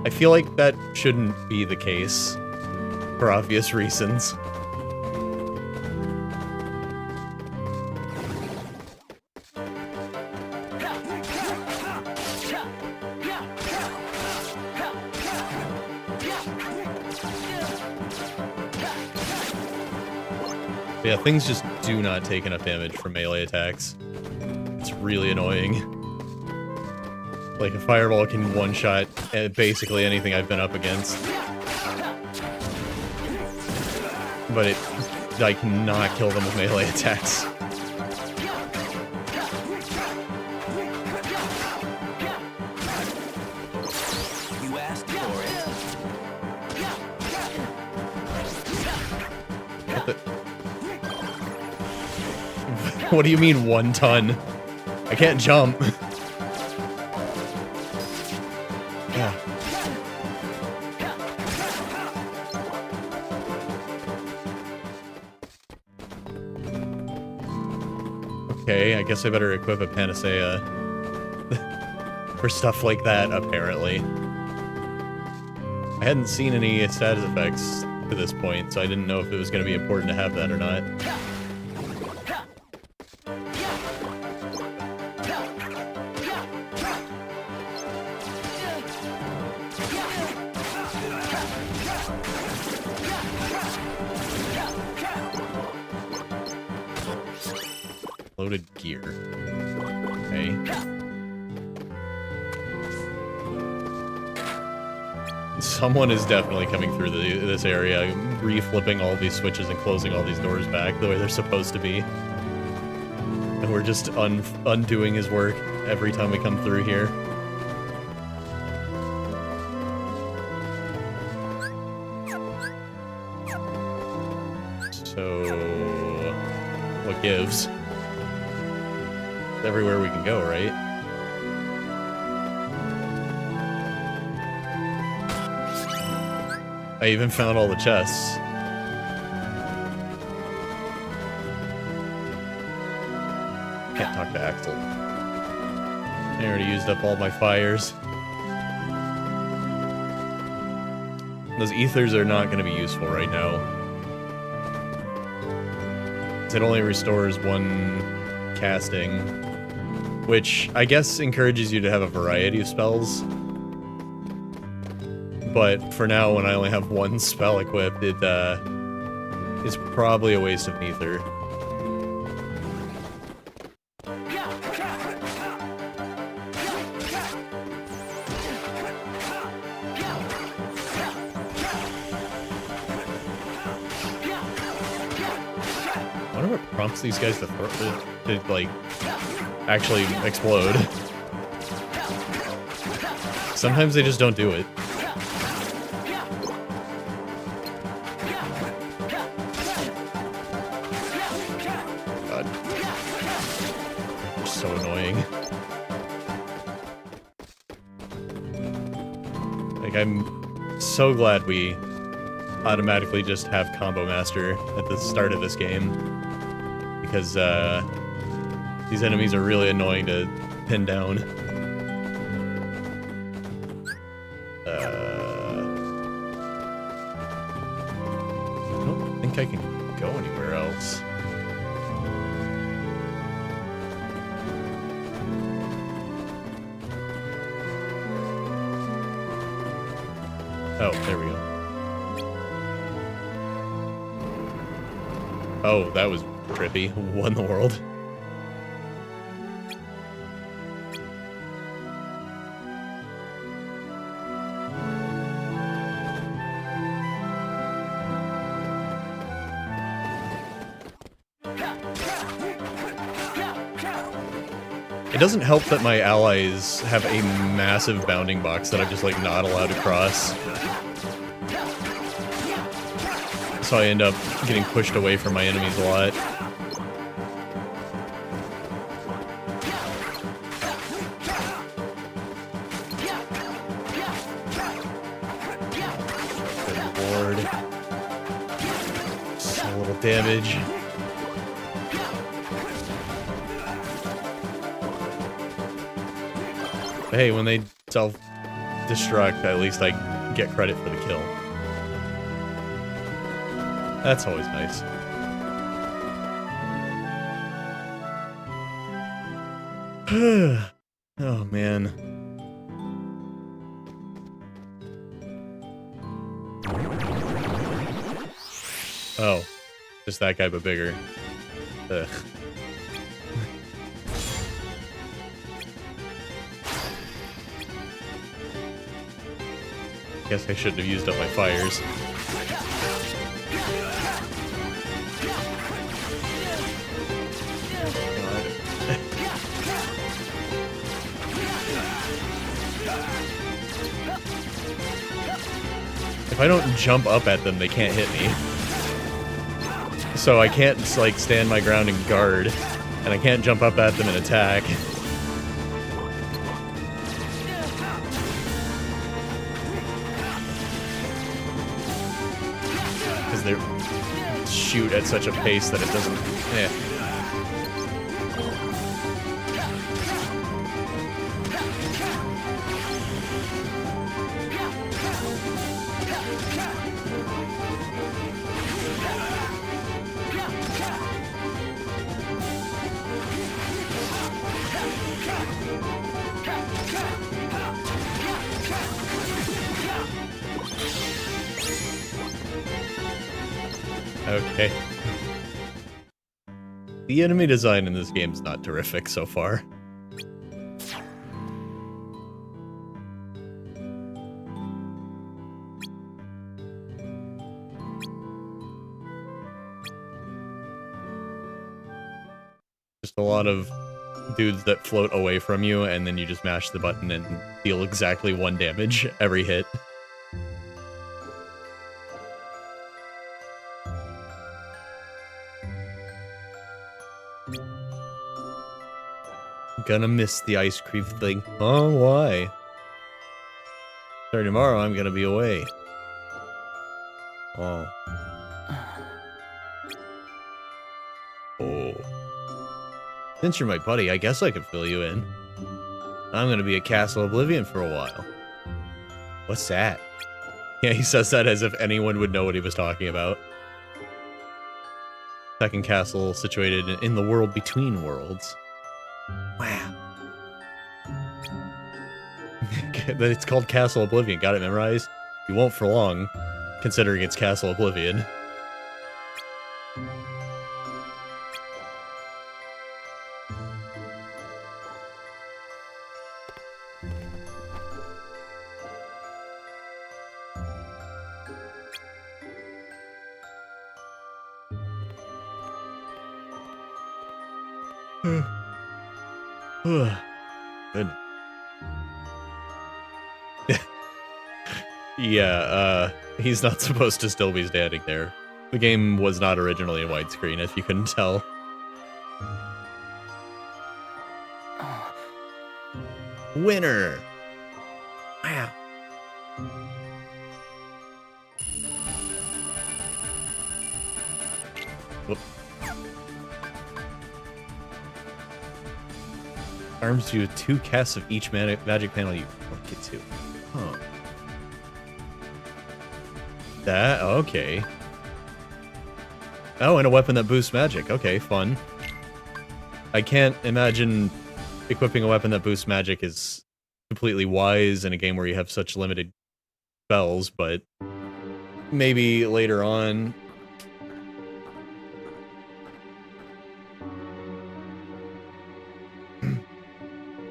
I feel like that shouldn't be the case, for obvious reasons. Yeah, things just do not take enough damage from melee attacks. It's really annoying. Like, a fireball can one-shot basically anything I've been up against. But it, I cannot kill them with melee attacks. You asked for it. What the... What do you mean 1 ton? I can't jump. Yeah. Okay, I guess I better equip a panacea for stuff like that, apparently. I hadn't seen any status effects to this point, so I didn't know if it was going to be important to have that or not. Loaded gear. Okay. Someone is definitely coming through this area, re-flipping all these switches and closing all these doors back the way they're supposed to be. And we're just undoing his work every time we come through here. So... what gives? It's everywhere we can go, right? I even found all the chests. Can't talk to Axel. I already used up all my fires. Those ethers are not going to be useful right now. It only restores one casting, which I guess encourages you to have a variety of spells. But for now, when I only have one spell equipped, it is probably a waste of ether. I wonder what prompts these guys to like actually explode. Sometimes they just don't do it. God. They're so annoying. Like, I'm so glad we automatically just have Combo Master at the start of this game. Because, these enemies are really annoying to pin down. I don't think I can go anywhere else. Oh, there we go. Oh, that was trippy. What in the world? It doesn't help that my allies have a massive bounding box that I'm just, like, not allowed to cross. So I end up getting pushed away from my enemies a lot. Good lord. Just a little damage. But hey, when they self-destruct, at least I get credit for the kill. That's always nice. Oh, man. Oh. Just that guy, but bigger. Ugh. Guess I shouldn't have used up my fires. If I don't jump up at them, they can't hit me. So I can't, like, stand my ground and guard, and I can't jump up at them and attack. Because they shoot at such a pace that it doesn't... Okay. The enemy design in this game's not terrific so far. Just a lot of dudes that float away from you, and then you just mash the button and deal exactly 1 damage every hit. Gonna miss the ice cream thing. Oh, why? Starting tomorrow, I'm gonna be away. Oh. Oh. Since you're my buddy, I guess I could fill you in. I'm gonna be at Castle Oblivion for a while. What's that? Yeah, he says that as if anyone would know what he was talking about. Second castle situated in the world between worlds. Wow. It's called Castle Oblivion. Got it memorized? You won't for long, considering it's Castle Oblivion. Good. Yeah, he's not supposed to still be standing there. The game was not originally in widescreen, if you couldn't tell. Winner! Wow. Whoop. Arms you with 2 casts of each magic panel you get to. Huh. That, okay. Oh, and a weapon that boosts magic. Okay, fun. I can't imagine equipping a weapon that boosts magic is completely wise in a game where you have such limited spells, but maybe later on.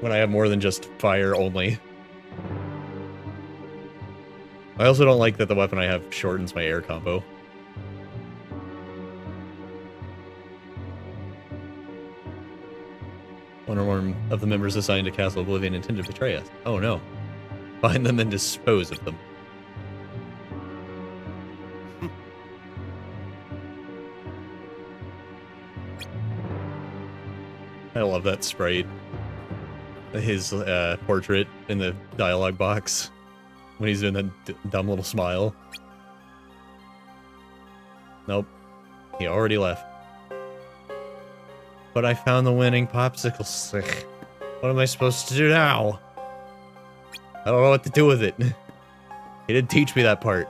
When I have more than just fire only. I also don't like that the weapon I have shortens my air combo. One or more of the members assigned to Castle Oblivion intend to betray us. Oh no. Find them and dispose of them. I love that sprite. His portrait in the dialogue box when he's doing that dumb little smile. Nope. He already left. But I found the winning popsicle stick. What am I supposed to do now? I don't know what to do with it. He didn't teach me that part.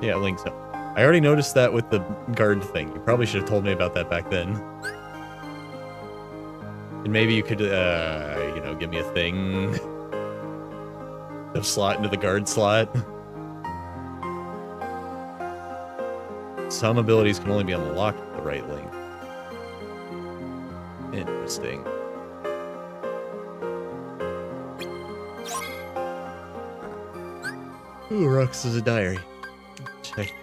Yeah, Link's up. I already noticed that with the guard thing. You probably should have told me about that back then. And maybe you could, you know, give me a thing. To slot into the guard slot. Some abilities can only be unlocked with the right link. Interesting. Ooh, Rux is a diary. Check.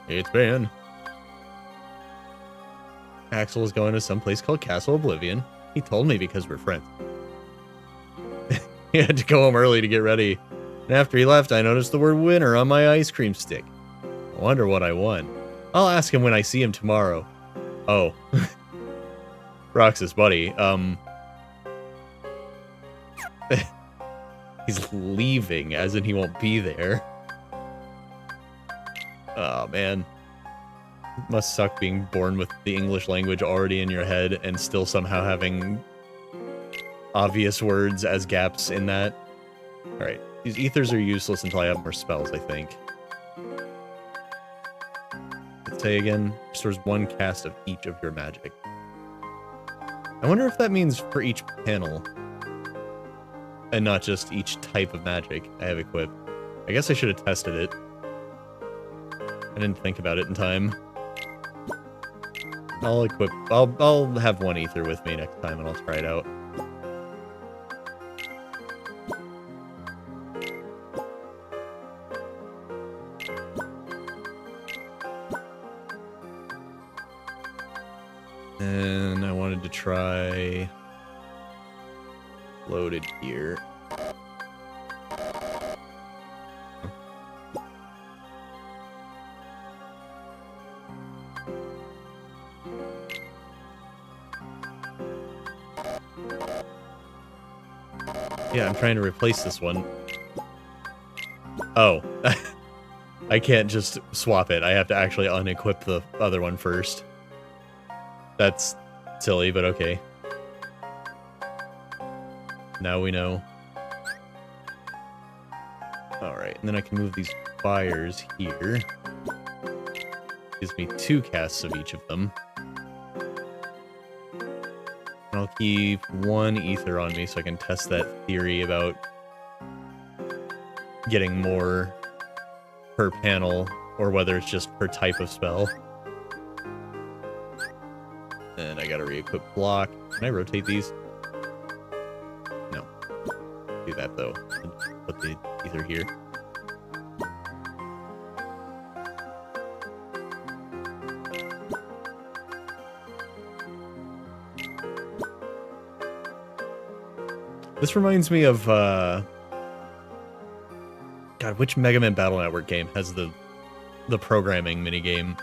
It's Ben. Axel is going to some place called Castle Oblivion. He told me because we're friends. He had to go home early to get ready. And after he left, I noticed the word winner on my ice cream stick. I wonder what I won. I'll ask him when I see him tomorrow. Oh. Rox's buddy. He's leaving, as in he won't be there. Oh, man. Must suck being born with the English language already in your head and still somehow having obvious words as gaps in that. Alright, These ethers are useless until I have more spells, I think. Let's say again, restores 1 cast of each of your magic. I wonder if that means for each panel, and not just each type of magic I have equipped. I guess I should have tested it. I didn't think about it in time. I'll have 1 ether with me next time and I'll try it out. And I wanted to try loaded gear. Yeah, I'm trying to replace this one. Oh. I can't just swap it. I have to actually unequip the other one first. That's silly, but okay. Now we know. Alright, and then I can move these fires here. Gives me 2 casts of each of them. And I'll keep 1 ether on me so I can test that theory about getting more per panel, or whether it's just per type of spell. And I gotta re-equip block. Can I rotate these? No. Do that though. Put the ether here. This reminds me of, God, which Mega Man Battle Network game has the programming minigame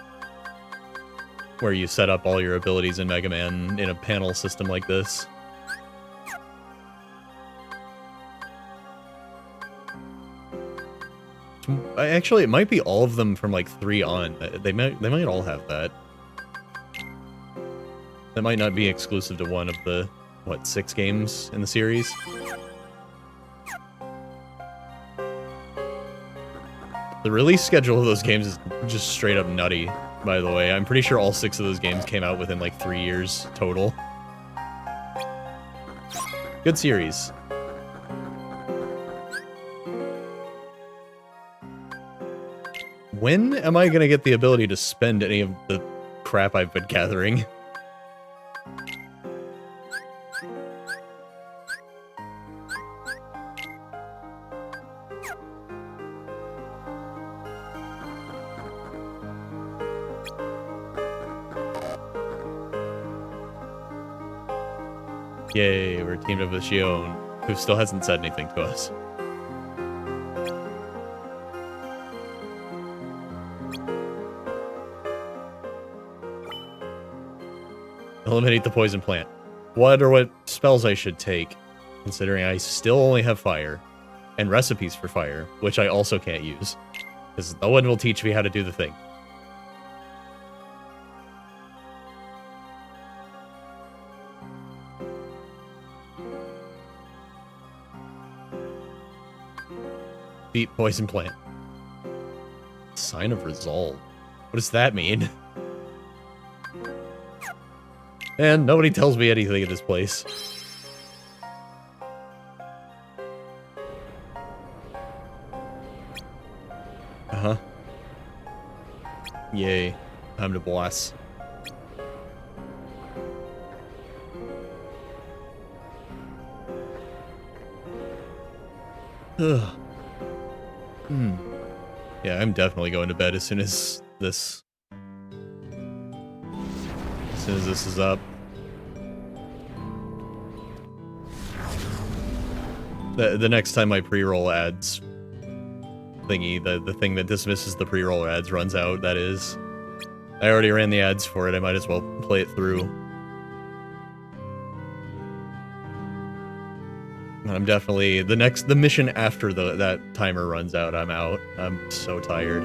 where you set up all your abilities in Mega Man in a panel system like this? Actually, it might be all of them from like 3 on. They might all have that. That might not be exclusive to one of the, what, 6 games in the series? The release schedule of those games is just straight up nutty, by the way. I'm pretty sure all 6 of those games came out within like 3 years total. Good series. When am I gonna get the ability to spend any of the crap I've been gathering? Yay, we're teamed up with Shion, who still hasn't said anything to us. Eliminate the poison plant. What spells I should take, considering I still only have fire, and recipes for fire, which I also can't use, because no one will teach me how to do the thing. Beat poison plant. Sign of resolve. What does that mean? And nobody tells me anything in this place. Uh-huh. Yay. Time to boss. Ugh. Yeah, I'm definitely going to bed as soon as this... As soon as this is up. The next time my pre-roll ads thingy, the thing that dismisses the pre-roll ads runs out, that is. I already ran the ads for it, I might as well play it through. I'm definitely, the mission after that timer runs out, I'm out. I'm so tired.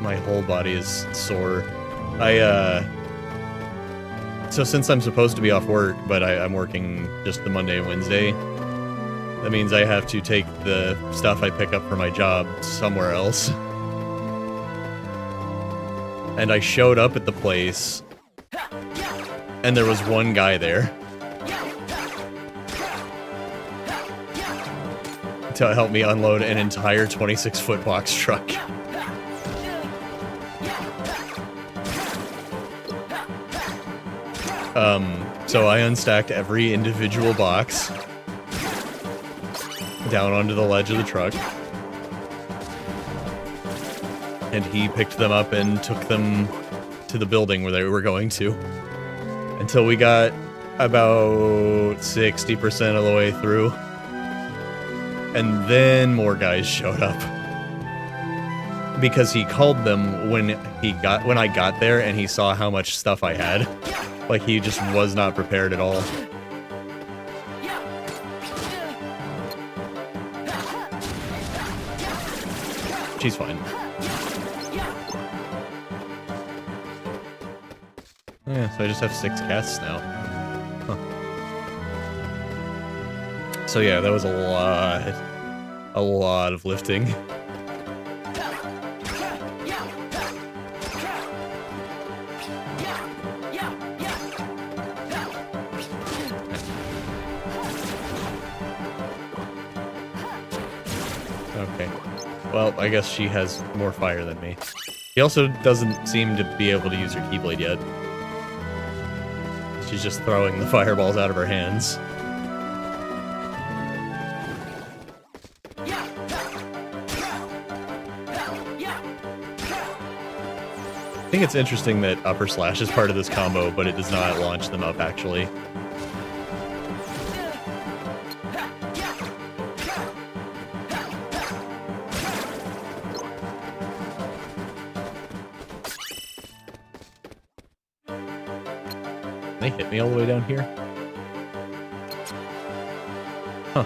My whole body is sore. So since I'm supposed to be off work, but I'm working just the Monday and Wednesday, that means I have to take the stuff I pick up for my job somewhere else. And I showed up at the place, and there was one guy there to help me unload an entire 26-foot box truck. So I unstacked every individual box down onto the ledge of the truck, and he picked them up and took them to the building where they were going to, until we got about 60% of the way through, and then more guys showed up because he called them when I got there and he saw how much stuff I had. Like, he just was not prepared at all. She's fine. Yeah, so I just have 6 casts now. Huh. So yeah, that was a lot of lifting. Okay. Well, I guess she has more fire than me. She also doesn't seem to be able to use her Keyblade yet. She's just throwing the fireballs out of her hands. I think it's interesting that upper slash is part of this combo, but it does not launch them up, actually. They hit me all the way down here? Huh.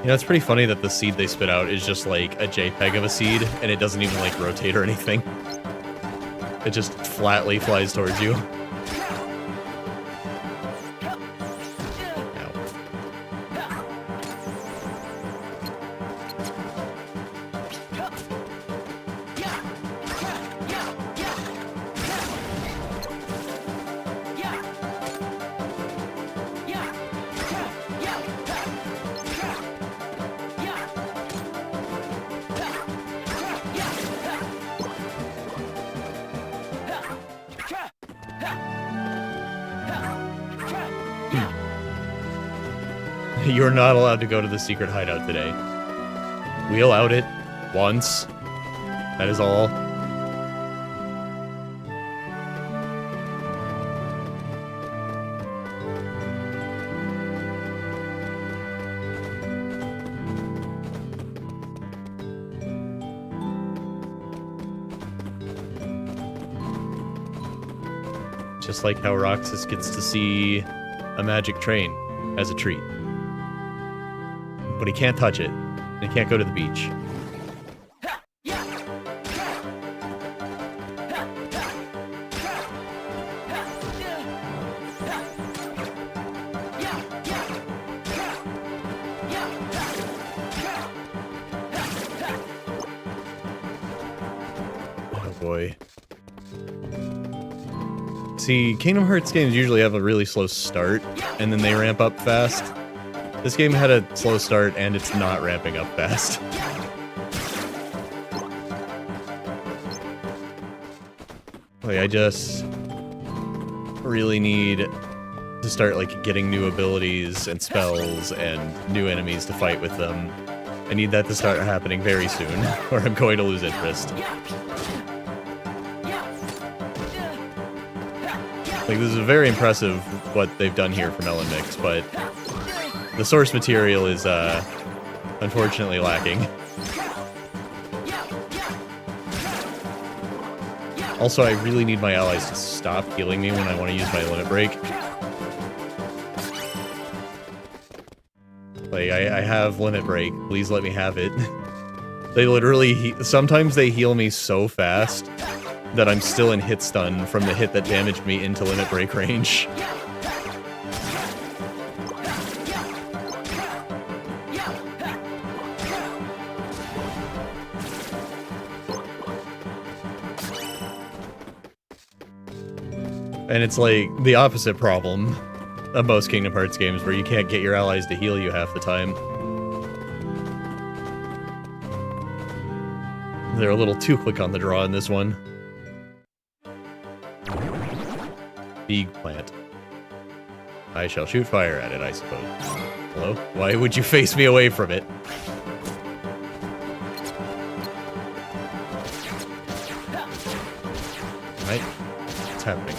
You know, it's pretty funny that the seed they spit out is just like a JPEG of a seed, and it doesn't even like rotate or anything. It just flatly flies towards you. You're not allowed to go to the secret hideout today. We allowed it once. That is all. Just like how Roxas gets to see a magic train as a treat. But he can't touch it, and he can't go to the beach. Oh boy. See, Kingdom Hearts games usually have a really slow start, and then they ramp up fast. This game had a slow start, and it's not ramping up fast. Like, I just really need to start, like, getting new abilities and spells and new enemies to fight with them. I need that to start happening very soon, or I'm going to lose interest. Like, this is very impressive what they've done here for MelonMix, but the source material is, unfortunately lacking. Also, I really need my allies to stop healing me when I want to use my limit break. Like, I have limit break. Please let me have it. They literally, sometimes they heal me so fast that I'm still in hit stun from the hit that damaged me into limit break range. And it's like the opposite problem of most Kingdom Hearts games where you can't get your allies to heal you half the time. They're a little too quick on the draw in this one. Big plant. I shall shoot fire at it, I suppose. Hello? Why would you face me away from it? Right? What's happening?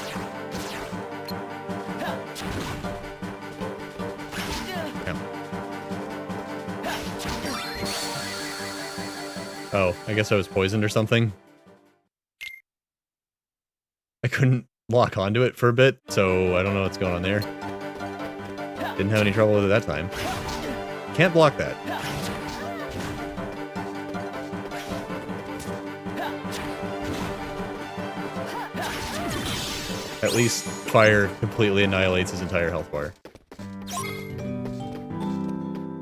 Oh, I guess I was poisoned or something. I couldn't lock onto it for a bit, so I don't know what's going on there. Didn't have any trouble with it that time. Can't block that. At least fire completely annihilates his entire health bar.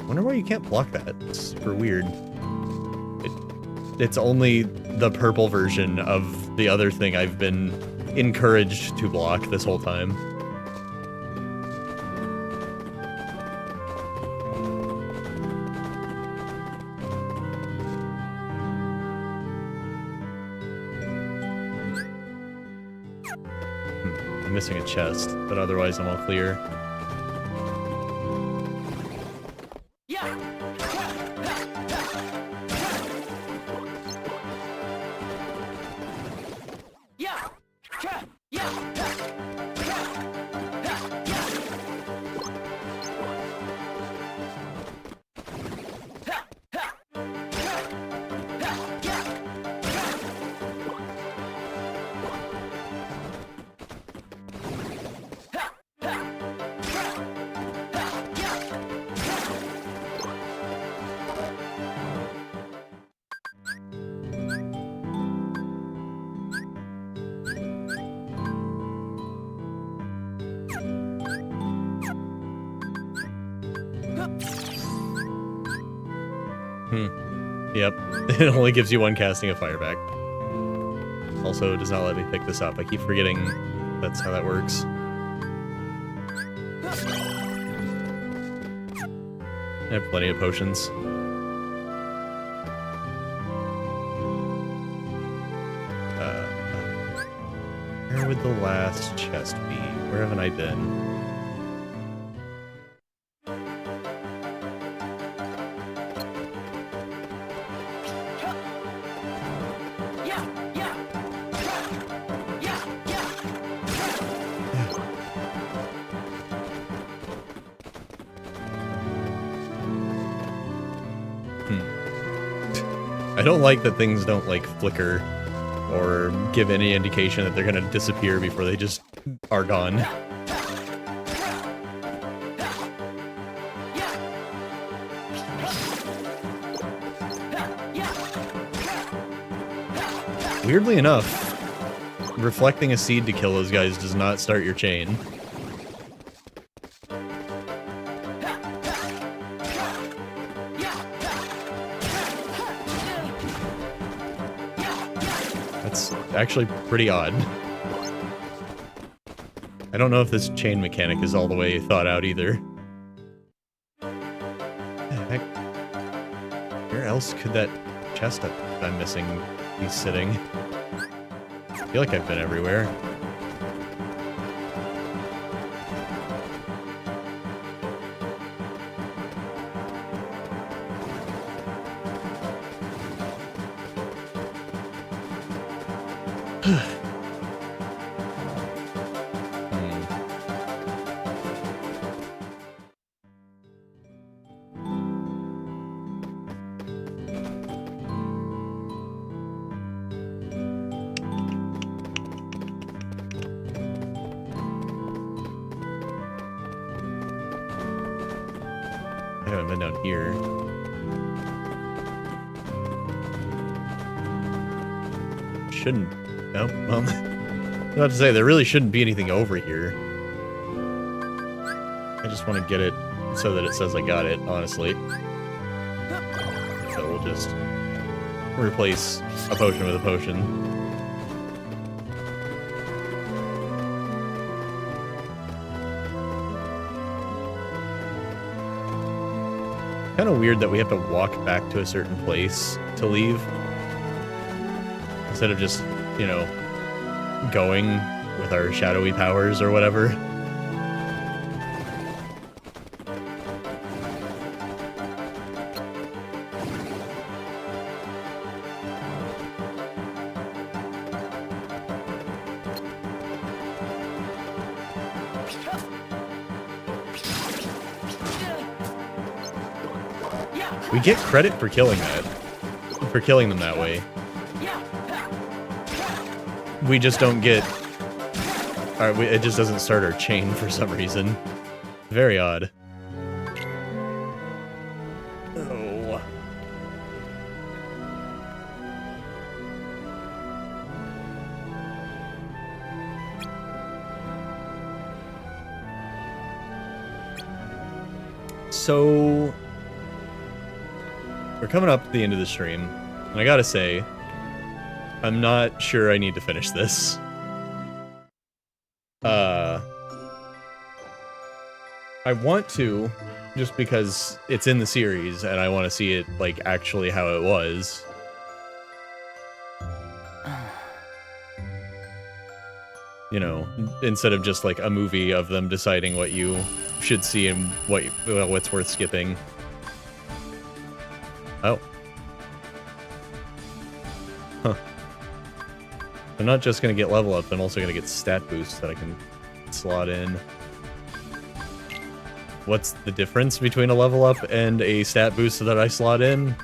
Wonder why you can't block that. It's super weird. It's only the purple version of the other thing I've been encouraged to block this whole time. I'm missing a chest, but otherwise I'm all clear. Yep, it only gives you one casting of fire back. Also, does not let me pick this up. I keep forgetting that's how that works. I have plenty of potions. Where would the last chest be? Where haven't I been? I don't like that things don't, like, flicker or give any indication that they're gonna disappear before they just are gone. Weirdly enough, reflecting a seed to kill those guys does not start your chain. That's actually pretty odd. I don't know if this chain mechanic is all the way thought out either. Heck, where else could that chest that I'm missing be sitting? I feel like I've been everywhere. I haven't been down here. Shouldn't. No? Well, I'm about to say, there really shouldn't be anything over here. I just want to get it so that it says I got it, honestly. So we'll just replace a potion with a potion. Kind of weird that we have to walk back to a certain place to leave. Instead of just, you know, going with our shadowy powers or whatever. We get credit for killing that. For killing them that way. We just don't get... Alright, it just doesn't start our chain for some reason. Very odd. Oh. So... we're coming up to the end of the stream, and I gotta say, I'm not sure I need to finish this. I want to, just because it's in the series, and I want to see it, like, actually how it was. You know, instead of just, like, a movie of them deciding what you should see and what's worth skipping. Oh. Huh. I'm not just gonna get level up, I'm also gonna get stat boosts that I can slot in. What's the difference between a level up and a stat boost that I slot in?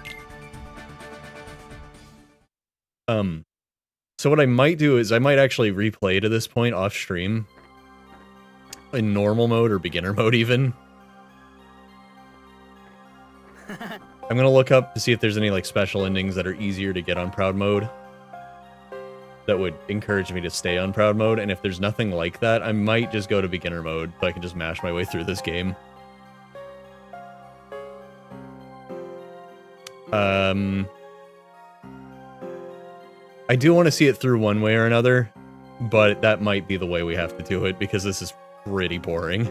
So what I might do is I might actually replay to this point off stream. In normal mode or beginner mode even. I'm gonna look up to see if there's any like special endings that are easier to get on Proud Mode. That would encourage me to stay on Proud Mode, and if there's nothing like that, I might just go to beginner mode so I can just mash my way through this game. I do want to see it through one way or another, but that might be the way we have to do it, because this is pretty boring.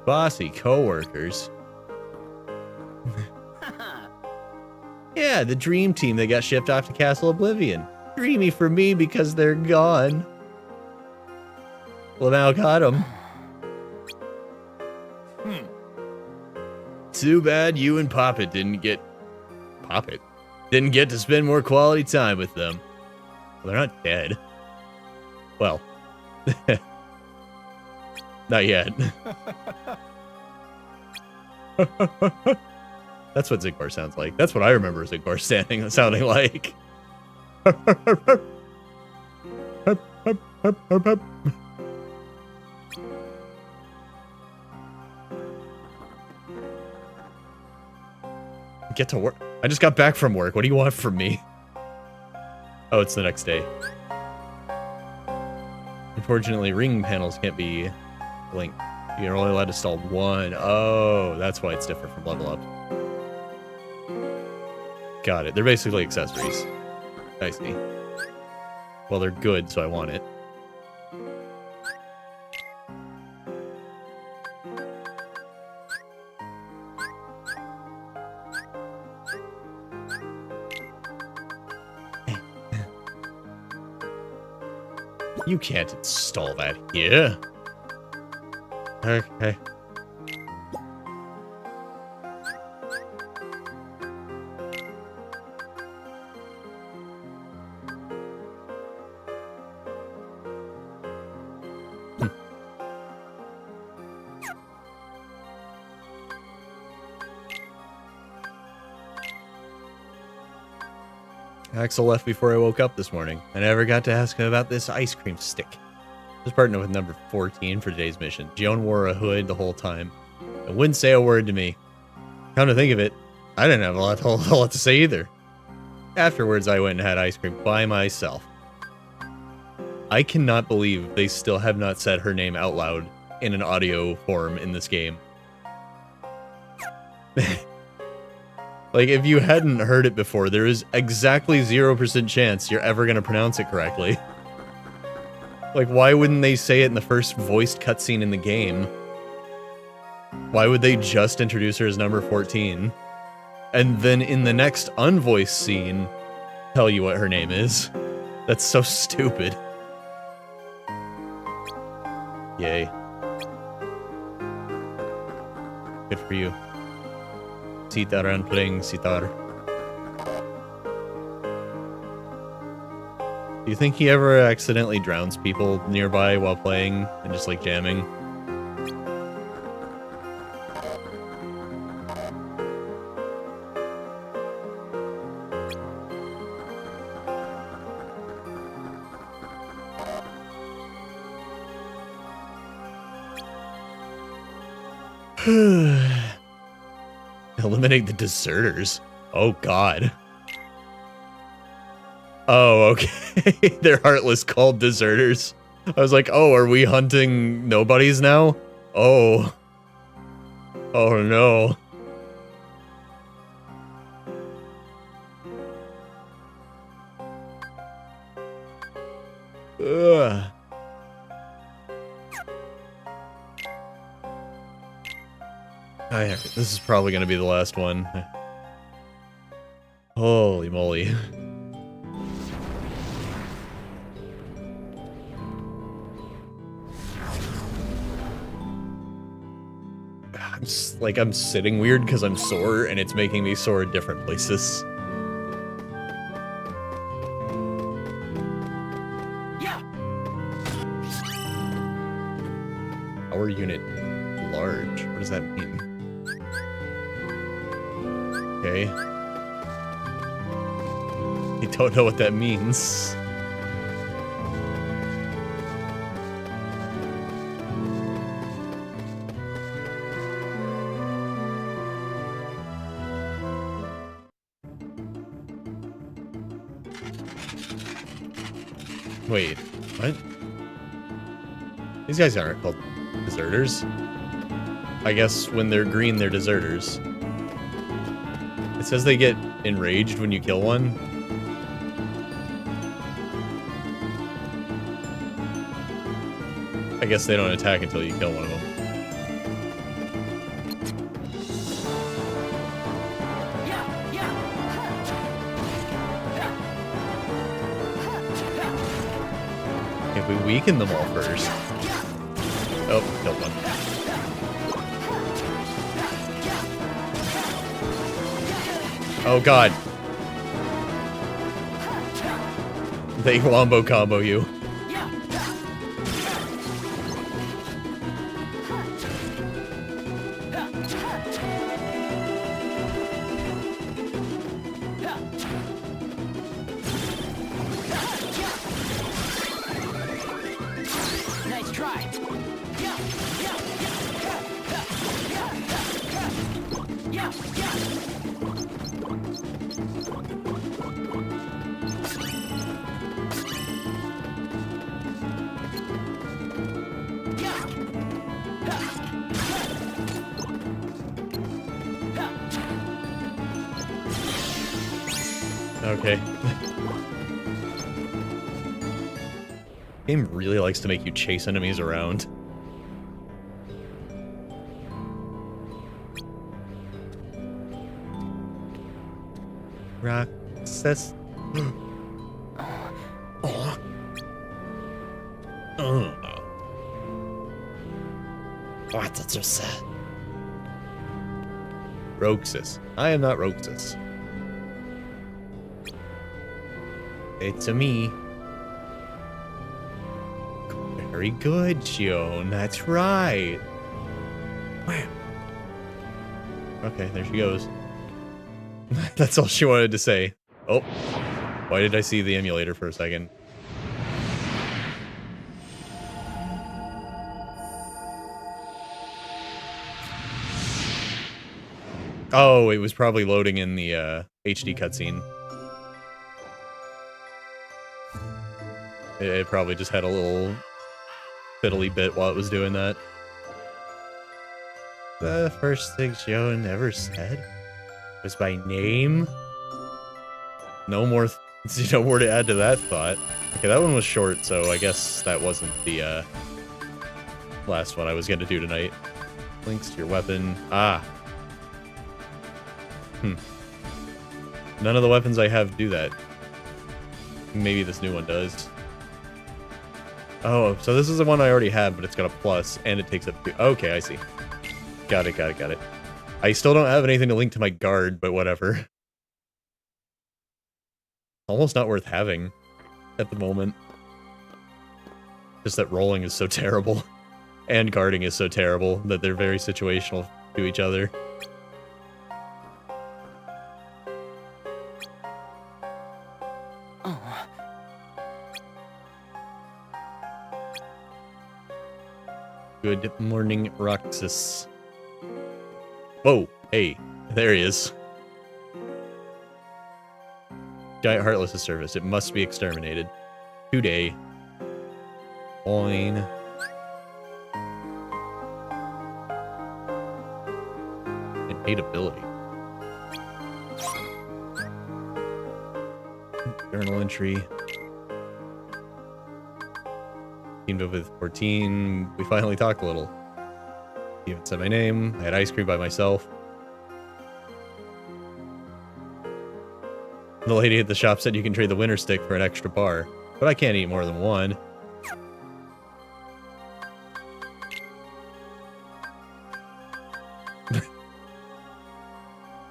Bossy coworkers. Yeah, the dream team that got shipped off to Castle Oblivion. Dreamy for me because they're gone. Well, now got them. Too bad you and Poppet didn't get... Poppet? Didn't get to spend more quality time with them. Well, they're not dead. Well. Not yet. That's what Zigbar sounds like. That's what I remember Zigbar sounding like. Get to work. I just got back from work. What do you want from me? Oh, it's the next day. Unfortunately, ring panels can't be linked. You're only allowed to install one. Oh, that's why it's different from level up. Got it. They're basically accessories. I see. Well, they're good, so I want it. You can't install that here. Okay. Axel left before I woke up this morning. I never got to ask him about this ice cream stick. I was partnered with number 14 for today's mission. Joan wore a hood the whole time and wouldn't say a word to me. Come to think of it, I didn't have a lot to say either. Afterwards, I went and had ice cream by myself. I cannot believe they still have not said her name out loud in an audio form in this game. Like, if you hadn't heard it before, there is exactly 0% chance you're ever going to pronounce it correctly. Like, why wouldn't they say it in the first voiced cutscene in the game? Why would they just introduce her as number 14? And then in the next unvoiced scene, tell you what her name is? That's so stupid. Yay. Good for you. Sitar and playing sitar. Do you think he ever accidentally drowns people nearby while playing and just like jamming? Eliminate the deserters. Oh god. Oh, okay. They're heartless called deserters. I was like, oh, are we hunting nobodies now? Oh. Oh no. Ugh. This is probably going to be the last one. Holy moly. I'm sitting weird because I'm sore and it's making me sore at different places. Yeah. Power unit large. What does that mean? Okay. I don't know what that means. Wait, what? These guys aren't called deserters. I guess when they're green, they're deserters. It says they get enraged when you kill one. I guess they don't attack until you kill one of them. If we weaken them all first. Oh, killed one. Oh god. They wombo combo you. Nice try. Okay. Game really likes to make you chase enemies around. Roxas. What did you say? Roxas. I am not Roxas. It's a me. Very good, Joan. That's right. Wham. Okay, there she goes. That's all she wanted to say. Oh. Why did I see the emulator for a second? Oh, it was probably loading in the HD cutscene. It probably just had a little fiddly bit while it was doing that. The first thing Joan ever said was by name. No more, no more to add to that thought. Okay, that one was short, so I guess that wasn't the last one I was gonna do tonight. Links to your weapon. Ah. None of the weapons I have do that. Maybe this new one does. Oh, so this is the one I already have, but it's got a plus, and it takes up 2. Okay, I see. Got it, got it, got it. I still don't have anything to link to my guard, but whatever. Almost not worth having at the moment. Just that rolling is so terrible, and guarding is so terrible, that they're very situational to each other. Good morning, Roxas. Whoa, hey, there he is. Giant Heartless is service. It must be exterminated. Today. Coin. Innate ability. Journal entry. Teamed up with 14. We finally talked a little. He even said my name. I had ice cream by myself. The lady at the shop said you can trade the winter stick for an extra bar, but I can't eat more than one.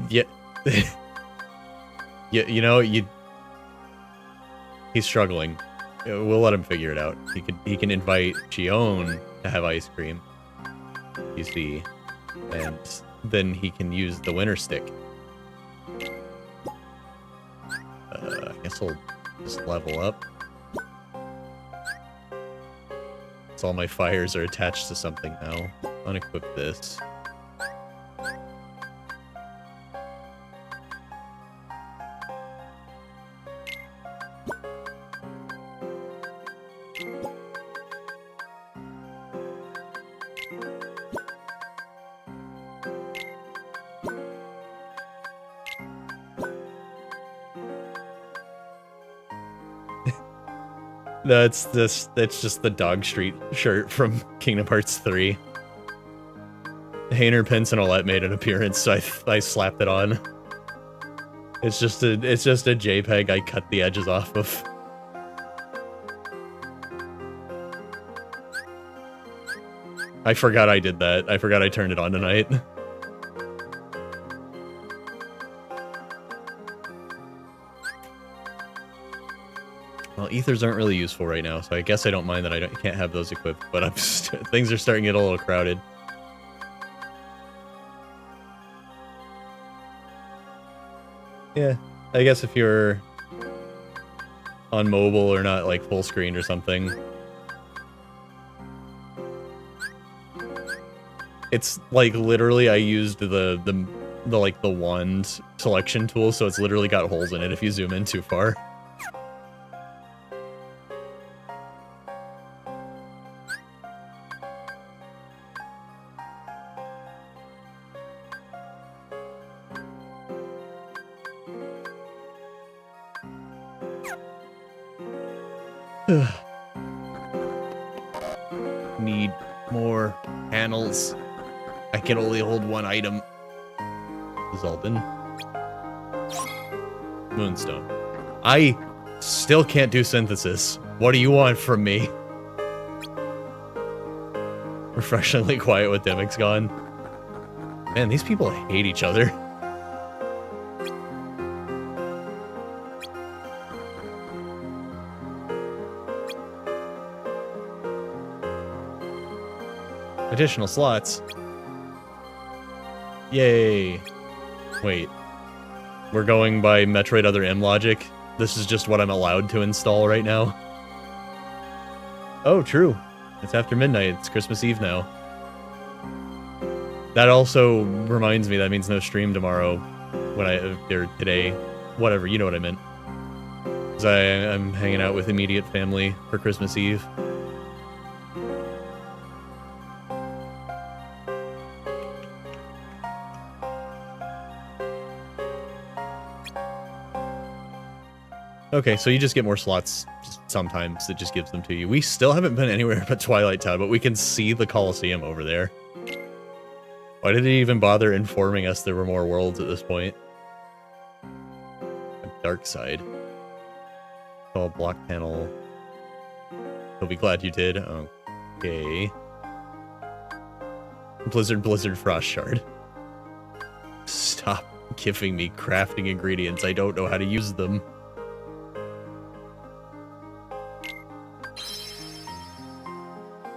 Yeah. Yeah, you know, he's struggling. We'll let him figure it out. He can invite Chion to have ice cream. You see, and then he can use the winter stick. I guess I'll just level up. So all my fires are attached to something now. Unequip this. That's just the Dog Street shirt from Kingdom Hearts 3. Hayner, Pence, and Olette made an appearance, so I slapped it on. It's just a JPEG I cut the edges off of. I forgot I did that. I forgot I turned it on tonight. Well, ethers aren't really useful right now, so I guess I don't mind that I can't have those equipped, but I'm just, things are starting to get a little crowded. Yeah, I guess if you're on mobile or not like full screen or something. It's like literally I used the like the wand selection tool, so it's literally got holes in it if you zoom in too far. Need more panels. I can only hold one item. Zaldin. Moonstone. I still can't do synthesis. What do you want from me? Refreshingly quiet with Demix gone. Man, these people hate each other. Additional slots. Yay. Wait. We're going by Metroid Other M logic? this is just what I'm allowed to install right now. Oh, true. It's after midnight. It's Christmas Eve now. That also reminds me that means no stream tomorrow or today. Whatever, you know what I meant. Because I'm hanging out with immediate family for Christmas Eve. Okay, so you just get more slots sometimes. It just gives them to you. We still haven't been anywhere but Twilight Town, but we can see the Colosseum over there. Why did it even bother informing us there were more worlds at this point? Dark side. Oh, block panel. He'll be glad you did. Okay. Blizzard Frost Shard. Stop giving me crafting ingredients. I don't know how to use them.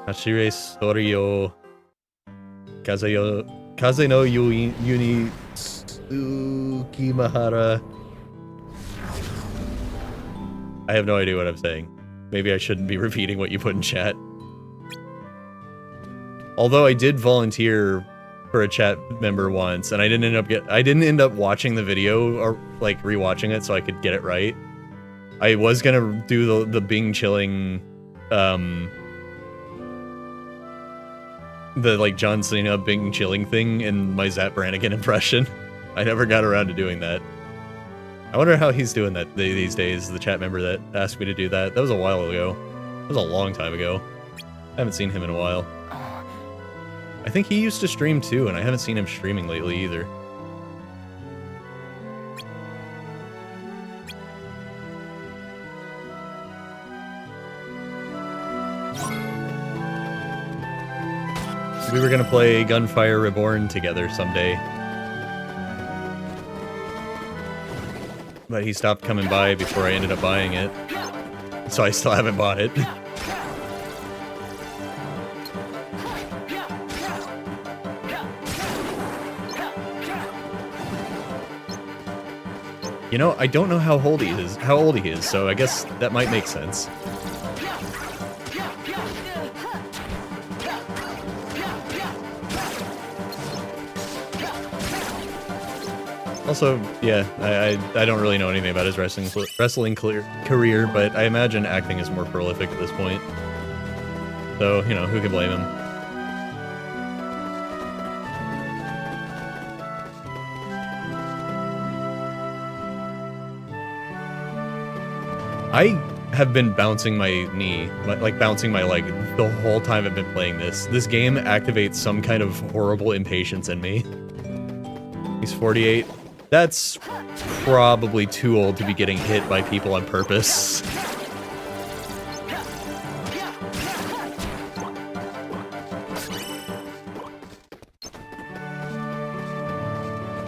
Hashire Storio Kaze no Yuni Tsukimahara. I have no idea what I'm saying. Maybe I shouldn't be repeating what you put in chat. Although I did volunteer for a chat member once, and I didn't end up watching the video or like rewatching it so I could get it right. I was gonna do the Bing chilling the like John Cena Bing chilling thing in my Zap Brannigan impression. I never got around to doing that. I wonder how he's doing that these days, the chat member that asked me to do that. That was a while ago. That was a long time ago. I haven't seen him in a while. I think he used to stream too, and I haven't seen him streaming lately either. We were gonna play Gunfire Reborn together someday. But he stopped coming by before I ended up buying it. So I still haven't bought it. You know, I don't know how old he is, so I guess that might make sense. Also, yeah, I don't really know anything about his wrestling career, but I imagine acting is more prolific at this point. So, you know, who can blame him? I have been bouncing my knee, like bouncing my leg the whole time I've been playing this. This game activates some kind of horrible impatience in me. He's 48. That's probably too old to be getting hit by people on purpose.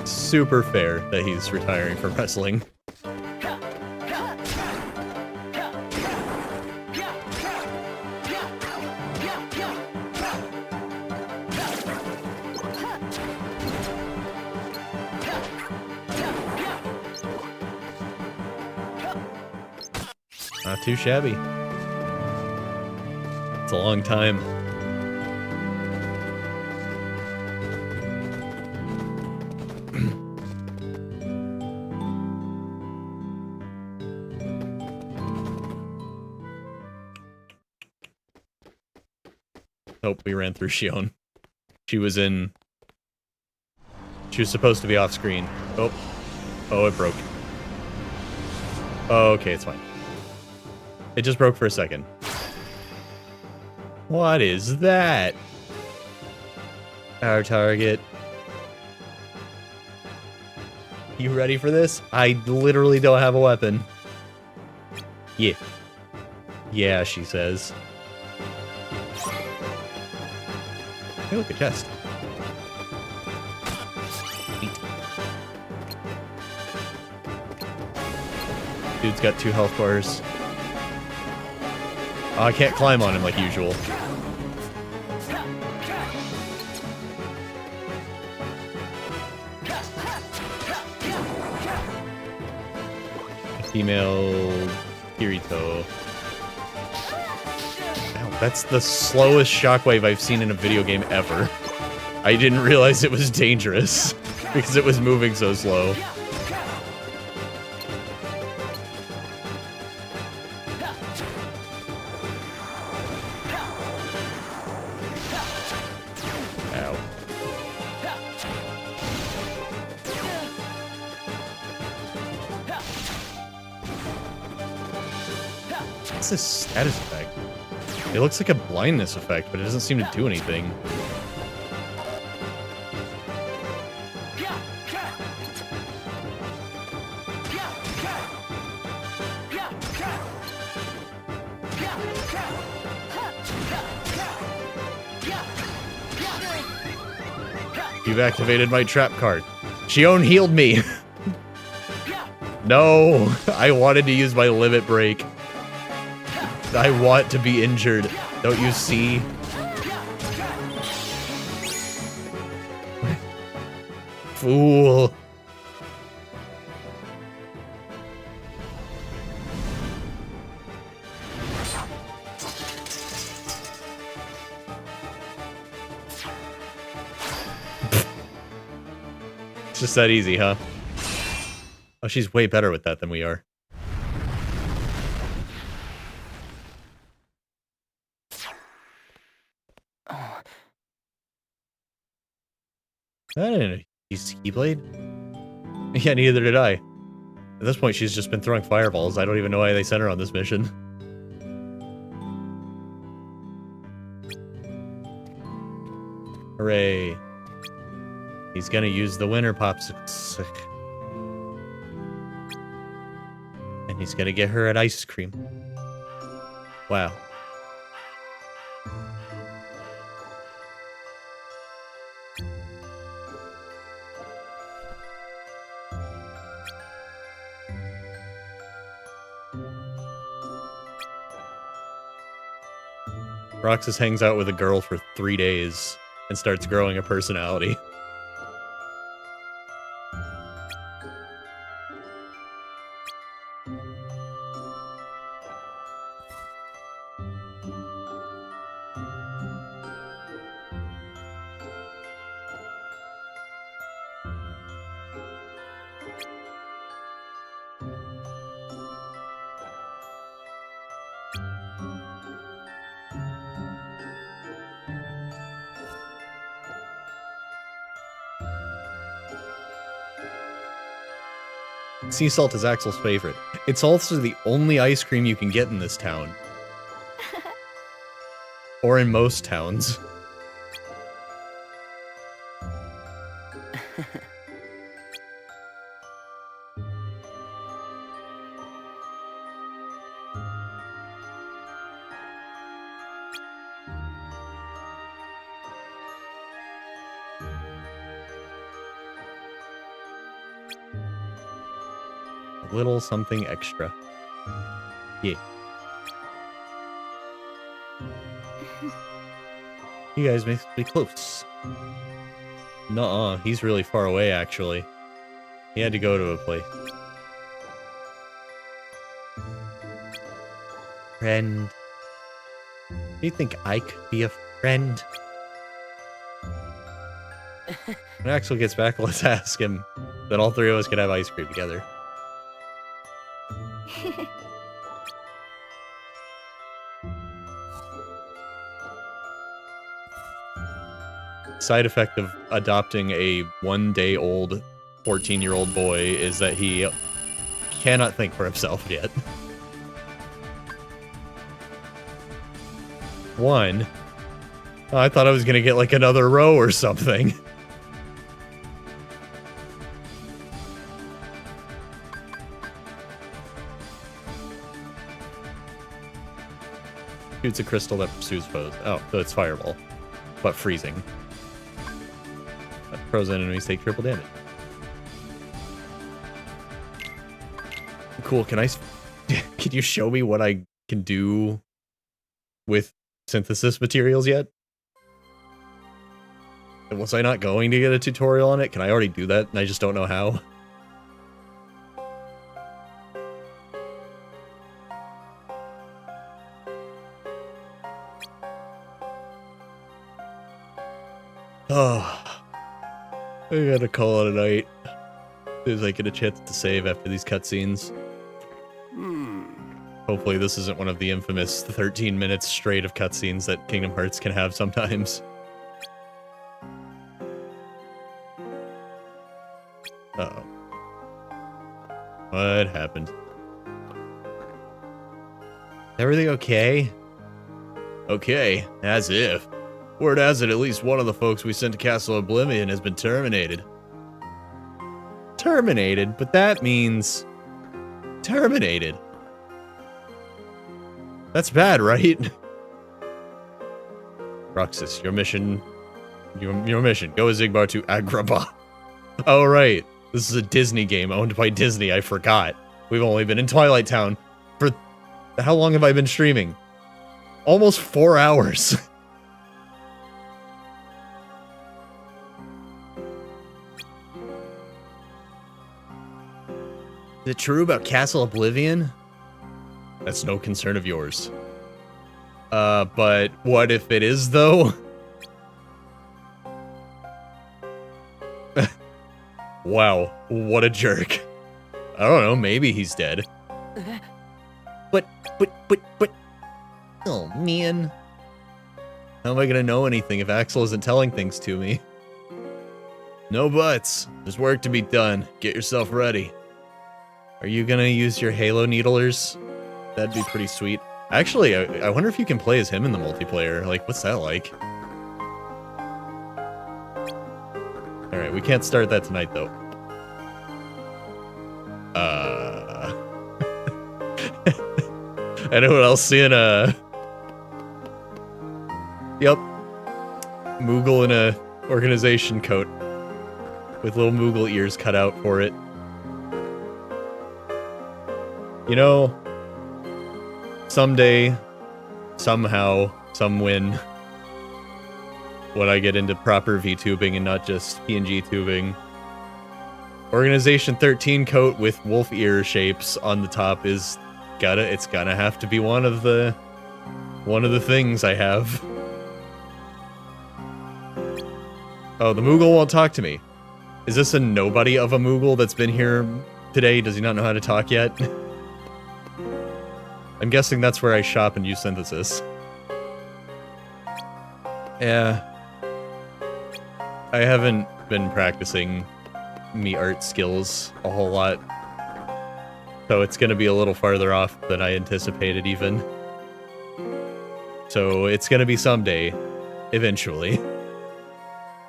Super fair that he's retiring from wrestling. Not too shabby. It's a long time. Nope, we ran through Shion. She was supposed to be off screen. Oh, it broke. Oh, okay, it's fine. It just broke for a second. What is that? Our target. You ready for this? I literally don't have a weapon. Yeah. Yeah, she says. Hey, look, a chest. Neat. Dude's got 2 health bars. Oh, I can't climb on him like usual. Female Kirito. Wow, that's the slowest shockwave I've seen in a video game ever. I didn't realize it was dangerous because it was moving so slow. Ow. What's this status effect? It looks like a blindness effect, but it doesn't seem to do anything. You've activated my trap card. Shion healed me. No, I wanted to use my limit break. I want to be injured. Don't you see? Fool. It's just that easy, huh? Oh, she's way better with that than we are. I didn't know he's Keyblade. Yeah, neither did I. At this point, she's just been throwing fireballs. I don't even know why they sent her on this mission. Hooray. He's gonna use the winter popsicle. And he's gonna get her an ice cream. Wow. Roxas hangs out with a girl for 3 days and starts growing a personality. Sea salt is Axel's favorite. It's also the only ice cream you can get in this town. Or in most towns. Little something extra. Yeah. You guys must be close. Nuh-uh, he's really far away, actually. He had to go to a place. Friend. Do you think I could be a friend? When Axel gets back, let's ask him. Then all three of us can have ice cream together. Side effect of adopting a 1-day-old 14-year-old boy is that he cannot think for himself yet. One. Oh, I thought I was gonna get like another row or something. Shoots a crystal that pursues foes. Oh, so it's fireball, but freezing. Frozen enemies take triple damage. Cool. Can you show me what I can do with synthesis materials yet? Was I not going to get a tutorial on it? Can I already do that and I just don't know how? Oh, I gotta call it a night. As soon as I get a chance to save after these cutscenes. Hopefully this isn't one of the infamous 13 minutes straight of cutscenes that Kingdom Hearts can have sometimes. Uh-oh. What happened? Everything okay? Okay, as if. Word has it at least one of the folks we sent to Castle Oblivion has been terminated. Terminated? But that means... terminated. That's bad, right? Roxas, your mission... Your mission. Go with Zigbar to Agrabah. Oh, right. This is a Disney game owned by Disney. I forgot. We've only been in Twilight Town for... How long have I been streaming? Almost 4 hours. Is it true about Castle Oblivion? That's no concern of yours. But what if it is, though? Wow, what a jerk. I don't know, maybe he's dead. But... Oh, man. How am I gonna know anything if Axel isn't telling things to me? No buts. There's work to be done. Get yourself ready. Are you gonna use your Halo needlers? That'd be pretty sweet. Actually, I wonder if you can play as him in the multiplayer. Like, what's that like? Alright, we can't start that tonight, though. Anyone else seeing a... Yep. Moogle in a organization coat. With little Moogle ears cut out for it. You know, someday, somehow, some win, when I get into proper VTubing and not just PNG tubing, Organization 13 coat with wolf ear shapes on the top is it's gonna have to be one of the things I have. Oh, the Moogle won't talk to me. Is this a nobody of a Moogle that's been here today? Does he not know how to talk yet? I'm guessing that's where I shop and use synthesis. Yeah. I haven't been practicing me art skills a whole lot. So it's gonna be a little farther off than I anticipated even. So it's gonna be someday. Eventually.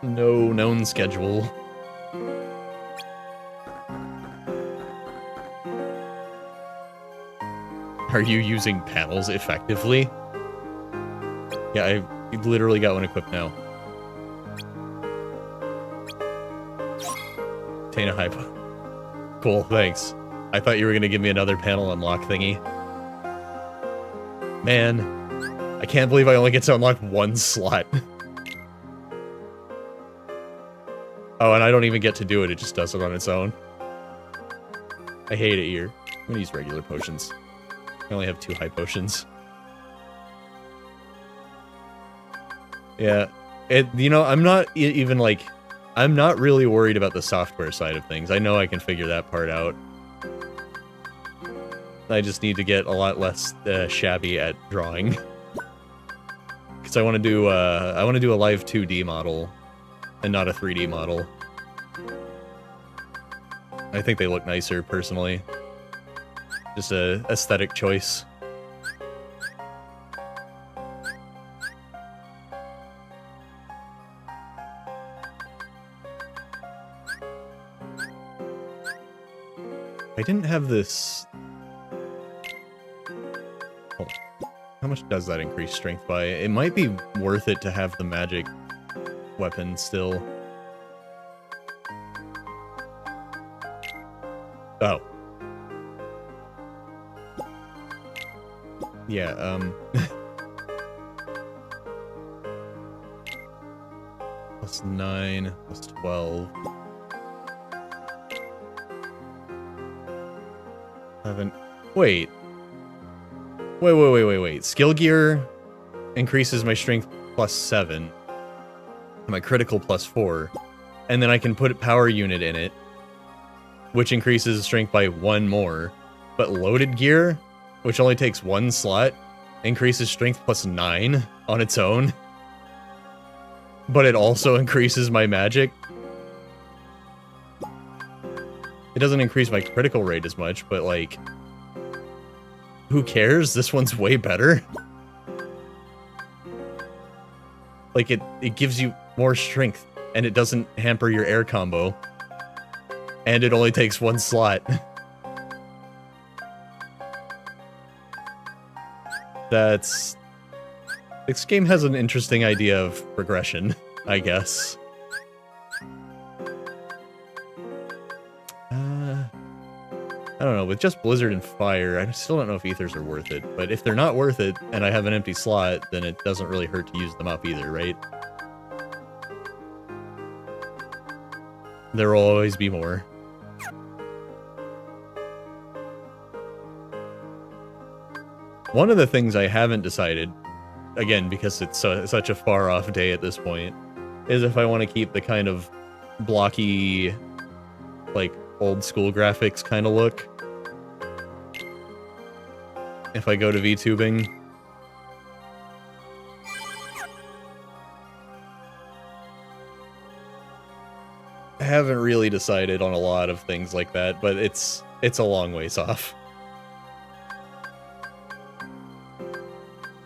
No known schedule. Are you using panels effectively? Yeah, I literally got one equipped now. Obtain a hypo. Cool, thanks. I thought you were gonna give me another panel unlock thingy. Man, I can't believe I only get to unlock one slot. Oh, and I don't even get to do it, it just does it on its own. I hate it here. I'm gonna use regular potions. I only have 2 high potions. Yeah, you know, I'm not even like, I'm not really worried about the software side of things. I know I can figure that part out. I just need to get a lot less shabby at drawing. Because I want to do a live 2D model and not a 3D model. I think they look nicer personally. Just a aesthetic choice. I didn't have this... Oh, how much does that increase strength by? It might be worth it to have the magic weapon still. Oh. Yeah, plus 9, plus 12. 11. Wait. Wait. Skill gear increases my strength plus 7. my critical +4, and then I can put a power unit in it, which increases strength by 1 more. But loaded gear, which only takes 1 slot, increases strength +9 on its own. But it also increases my magic. It doesn't increase my critical rate as much, but like, who cares? This one's way better. Like, it gives you more strength, and it doesn't hamper your air combo. And it only takes 1 slot. This game has an interesting idea of progression, I guess. I don't know, with just Blizzard and Fire, I still don't know if Ethers are worth it. But if they're not worth it, and I have an empty slot, then it doesn't really hurt to use them up either, right? There will always be more. One of the things I haven't decided, again, because it's such a far-off day at this point, is if I want to keep the kind of blocky, like, old-school graphics kind of look. If I go to VTubing. I haven't really decided on a lot of things like that, but it's a long ways off.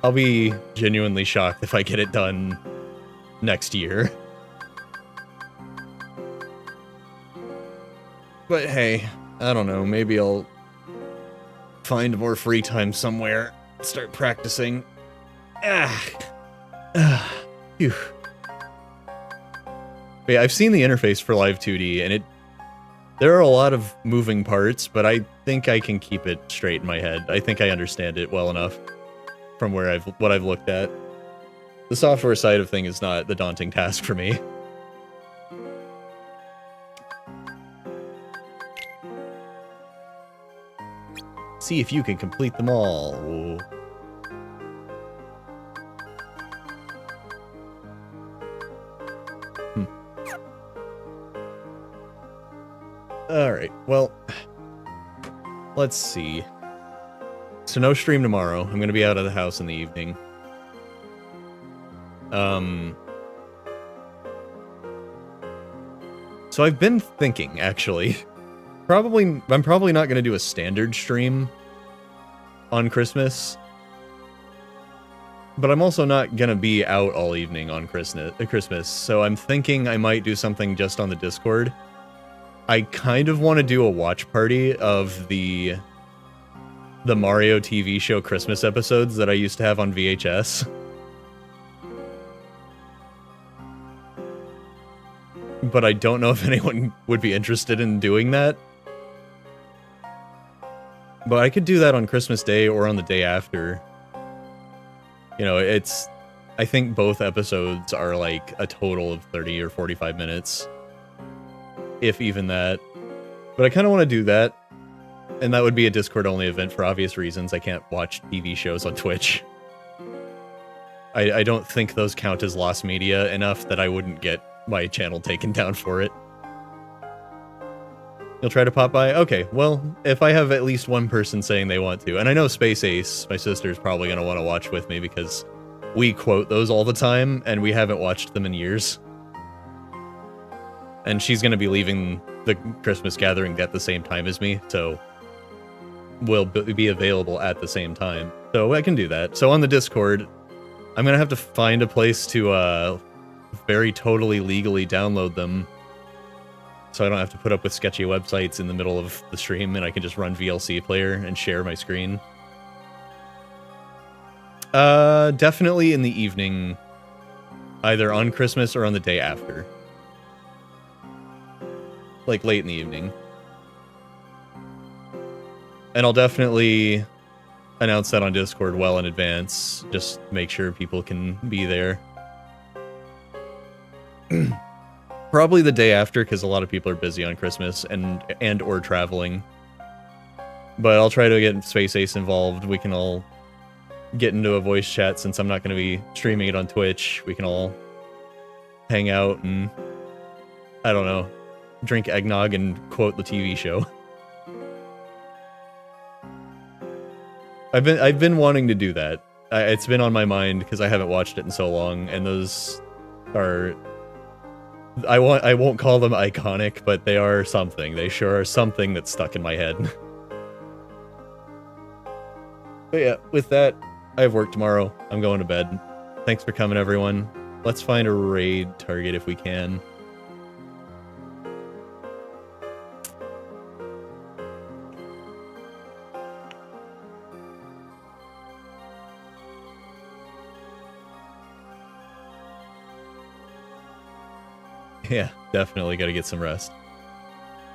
I'll be genuinely shocked if I get it done next year. But hey, I don't know, maybe I'll find more free time somewhere, start practicing. Phew. But yeah, I've seen the interface for Live 2D, and there are a lot of moving parts, but I think I can keep it straight in my head. I think I understand it well enough from what I've looked at. The software side of thing is not the daunting task for me. See if you can complete them all. Alright, well, let's see. So no stream tomorrow. I'm gonna be out of the house in the evening. So I've been thinking, actually. I'm probably not gonna do a standard stream on Christmas. But I'm also not gonna be out all evening on Christmas, so I'm thinking I might do something just on the Discord. I kind of want to do a watch party of the Mario TV show Christmas episodes that I used to have on VHS. But I don't know if anyone would be interested in doing that. But I could do that on Christmas Day or on the day after. You know, I think both episodes are like a total of 30 or 45 minutes. If even that. But I kind of want to do that. And that would be a Discord-only event for obvious reasons. I can't watch TV shows on Twitch. I don't think those count as lost media enough that I wouldn't get my channel taken down for it. You'll try to pop by? Okay, well, if I have at least one person saying they want to, and I know Space Ace, my sister's probably going to want to watch with me because we quote those all the time, and we haven't watched them in years. And she's going to be leaving the Christmas gathering at the same time as me, so we'll be available at the same time. So I can do that. So on the Discord, I'm going to have to find a place to very totally legally download them, so I don't have to put up with sketchy websites in the middle of the stream, and I can just run VLC player and share my screen. Definitely in the evening, either on Christmas or on the day after. Like late in the evening. And I'll definitely announce that on Discord well in advance, just make sure people can be there. Probably the day after, because a lot of people are busy on Christmas and or traveling. But I'll try to get Space Ace involved. We can all get into a voice chat since I'm not going to be streaming it on Twitch. We can all hang out and, I don't know, drink eggnog and quote the TV show. I've been wanting to do that. It's been on my mind because I haven't watched it in so long, and those are... I won't call them iconic, but they are something. They sure are something that's stuck in my head. But yeah, with that, I have work tomorrow. I'm going to bed. Thanks for coming, everyone. Let's find a raid target if we can. Yeah, definitely gotta get some rest.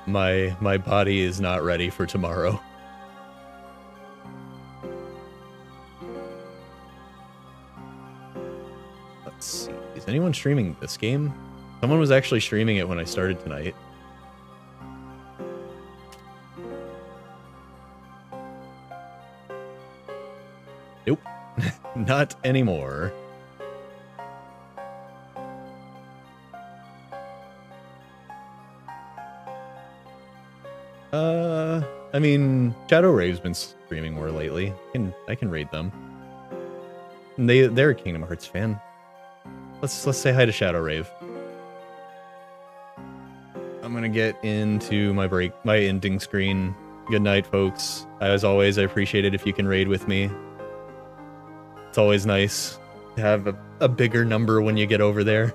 My body is not ready for tomorrow. Let's see. Is anyone streaming this game? Someone was actually streaming it when I started tonight. Nope. Not anymore. I mean, Shadow Rave's been streaming more lately. I can raid them. And they're a Kingdom Hearts fan. Let's say hi to Shadow Rave. I'm gonna get into my ending screen. Good night, folks. As always, I appreciate it if you can raid with me. It's always nice to have a bigger number when you get over there.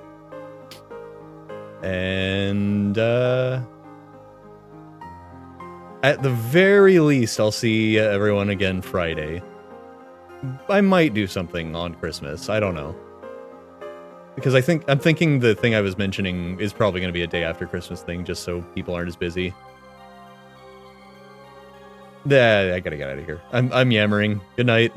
And at the very least, I'll see everyone again Friday. I might do something on Christmas. I don't know. Because I'm thinking the thing I was mentioning is probably going to be a day after Christmas thing, just so people aren't as busy. I gotta get out of here. I'm yammering. Good night.